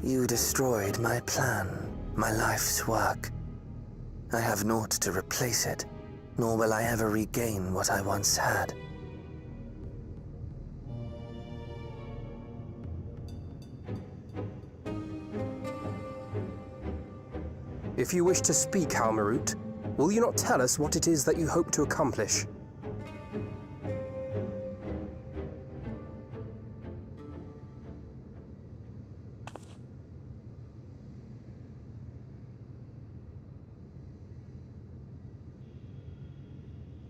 You destroyed my plan, my life's work. I have naught to replace it, nor will I ever regain what I once had. If you wish to speak, Halmarut, will you not tell us what it is that you hope to accomplish?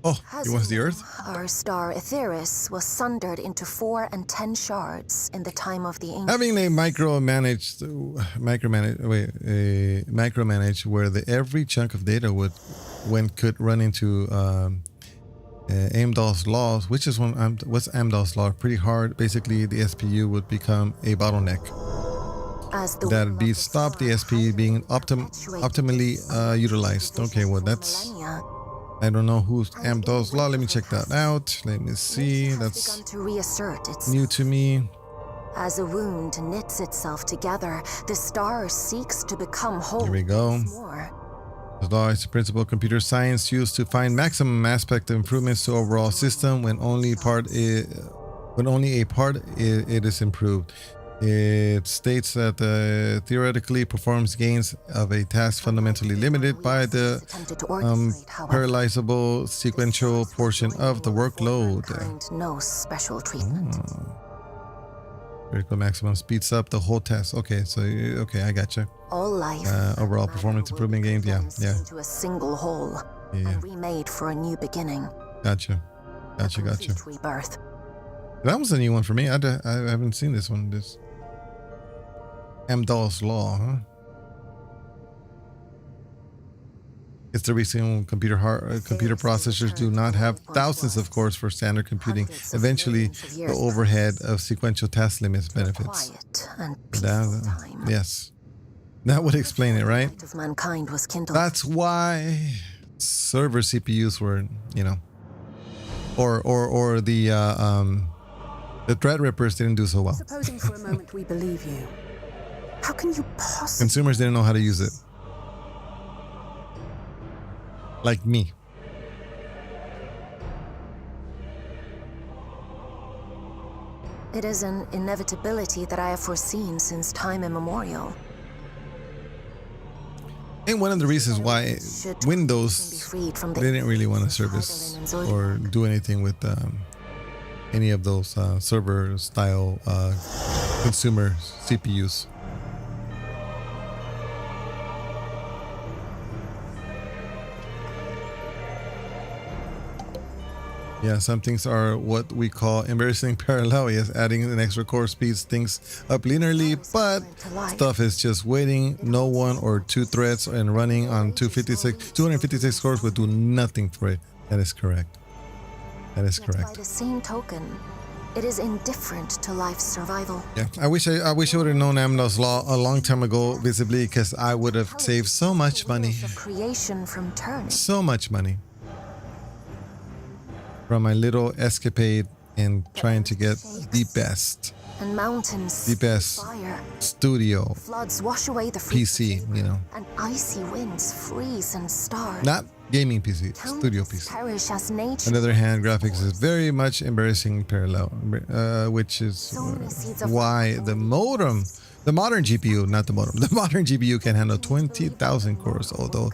Oh, it was the Earth? Our star Aetheris was sundered into 4 and 10 shards in the time of the ancient. Having a micromanage where every chunk of data could run into Amdahl's laws, which is what's Amdahl's law? Pretty hard. Basically, the SPU would become a bottleneck. That'd be stop the SPU being optimally utilized. Okay, well that's. I don't know who's Amdahl's law. Let me check that out. Let me see. That's new to me. As a wound knits itself together, the star seeks to become whole. Here we go. The law is the principle of computer science used to find maximum aspect improvements to overall system when only a part it is improved. It states that theoretically performs gains of a task fundamentally limited by the parallelizable sequential portion of the workload. No special treatment. Critical maximum speeds up the whole task. Okay, so I gotcha. All life. Overall performance improvement gains. Yeah. Into a single whole. Yeah. And remade for a new beginning. Gotcha. Rebirth. That was a new one for me. I haven't seen this one. This Amdahl's law, huh? It's the reason computer processors do not have thousands of cores for standard computing. Eventually, the overhead of sequential task limits benefits. Yes, that would explain it, right? That's why server CPUs were, or the Threadrippers didn't do so well. Supposing for a moment we believe you. How can you possibly... Consumers didn't know how to use it. Like me. It is an inevitability that I have foreseen since time immemorial. And one of the reasons why Windows didn't really want to service or do anything with any of those server-style consumer CPUs. Yeah, some things are what we call embarrassing parallel. Yes, adding an extra core speeds things up linearly, but stuff is just waiting. No 1 or 2 threads and running on 256 cores would do nothing for it. That is correct. That is correct. By the same token, it is indifferent to life's survival. Yeah, I wish I would have known Amdahl's law a long time ago, visibly, because I would have saved so much money. Creation from turning. So much money. From my little escapade in trying to get the best. And mountains DPS fire. Studio Floods wash away the PC, you know. And icy winds freeze and starve. Not gaming PC, studio Countless PC. perish as nature. On the other hand, graphics is very much embarrassing parallel, which is why the modern GPU, not the modem, the modern GPU can handle 20,000 cores, although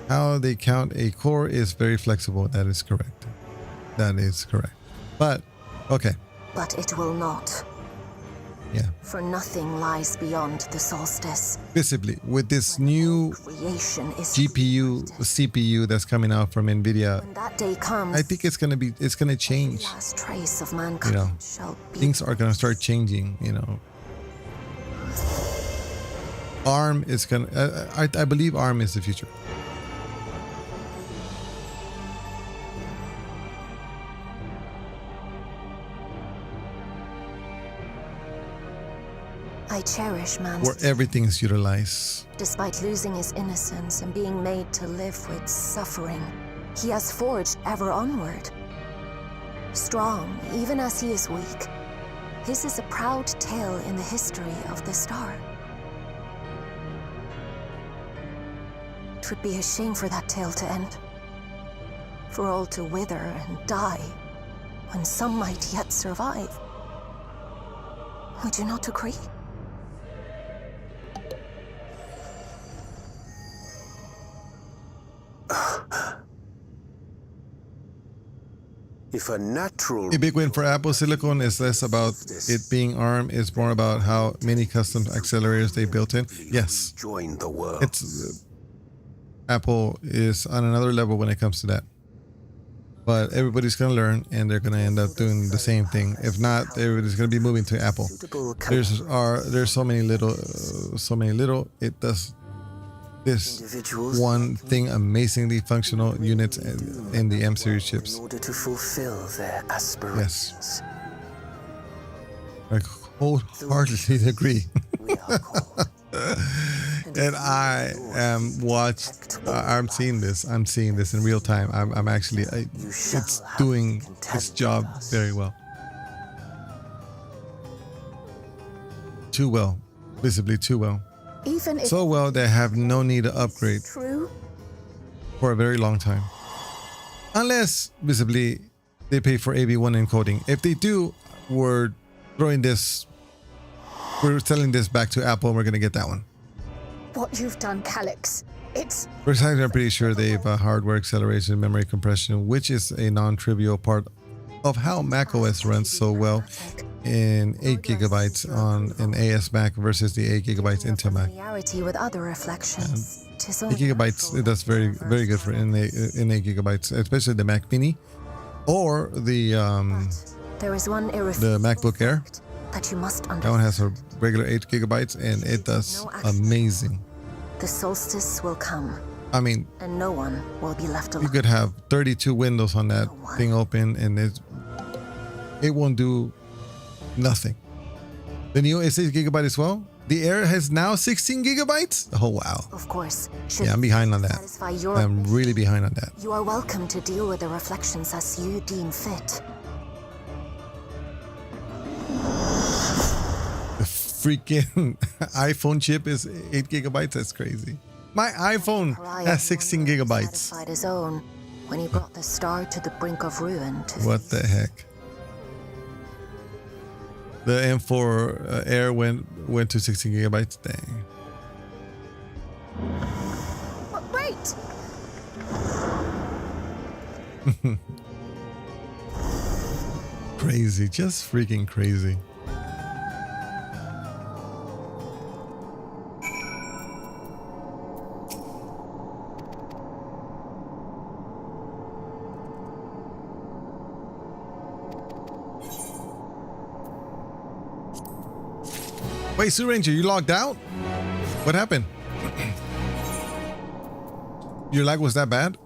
how they count a core is very flexible. That is correct. That is correct. But, okay. But it will not. Yeah. For nothing lies beyond the solstice. Visibly, with this new GPU, CPU that's coming out from NVIDIA, when that day comes, I think it's gonna change. Last trace of mankind, you know, shall be. Things are gonna start changing. You know, ARM is gonna. I believe ARM is the future. I cherish man's where everything is utilized. Despite losing his innocence and being made to live with suffering, he has forged ever onward. Strong, even as he is weak, his is a proud tale in the history of the star. It would be a shame for that tale to end, for all to wither and die, when some might yet survive. Would you not agree? If a natural... A big win for Apple Silicon is less about it being ARM, it's more about how many custom accelerators they built in. Yes, join the world. It's Apple is on another level when it comes to that. But everybody's gonna learn, and they're gonna end up doing the same thing. If not, everybody's gonna be moving to Apple. There's so many little. It does this one thing amazingly functional units in the M series chips. In order to fulfill their aspirations. Yes. I wholeheartedly agree. And I'm seeing this in real time. I'm actually, it's doing its job very well. Too well, visibly too well. Even if so well they have no need to upgrade for a very long time. Unless, visibly, they pay for AV1 encoding. If they do, we're selling this back to Apple and we're going to get that one. What you've done, Calyx, it's... Besides, I'm pretty sure they have hardware acceleration, memory compression, which is a non-trivial part of how macOS runs so well in 8 gigabytes on an AS Mac versus the 8 gigabytes Intel Mac. With other reflections. 8 gigabytes, that's very, very good for in 8 gigabytes, especially the Mac Mini or the MacBook Air. That you must that one has a regular 8 gigabytes and it does amazing. The solstice will come. I mean, and no one will be left alone. You could have 32 windows on that thing open and it won't do nothing. The Neo is 6 gigabyte as well. The Air has now 16 gigabytes. Oh wow. Of course. Yeah, I'm behind on that. I'm really behind on that. You are welcome to deal with the reflections as you deem fit. The freaking iPhone chip is 8 gigabytes. That's crazy. My iPhone has 16 gigabytes. Satisfied his own when he brought the star to the brink of ruin. What the heck? The M4 Air went to 16 gigabytes. Dang. Wait. Crazy, just freaking crazy. Wait, Sue Ranger, you logged out? What happened? Your lag was that bad?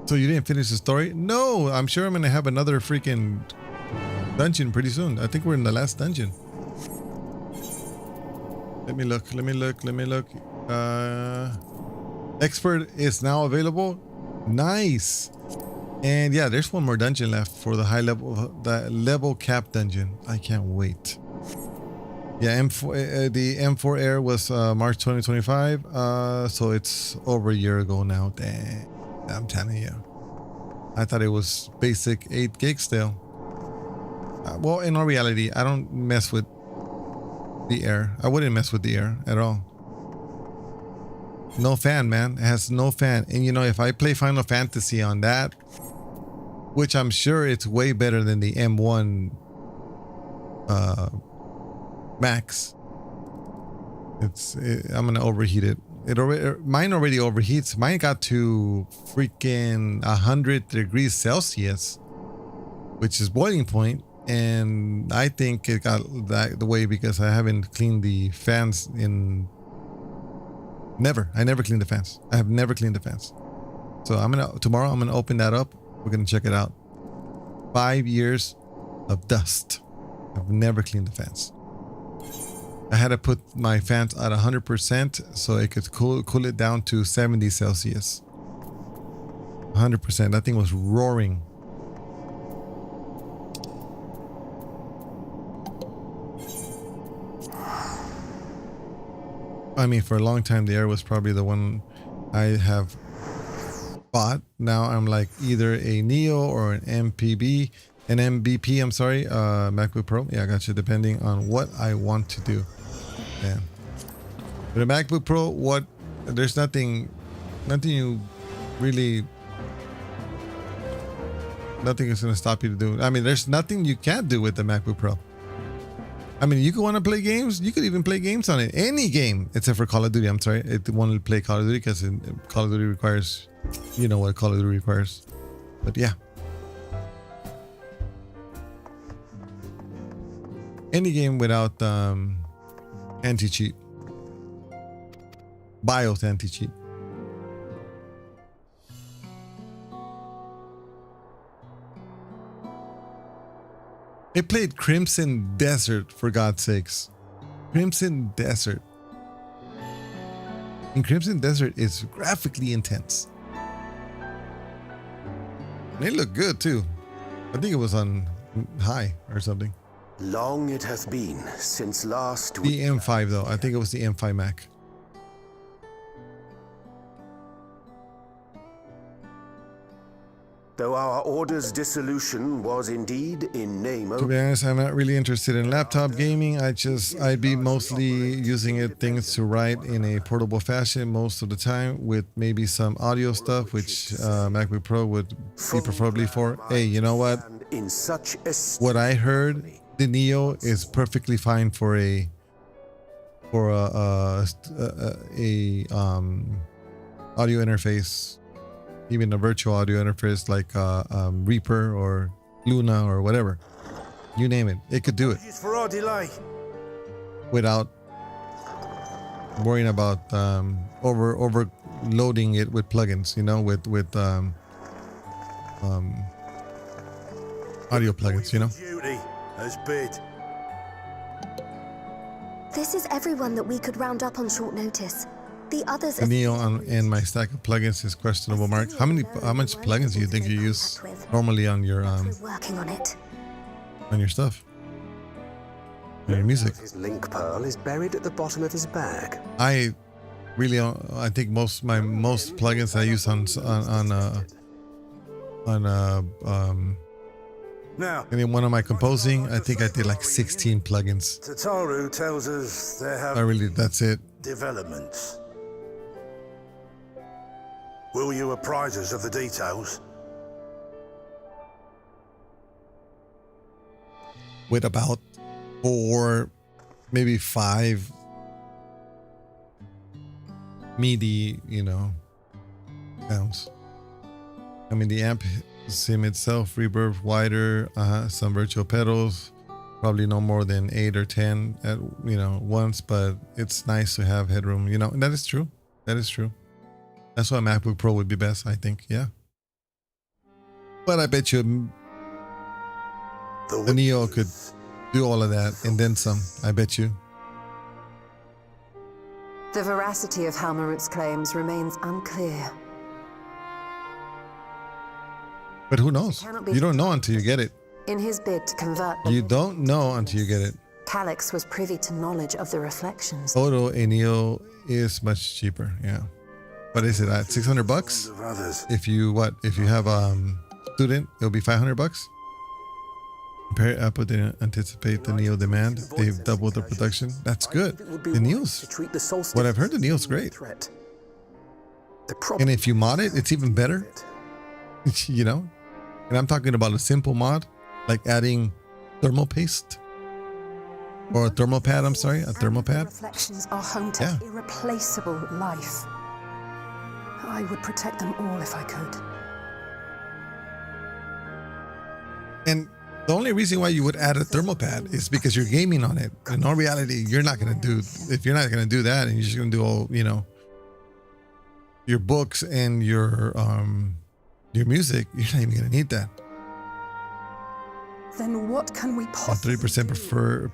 So you didn't finish the story? No, I'm sure I'm gonna have another freaking dungeon pretty soon. I think we're in the last dungeon. Let me look. Expert is now available. Nice. And yeah, there's one more dungeon left for the high level, the level cap dungeon. I can't wait. Yeah, M4, the M4 Air was March 2025. So it's over a year ago now. Dang, I'm telling you. I thought it was basic 8 gigs still. Well, in all reality, I don't mess with the Air. I wouldn't mess with the Air at all. No fan, man. It has no fan. And you know, if I play Final Fantasy on that, which I'm sure it's way better than the M1 Max. I'm gonna overheat it. Mine already overheats. Mine got to freaking 100 degrees Celsius, which is boiling point. And I think it got that the way because I haven't cleaned the fans in. I never cleaned the fans. I have never cleaned the fans. So tomorrow I'm gonna open that up. We're gonna check it out. 5 years of dust. I've never cleaned the fans. I had to put my fans at 100% so it could cool it down to 70 Celsius. 100%. That thing was roaring. I mean, for a long time, the Air was probably the one I have bought. Now I'm like either a Neo or an MVP, I'm sorry, MacBook Pro. Yeah, I got you. Depending on what I want to do. Yeah. With a MacBook Pro, there's nothing you really, nothing is going to stop you to do. I mean, there's nothing you can't do with the MacBook Pro. I mean, you could want to play games. You could even play games on it. Any game, except for Call of Duty. I'm sorry. It wanted to play Call of Duty because Call of Duty requires, you know what Call of Duty requires. But yeah. Any game without anti-cheat. BIOS anti-cheat. It played Crimson Desert, for God's sakes. Crimson Desert. And Crimson Desert is graphically intense. And it looked good too. I think it was on high or something. Long it hath been since last the M5 though. I think it was the M5 Mac. Though our order's dissolution was indeed in name To be honest, I'm not really interested in laptop gaming. I'd be mostly using things to write in a portable fashion most of the time with maybe some audio stuff, which MacBook Pro would be preferably for. Hey, you know what? What I heard, the Neo is perfectly fine for a audio interface. Even a virtual audio interface like Reaper or Luna or whatever. You name it. It could do it. For our delay. Without worrying about overloading it with plugins, you know, with audio plugins, you know. Duty has bid. This is everyone that we could round up on short notice. The others. The Neo in my stack of plugins is questionable, Mark. How much plugins do you think you use normally on your working on it. On your stuff? On your music? His link pearl is buried at the bottom of his bag. I think most plugins I use now, in one of my composing, I think I did like 16 plugins. Tataru tells us there have that's it. Developments. Will you apprise us of the details? With about 4, maybe 5 MIDI, sounds. I mean, the amp sim itself, reverb wider, some virtual pedals, probably no more than 8 or 10 at once, but it's nice to have headroom, and that is true. That is true. That's why MacBook Pro would be best, I think. Yeah. But I bet you the Neo could do all of that and then some. I bet you. The veracity of Halmarut's claims remains unclear. But who knows? You don't know until you get it. In his bid to convert the You don't know until you get it. Calyx was privy to knowledge of the reflections. Photo Eneo is much cheaper. Yeah. What is it at? $600? If you have student, it'll be $500. Compare Apple didn't anticipate the Neo demand. They've doubled the production. That's good. The Neo's, what I've heard, the Neo's great. And if you mod it, it's even better. You know? And I'm talking about a simple mod, like adding thermal paste. Or a thermal pad, I'm sorry, a thermal pad. Reflections are home to irreplaceable life. I would protect them all if I could. And the only reason why you would add a thermal pad is because you're gaming on it. In all reality, you're not going to do, if you're not going to do that and you're just going to do all, you know, your books and your music, you're not even going to need that. Then what can we possibly 3% prefer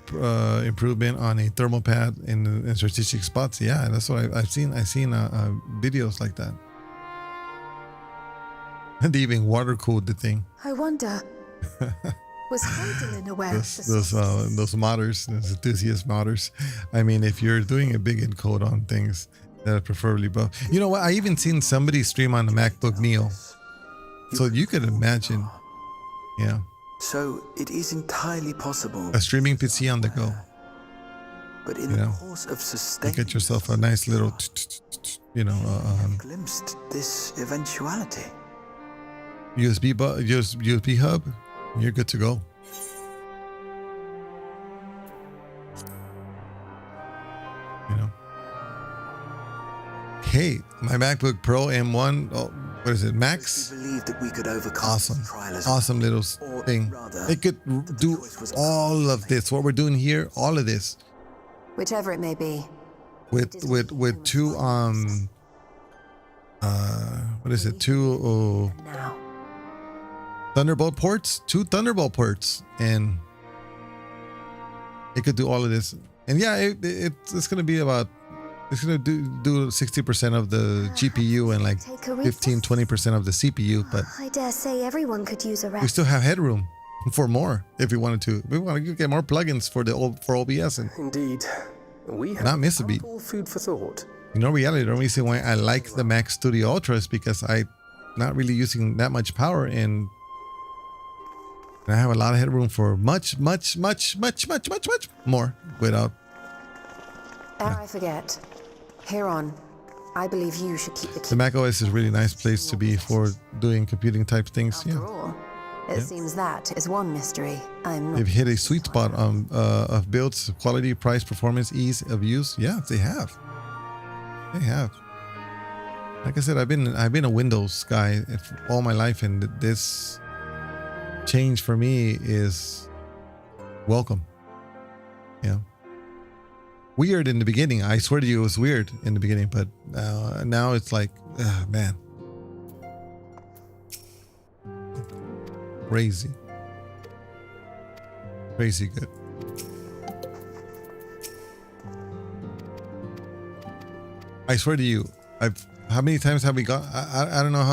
improvement on a thermal pad in strategic spots. Yeah, that's what I've seen. I've seen videos like that. And they even water cooled the thing. I wonder, was Heidelin aware those modders, those enthusiast modders? I mean, if you're doing a big encode on things, that are preferably both. You know what? I even seen somebody stream on the MacBook Neo, so you could imagine. Yeah. So it is entirely possible. A streaming PC on the go. But in the course of sustained, you get yourself a nice little, you know, glimpsed this eventuality. USB hub. You're good to go. You know. Hey, my MacBook Pro M1. Oh, what is it? Max. That we could overcome awesome little thing. It could do all of this. What we're doing here, all of this. Whichever it may be. With two what is it? Two Thunderbolt ports, two Thunderbolt ports, and it could do all of this. And yeah, it's gonna be about. It's going to do 60% of the GPU and like 15-20% of the CPU, but I dare say everyone could use a rest. We still have headroom for more if we wanted to. We want to get more plugins for OBS and indeed, we have not miss a beat. Food for thought. You know, reality, the reason why I like the Mac Studio Ultra is because I'm not really using that much power and I have a lot of headroom for much more without. Ere I forget. Here on, I believe you should keep the key. The Mac OS is a really nice place to be for doing computing type things. After all, it seems that is one mystery I'm not. They've hit a sweet spot on of builds, quality, price, performance, ease of use. Yeah, they have. They have. Like I said, I've been a Windows guy all my life, and this change for me is welcome. Yeah. Weird in the beginning. I swear to you, it was weird in the beginning, but now it's like, man, crazy good. I swear to you, how many times have we gone? I don't know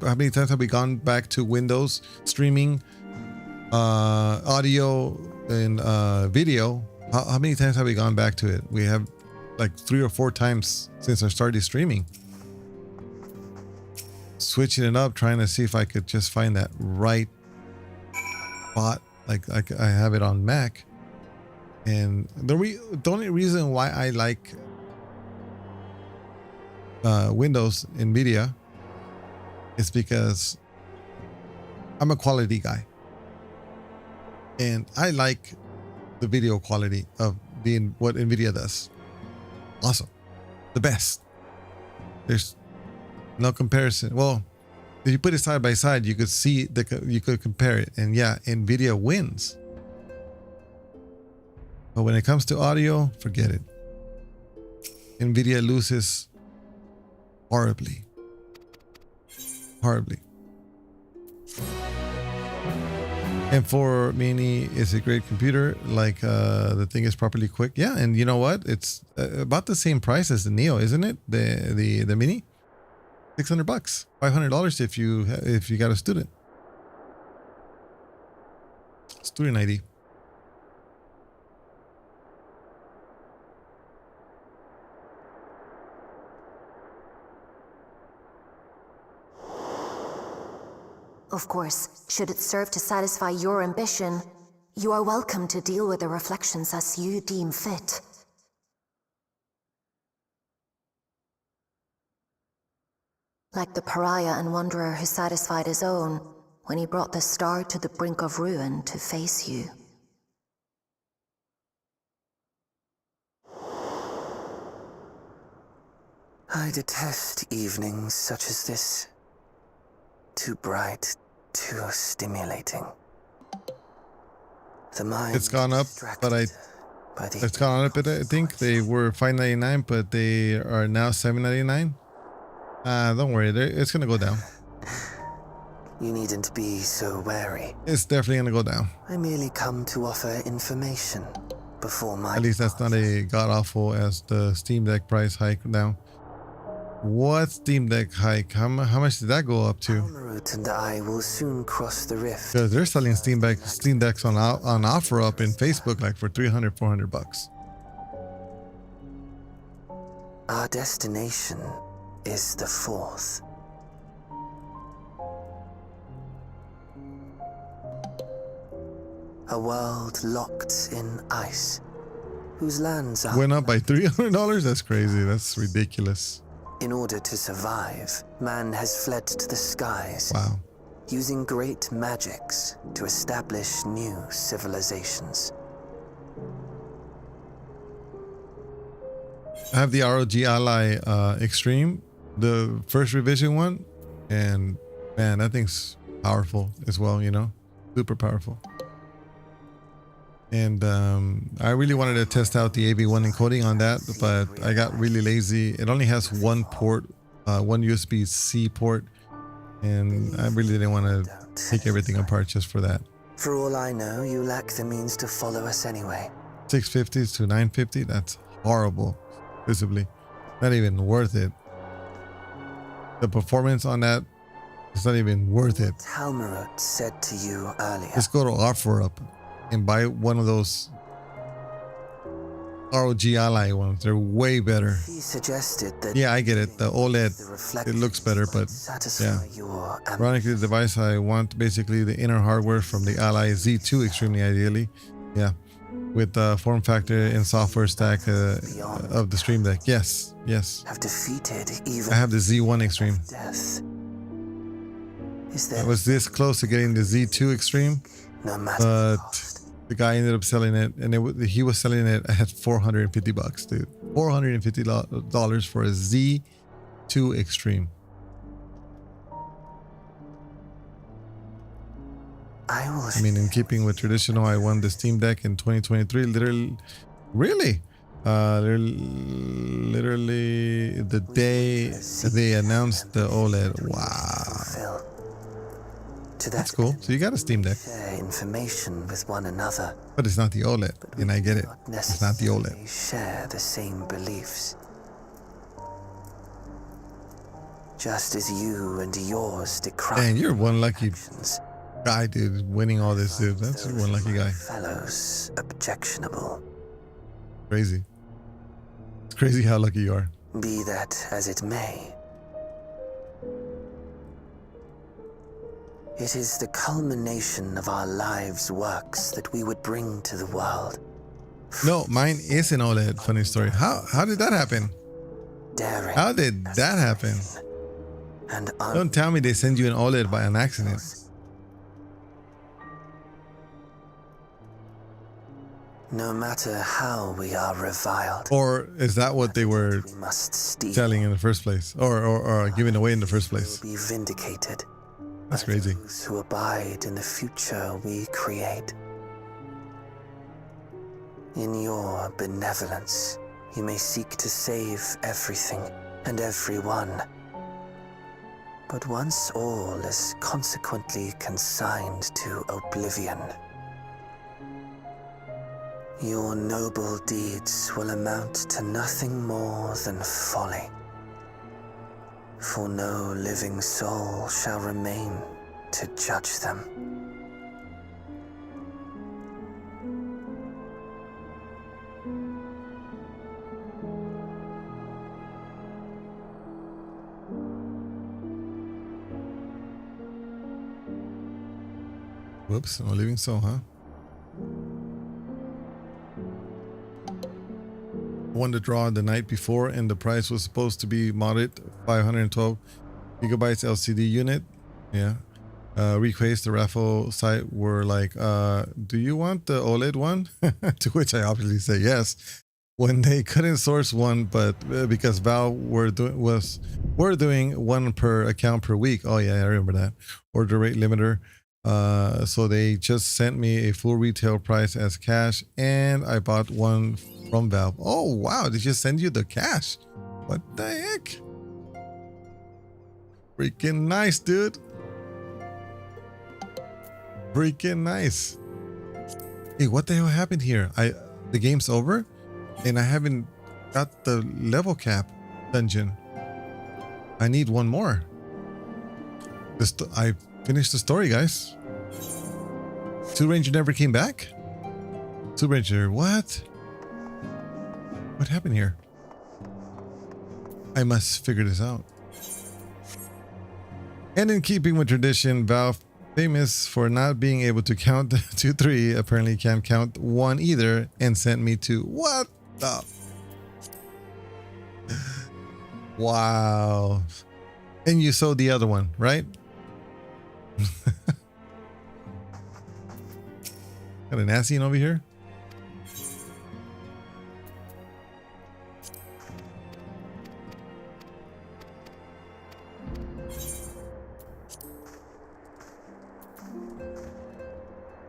how many times have we gone back to Windows streaming, audio and video. How many times have we gone back to it? We have like 3 or 4 times since I started streaming. Switching it up, trying to see if I could just find that right spot. Like I have it on Mac. And the only reason why I like Windows NVIDIA is because I'm a quality guy. And I like the video quality of what NVIDIA does. Awesome. The best. There's no comparison. Well, if you put it side by side, you could see you could compare it, and yeah, NVIDIA wins. But when it comes to audio, forget it. NVIDIA loses horribly. M4 Mini is a great computer. Like the thing is properly quick. Yeah, and you know what? It's about the same price as the Neo, isn't it? The Mini, $600, $500 if you got a student ID. Of course, should it serve to satisfy your ambition, you are welcome to deal with the reflections as you deem fit. Like the pariah and wanderer who satisfied his own when he brought the star to the brink of ruin to face you. I detest evenings such as this. Too bright, too stimulating. The mind It's gone up, but it's gone up. I think they were $5.99, but they are now $7.99. Don't worry, it's gonna go down. You needn't be so wary. It's definitely gonna go down. I merely come to offer information before my... At least that's not a god awful as the Steam Deck price hike now. What Steam Deck hike? How much did that go up to? Almerut and I will soon cross the rift. Because they're selling Steam Decks on offer up in Facebook like for $300, $400. Our destination is the fourth. A world locked in ice, whose lands are... Went up by $300? That's crazy. That's ridiculous. In order to survive, man has fled to the skies. Wow. Using great magics to establish new civilizations. I have the ROG Ally Extreme, the first revision one, and man, that thing's powerful as well, you know, super powerful. And I really wanted to test out the AV1 encoding on that, but I got really lazy. It only has one port, one USB-C port, and I really didn't want to take everything apart just for that. For all I know, you lack the means to follow us anyway. 650s to 950, that's horrible, visibly. Not even worth it. The performance on that, it's not even worth it. Talmerut said to you earlier. Just go to OfferUp and buy one of those ROG Ally ones. They're way better. He suggested that... Yeah, I get it. The OLED, it looks better, but yeah. Ironically, the device I want, basically the inner hardware from the Ally Z2 extremely ideally. Yeah. With the form factor and software stack of the Stream Deck. Yes, yes. Have defeated even I have the Z1 Extreme. Death. I was this close to getting the Z2 Extreme, no matter but the guy ended up selling it, and he was selling it at $450, dude. $450 for a Z2 Extreme. I mean, in keeping with traditional, I won the Steam Deck in 2023. Literally the day they announced the OLED. Wow. That's cool. So you got a Steam Deck. Share information with one another. But it's not the OLED, and I get it. It's not the OLED. Share the same beliefs. Just as you and yours decry. Dang, you're one lucky guy, dude, winning all this, dude. That's one lucky guy. Fellows objectionable. Crazy. It's crazy how lucky you are. Be that as it may. It is the culmination of our lives' works that we would bring to the world. No, mine is an OLED. Funny story. How did that happen? Daring. How did that happen? And don't tell me they send you an OLED by an accident. No matter how we are reviled. Or is that what they were selling in the first place? Or giving away in the first place? Be vindicated. That's crazy. Those who abide in the future we create. In your benevolence, you may seek to save everything and everyone. But once all is consequently consigned to oblivion, your noble deeds will amount to nothing more than folly. For no living soul shall remain to judge them. Whoops, no living soul, huh? Won the draw the night before, and the price was supposed to be modded 512 gigabytes LCD unit. Yeah. Request the raffle site were like, do you want the OLED one? To which I obviously say yes. When they couldn't source one, but because Valve were doing one per account per week. Oh yeah, I remember that. Order rate limiter. So they just sent me a full retail price as cash, and I bought one from Valve. Oh wow, they just send you the cash. What the heck? Freaking nice, dude. Freaking nice. Hey, what the hell happened here? The game's over and I haven't got the level cap dungeon. I need one more. I finished the story, guys. Two Ranger never came back? Two Ranger, what? What happened here? I must figure this out. And in keeping with tradition, Valve, famous for not being able to count to 3, apparently can't count 1 either, and sent me to what the? Wow. And you sold the other one, right? Got an Asian over here.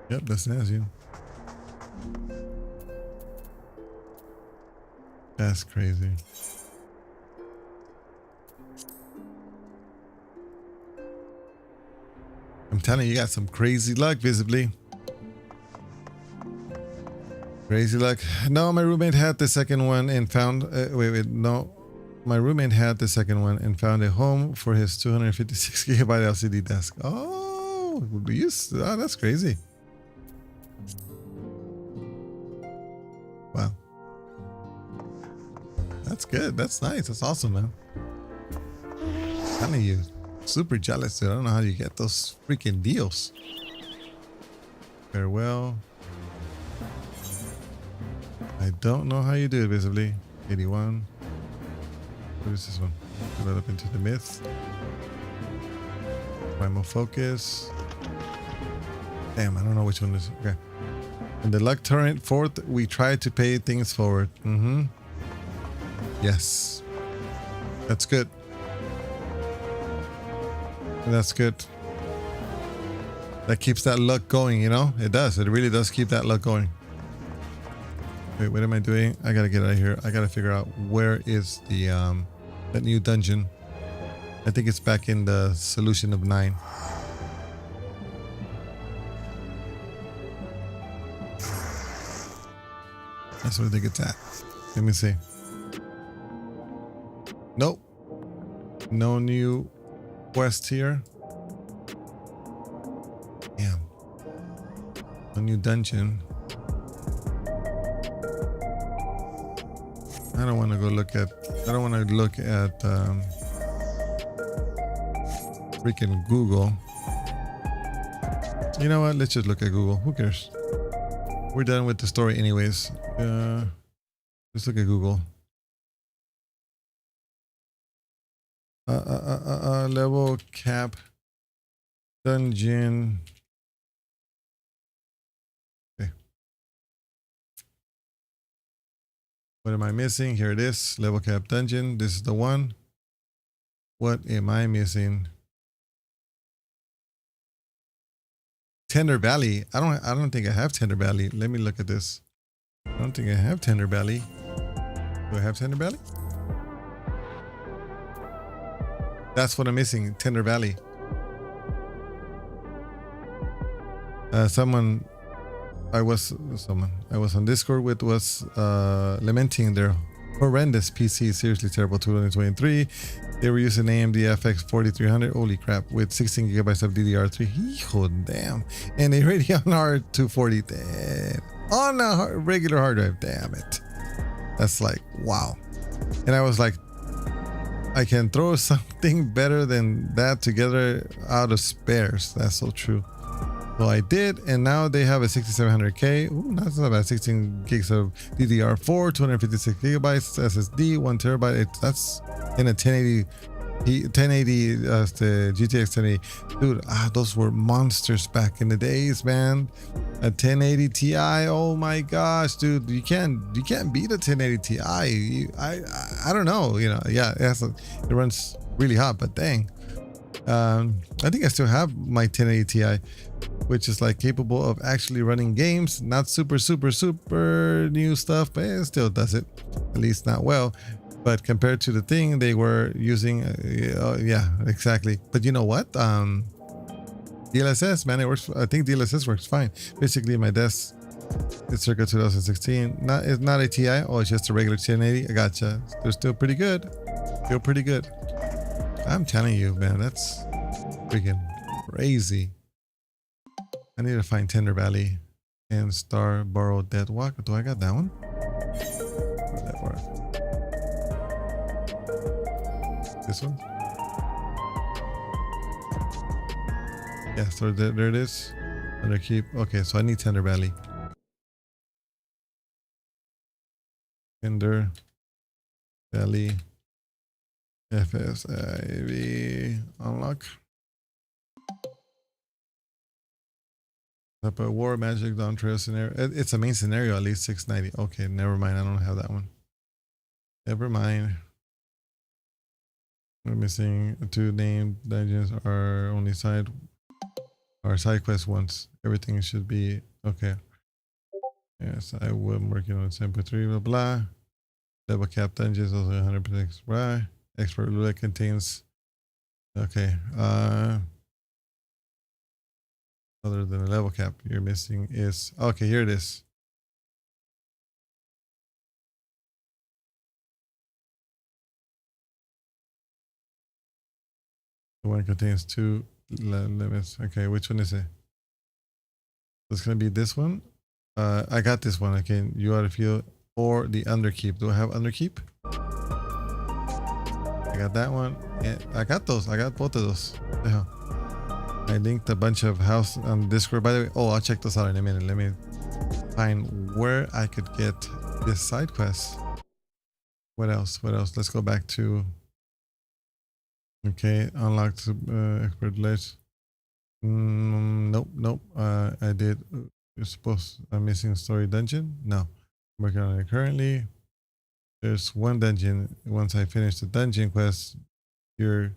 Yep, that's an Asian. That's crazy. I'm telling you, you got some crazy luck visibly. Crazy luck. No, my roommate had the second one and found... no. My roommate had the second one and found a home for his 256 gigabyte LCD desk. Oh, that's crazy. Wow. That's good. That's nice. That's awesome, man. I'm telling you, super jealous, dude. I don't know how you get those freaking deals. Farewell. I don't know how you do it visibly. 81. What is this one? Develop into the myth. Primal focus. Damn, I don't know which one is. Okay. In the luck torrent 4th, we try to pay things forward. Yes. That's good. That's good. That keeps that luck going, you know? It does. It really does keep that luck going. Wait, what am I doing? I gotta get out of here. I gotta figure out where is the that new dungeon. I think it's back in the solution of 9. That's where I think it's at. Let me see. Nope. No new quest here. Damn. No new dungeon. I don't want to go look at... I don't want to look at freaking Google. You know what? Let's just look at Google. Who cares? We're done with the story anyways. Let's look at Google. Level cap dungeon. Okay. What am I missing? Here it is. Level cap dungeon. This is the one. What am I missing? Tender Valley. I don't think I have Tender Valley. Let me look at this. I don't think I have Tender Valley. Do I have Tender Valley? That's what I'm missing. Tender Valley. Someone I was on Discord with was lamenting their horrendous PC, seriously terrible 2023. They were using AMD FX 4300, holy crap, with 16 gigabytes of DDR3. Oh, damn. And a Radeon R240 damn. On a regular hard drive, damn it. That's like, wow. And I was like, I can throw something better than that together out of spares. That's so true. So I did, and now they have a 6700K. Ooh, that's not bad. 16 gigs of DDR4, 256 gigabytes SSD, 1 terabyte. That's in a 1080, the GTX 1080. Dude, those were monsters back in the days, man. A 1080 Ti. Oh my gosh, dude, you can't beat a 1080 Ti. I don't know, you know. Yeah, it runs really hot, but dang. I think I still have my 1080 Ti, which is like capable of actually running games. Not super new stuff, but it still does it. At least not well. But compared to the thing they were using, yeah, exactly. But you know what? DLSS, man, it works. I think DLSS works fine. Basically, my desk is circa 2016. It's not a Ti. Oh, it's just a regular 1080. I gotcha. They're still pretty good. Still pretty good. I'm telling you, man, that's freaking crazy. I need to find Tender Valley and Star Borrowed Dead Walk. Do I got that one? Where's that work? This one? Yeah, so there it is. Underkeep. Okay, so I need Tender Valley. Tender Valley. FFXIV unlock. Type of war, magic, down trail scenario. It's a main scenario, at least 690. Okay, never mind. I don't have that one. Never mind. We're missing 2 named dungeons are only side quest ones. Everything should be okay. Yes, I am working on 7.3 blah blah. Double cap dungeons also 100% right. Expert roulette contains okay. Other than a level cap, you're missing is okay. Here it is. The one contains 2 limits. Okay, which one is it? It's gonna be this one. I got this one. Okay, you ought to feel or the underkeep. Do I have underkeep? I got that one. Yeah, I got those. I got both of those. What the hell? I linked a bunch of house on Discord. By the way, oh, I'll check those out in a minute. Let me find where I could get this side quest. What else? What else? Let's go back to. Okay, unlocked expert list. Nope. I did. You're supposed. I'm missing story dungeon. No, I'm working on it currently. There's one dungeon. Once I finish the dungeon quest, here's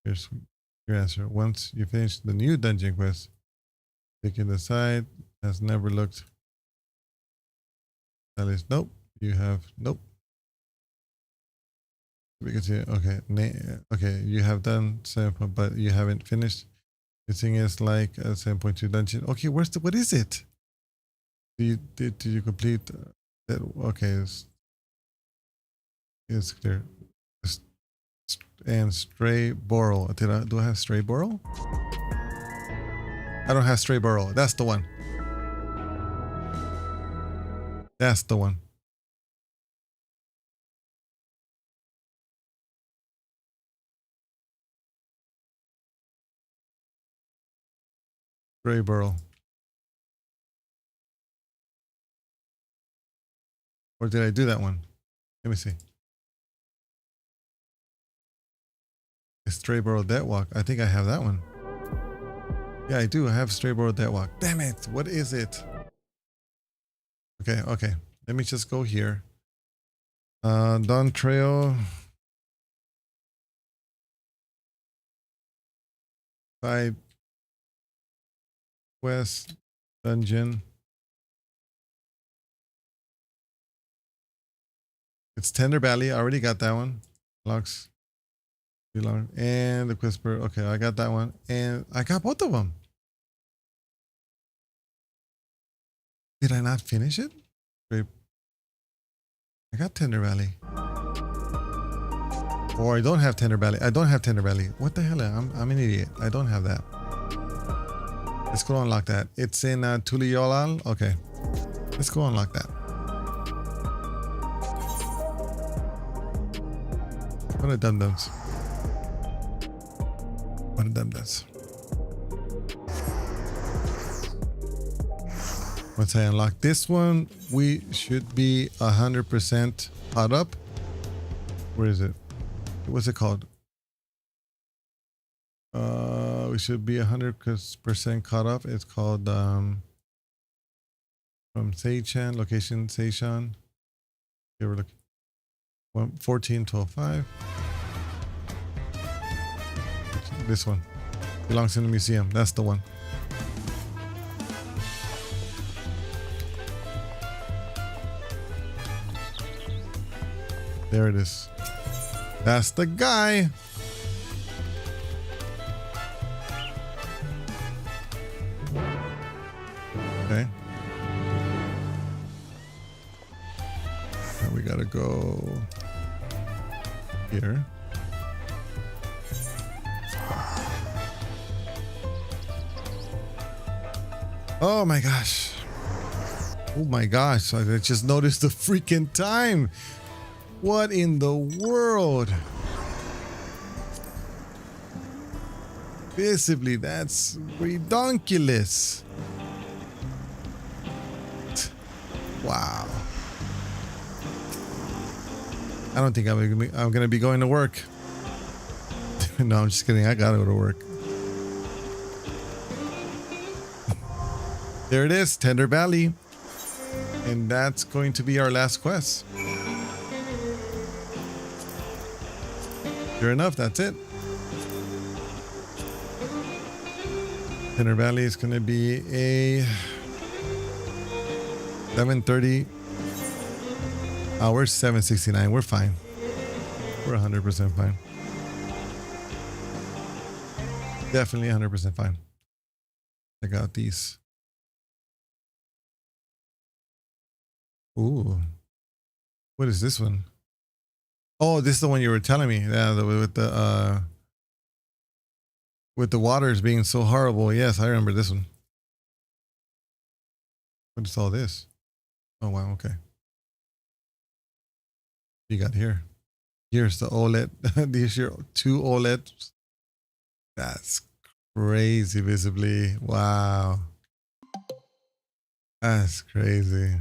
your answer. Once you finish the new dungeon quest, picking the side has never looked. That is nope. You have nope. Because you okay. You have done 7, but you haven't finished. The thing is like a 7.2 dungeon. Okay, what is it? Did you complete that? Okay. It's clear. And Stray Burrow. Do I have Stray Burrow? I don't have Stray Burrow. That's the one. That's the one. Stray Burrow. Or did I do that one? Let me see. Stray Burrow Dead Walk. I think I have that one. Yeah, I do. I have Stray Burrow Dead Walk. Damn it. What is it? Okay. Let me just go here. Dawn Trail. Side quest dungeon. It's Tender Valley. I already got that one. Locks. Too long. And the Whisper. Okay, I got that one. And I got both of them. Did I not finish it? Wait. I got Tender Valley. Or I don't have Tender Valley. I don't have Tender Valley. What the hell? I'm an idiot. I don't have that. Let's go unlock that. It's in Tuliolal. Okay. Let's go unlock that. What a dum-dums. What a dum-dums. Once I unlock this one, we should be 100% caught up. Where is it? What's it called? We should be 100% caught up. It's called from Seichan, location Seichan. Here we're looking. 14-12-5. This one belongs in the museum. That's the one. There it is. That's the guy. Okay. Now we gotta go here. Oh my gosh. Oh my gosh. I just noticed the freaking time. What in the world? Visibly, that's redonkulous. Wow. I don't think I'm gonna be going to work. No, I'm just kidding. I gotta go to work. There it is, Tender Valley. And that's going to be our last quest. Sure enough, that's it. Tender Valley is going to be a 7:30 hours, 7:69. We're fine. We're 100% fine. Definitely 100% fine. Check out these. Ooh. What is this one? Oh, this is the one you were telling me. Yeah, with the waters being so horrible. Yes, I remember this one. What is all this? Oh wow, okay. You got here. Here's the OLED. These are 2 OLEDs. That's crazy visibly. Wow. That's crazy.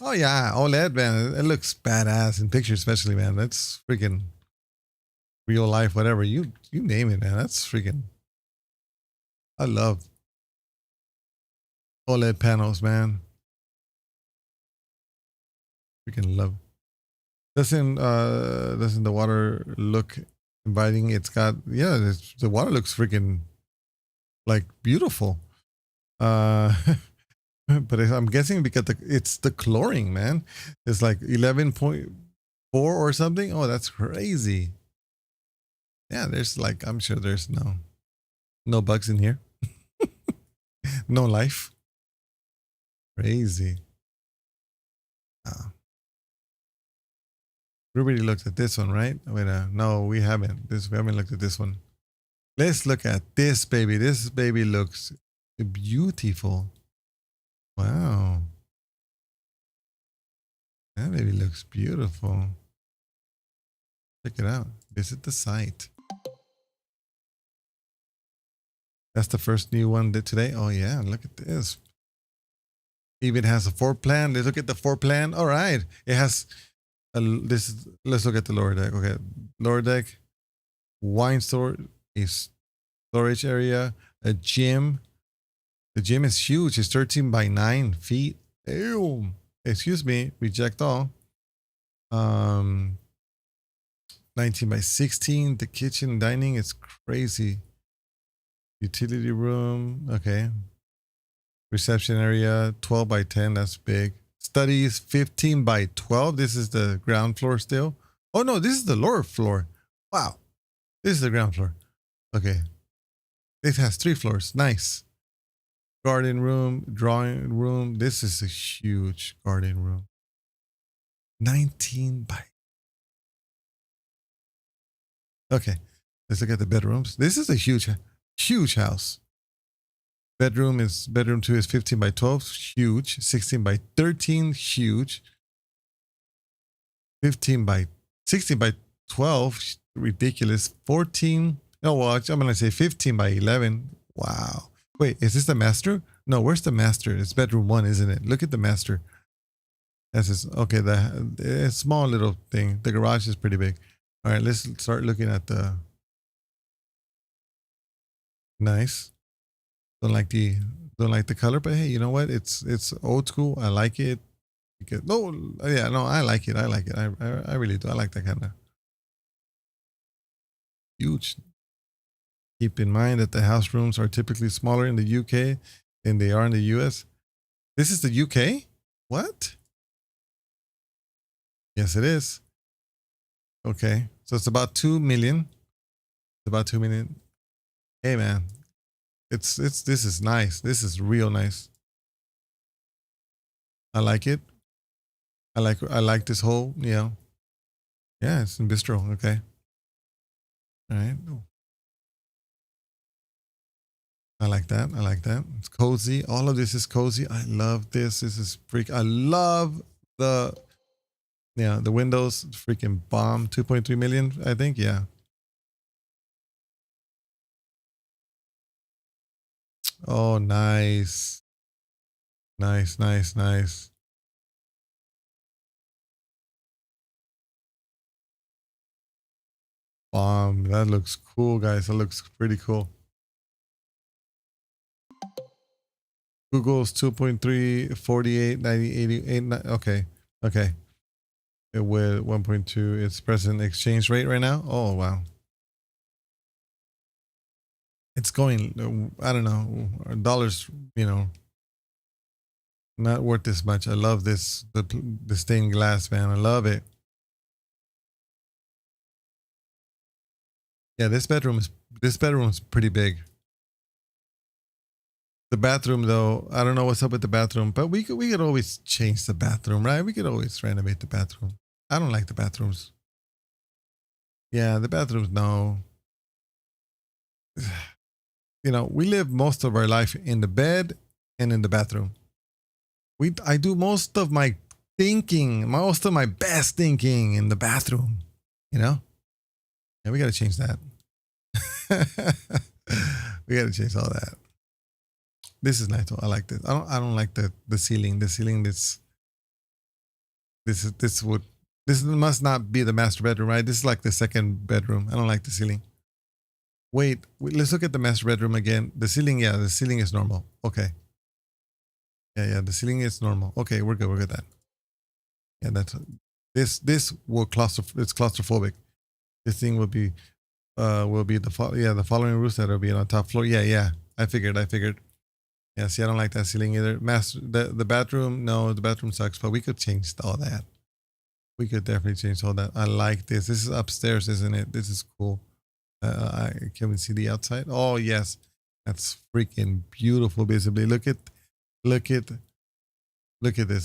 Oh yeah, OLED, man. It looks badass in pictures, especially, man. That's freaking real life, whatever. You name it, man. That's freaking. I love OLED panels, man. Freaking love. Doesn't the water look inviting? It's got, yeah, the water looks freaking like beautiful. But I'm guessing because it's the chlorine, man. It's like 11.4 or something. Oh, that's crazy. Yeah, there's like, I'm sure there's no bugs in here. No life. Crazy. Everybody looked at this one, right? Wait, no, we haven't. We haven't looked at this one. Let's look at this baby. This baby looks beautiful. Wow. That baby looks beautiful. Check it out. Visit the site. That's the first new one today. Oh yeah, look at this. Even has a floor plan. Let's look at the floor plan. All right. It has this. Let's look at the lower deck. Okay. Lower deck. Wine store. A storage area. A gym. The gym is huge. It's 13 by 9 feet. Ew. Excuse me. Reject all. 19 by 16. The kitchen and dining is crazy. Utility room. Okay. Reception area 12 by 10. That's big. Studies 15 by 12. This is the ground floor still. Oh no, this is the lower floor. Wow. This is the ground floor. Okay. It has 3 floors. Nice. Garden room, drawing room. This is a huge garden room. 19 by. Okay. Let's look at the bedrooms. This is a huge house. Bedroom 2 is 15 by 12, huge. 16 by 13, huge. 16 by 12, ridiculous. 14. Oh, well, I'm gonna say 15 by 11. Wow. Wait, is this the master? No, where's the master? It's bedroom 1, isn't it? Look at the master. That's just, okay. The small little thing. The garage is pretty big. All right, let's start looking at the. Nice. Don't like the color, but hey, you know what? It's old school. I like it. No, yeah, no, I like it. I really do. I like that kind of huge. Keep in mind that the house rooms are typically smaller in the UK than they are in the US. This is the UK? What? Yes, it is. Okay, so it's about 2 million. It's about 2 million. Hey, man, this is nice. This is real nice. I like it. I like this whole, yeah, it's in bistro. Okay. All right. I like that. I like that. It's cozy. All of this is cozy. I love this. This is I love the windows. Freaking bomb. 2.3 million, I think. Yeah. Oh, nice. Nice. Bomb. That looks cool, guys. That looks pretty cool. Google's 2.3, 48, 90, 88. Okay. With 1.2, its present exchange rate right now. Oh, wow. It's going, I don't know, dollars, not worth this much. I love this, the stained glass, man. I love it. Yeah, this bedroom is pretty big. The bathroom, though, I don't know what's up with the bathroom, but we could always change the bathroom, right? We could always renovate the bathroom. I don't like the bathrooms. Yeah, the bathrooms, no. We live most of our life in the bed and in the bathroom. I do most of my thinking, most of my best thinking in the bathroom, Yeah, we got to change that. We got to change all that. This is nice. I like this. I don't like the ceiling. The ceiling this must not be the master bedroom, right? This is like the second bedroom. I don't like the ceiling. Wait, let's look at the master bedroom again. The ceiling, yeah, the ceiling is normal. Okay. Yeah, the ceiling is normal. Okay, we're good. We're good then. Yeah, that's this will it's claustrophobic. This thing will be the following roofs that will be on the top floor. Yeah. I figured. Yeah, see, I don't like that ceiling either. The bathroom, no, the bathroom sucks, but we could change all that. We could definitely change all that. I like this. This is upstairs, isn't it? This is cool. Can we see the outside? Oh yes, that's freaking beautiful. Visibly, look at this. Look at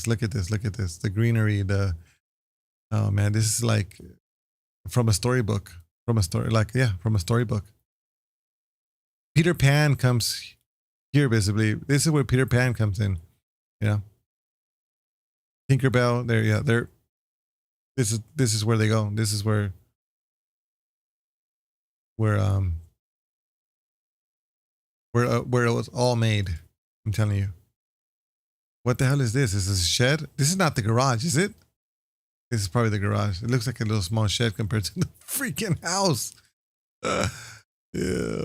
this. The greenery. Oh man, this is like from a storybook. From a storybook. Peter Pan comes here visibly. This is where Peter Pan comes in. Tinkerbell. There. This is where they go. This is where it was all made. I'm telling you. What the hell is this? Is this a shed? This is not the garage, is it? This is probably the garage. It looks like a little small shed compared to the freaking house. Yeah,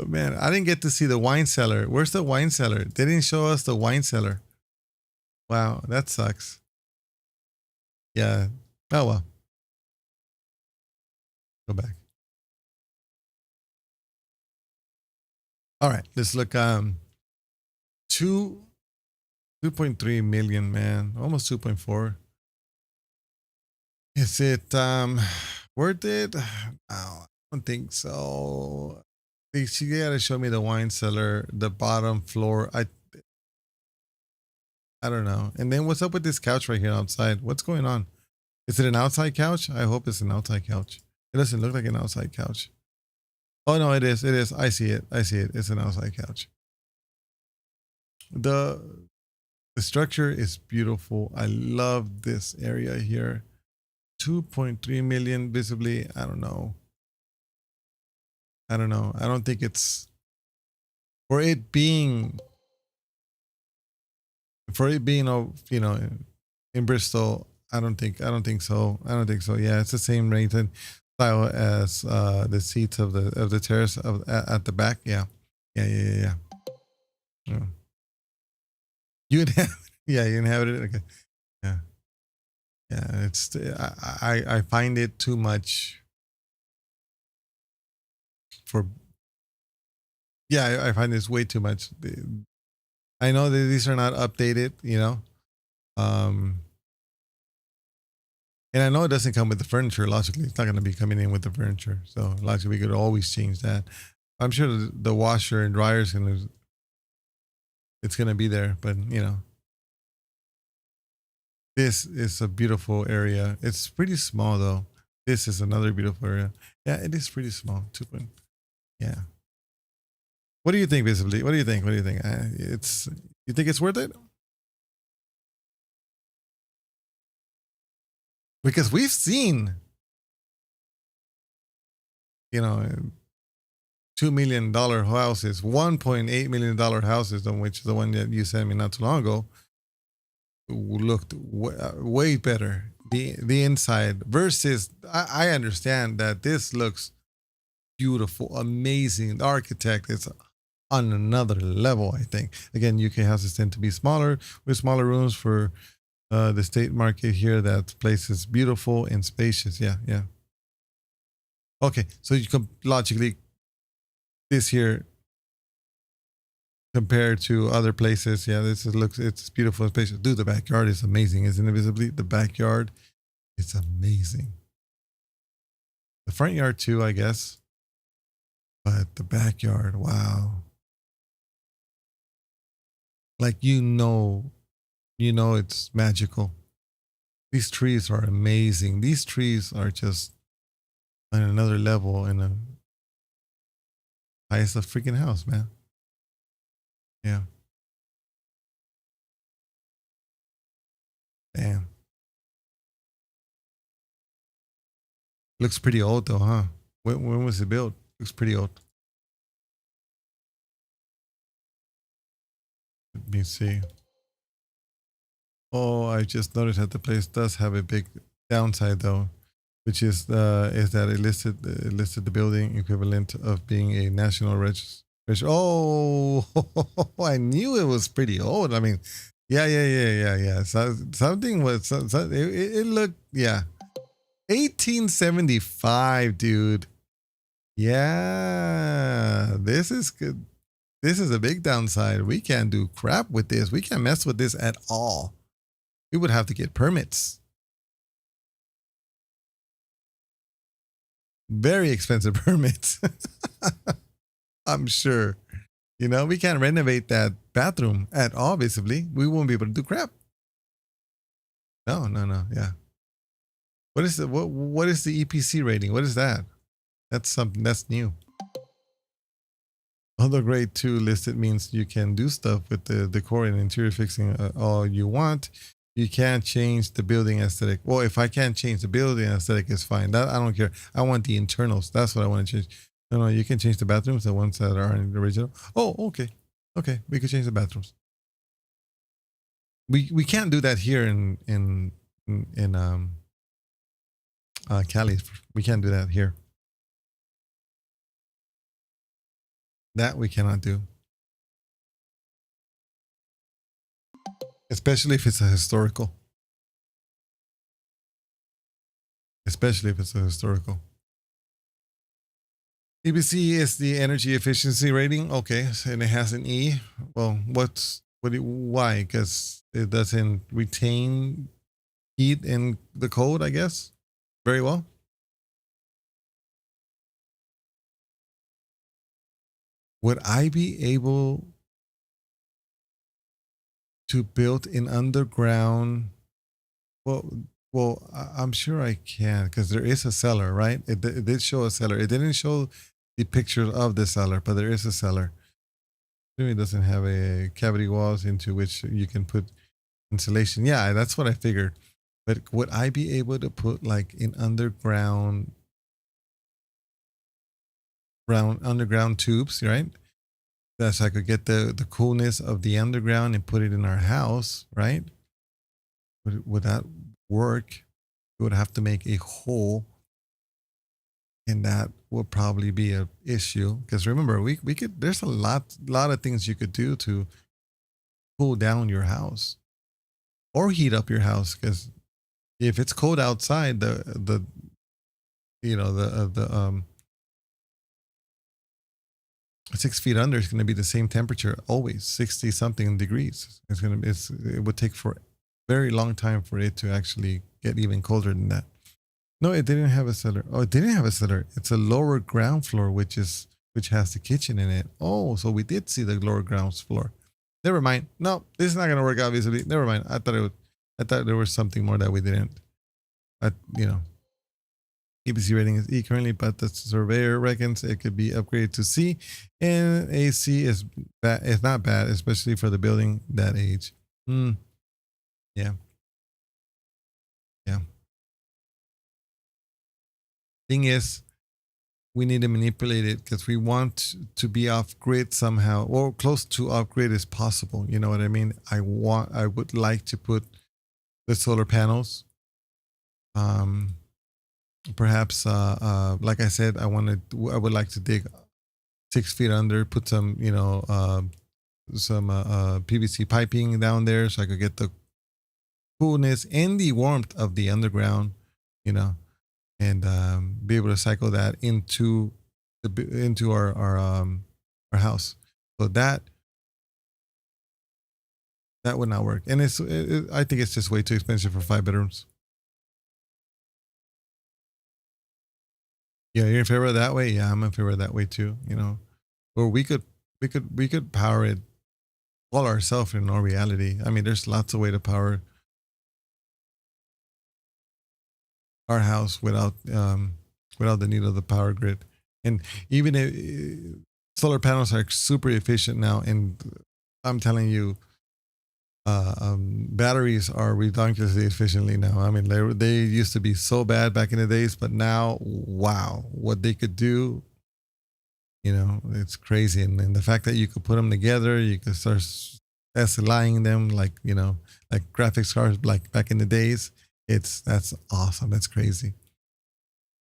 man, I didn't get to see the wine cellar. Where's the wine cellar? They didn't show us the wine cellar. Wow, that sucks. Yeah. Oh well. Go back. All right, let's look. 2.3 million, man. Almost 2.4. Is it worth it? Oh, don't think so. She gotta show me the wine cellar, the bottom floor. I don't know. And then what's up with this couch right here outside? What's going on? Is it an outside couch? I hope it's an outside couch. It doesn't look like an outside couch. Oh no, it is. It is. I see it. I see it. It's an outside couch. The structure is beautiful. I love this area here. 2.3 million visibly. I don't know. I don't know. I don't think it's for it being you know, in Bristol. I don't think so. I don't think so. Yeah, it's the same rated style as the seats of the terrace at the back. Yeah. Yeah. You inhabit, yeah, you inhabited it. Okay. Yeah. Yeah. It's I find it too much for. Yeah, I find this way too much. I know that these are not updated, you know. And I know it doesn't come with the furniture. Logically, it's not going to be coming in with the furniture. So logically, we could always change that. I'm sure the washer and dryer is it's going to be there, but you know, this is a beautiful area. It's pretty small though. This is another beautiful area. Yeah, it is pretty small. Yeah. What do you think, visibly? What do you think? What do you think? You think it's worth it? Because we've seen, you know, $2 million houses, $1.8 million houses, on which the one that you sent me not too long ago looked way better. The inside versus, I understand that this looks beautiful, amazing. The architect is on another level, I think. Again, UK houses tend to be smaller with smaller rooms for the state market here. That place is beautiful and spacious. Yeah. Okay, so you can logically this here compared to other places. Yeah, it's beautiful and spacious. Dude, the backyard is amazing, isn't it? Visibly, the backyard is amazing. The front yard too, I guess, but the backyard, wow. Like you know it's magical. These trees are amazing. These trees are just on another level in a highest of freaking house, man. Yeah. Damn. Looks pretty old though, huh? When was it built? Looks pretty old. Let me see. Oh, I just noticed that the place does have a big downside though, which is that it listed the building equivalent of being a national register. Oh, I knew it was pretty old. I mean, yeah. So, something was. It looked, yeah, 1875, dude. Yeah, this is good. This is a big downside. We can't do crap with this. We can't mess with this at all. We would have to get permits. Very expensive permits. I'm sure. You know, we can't renovate that bathroom at all, visibly. We won't be able to do crap. No. Yeah. What is the EPC rating? What is that? That's something that's new. Although grade 2 listed means you can do stuff with the decor and interior fixing all you want. You can't change the building aesthetic. Well, if I can't change the building aesthetic, it's fine. That I don't care. I want the internals. That's what I want to change. No, you can change the bathrooms, the ones that are in the original. Oh, okay. Okay, we could change the bathrooms. We can't do that here in Cali. We can't do that here. That we cannot do. Especially if it's a historical. EPC is the energy efficiency rating. Okay, and it has an E. Well, why? Because it doesn't retain heat in the code, I guess. Very well. would I be able to build an underground? I'm sure I can, because there is a cellar, right? It did show a cellar. It didn't show the pictures of the cellar, but there is a cellar. It doesn't have a cavity walls into which you can put insulation. Yeah, that's what I figured. But would I be able to put like an underground tubes, right? So I could get the coolness of the underground and put it in our house, right? Would that work? We would have to make a hole, and that would probably be an issue. Because remember, we could. There's a lot of things you could do to cool down your house or heat up your house. Because if it's cold outside, the 6 feet under is going to be the same temperature always, 60 something degrees. It would take for a very long time for it to actually get even colder than that. No, it didn't have a cellar. Oh, it didn't have a cellar. It's a lower ground floor, which has the kitchen in it. Oh, so we did see the lower ground floor. Never mind. No, this is not going to work out visibly. Never mind. I thought there was something more that we didn't. EPC rating is E currently, but the surveyor reckons it could be upgraded to C, and AC is bad. It's not bad, especially for the building that age. Yeah. Thing is, we need to manipulate it because we want to be off grid somehow, or close to off grid as possible. You know what I mean? I would like to put the solar panels. Perhaps, like I said, I would like to dig 6 feet under, put some, some PVC piping down there so I could get the coolness and the warmth of the underground, and be able to cycle that into our house. So that would not work, and I think it's just way too expensive for 5 bedrooms. Yeah, you're in favor of that way? Yeah, I'm in favor of that way too. Or we could power it all ourselves in all reality. I mean, there's lots of way to power our house without the need of the power grid. And even if solar panels are super efficient now, and I'm telling you, batteries are ridiculously efficiently now. I mean, they used to be so bad back in the days, but now, wow, what they could do, it's crazy. And the fact that you could put them together, you could start SLIing them like graphics cards like back in the days. That's awesome. That's crazy.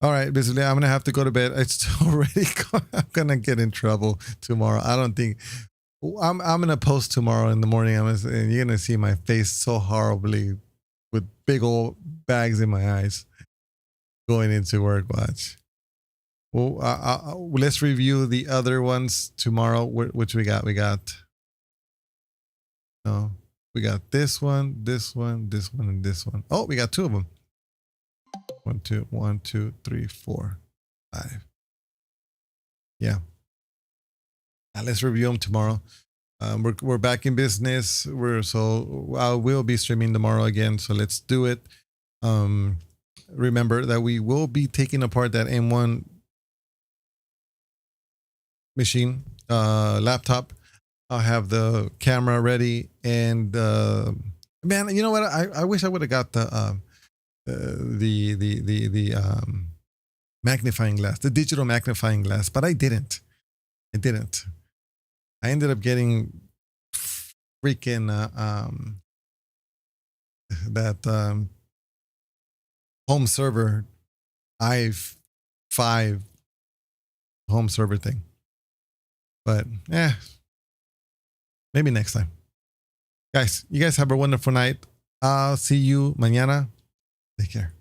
All right, basically, I'm gonna have to go to bed. It's already. I'm gonna get in trouble tomorrow. I don't think. I'm gonna post tomorrow in the morning. And you're gonna see my face so horribly with big old bags in my eyes going into work. Watch. Well, let's review the other ones tomorrow. Which we got? We got this one, this one, this one, and this one. Oh, we got 2 of them. 1, 2, 3, 4, 5. Yeah. Now let's review them tomorrow. We're back in business. I will be streaming tomorrow again. So let's do it. Remember that we will be taking apart that M1 machine, laptop. I'll have the camera ready, and man, you know what? I wish I would have got the magnifying glass, the digital magnifying glass, but I didn't. I ended up getting freaking that home server i5 home server thing. But maybe next time. Guys, you guys have a wonderful night. I'll see you mañana. Take care.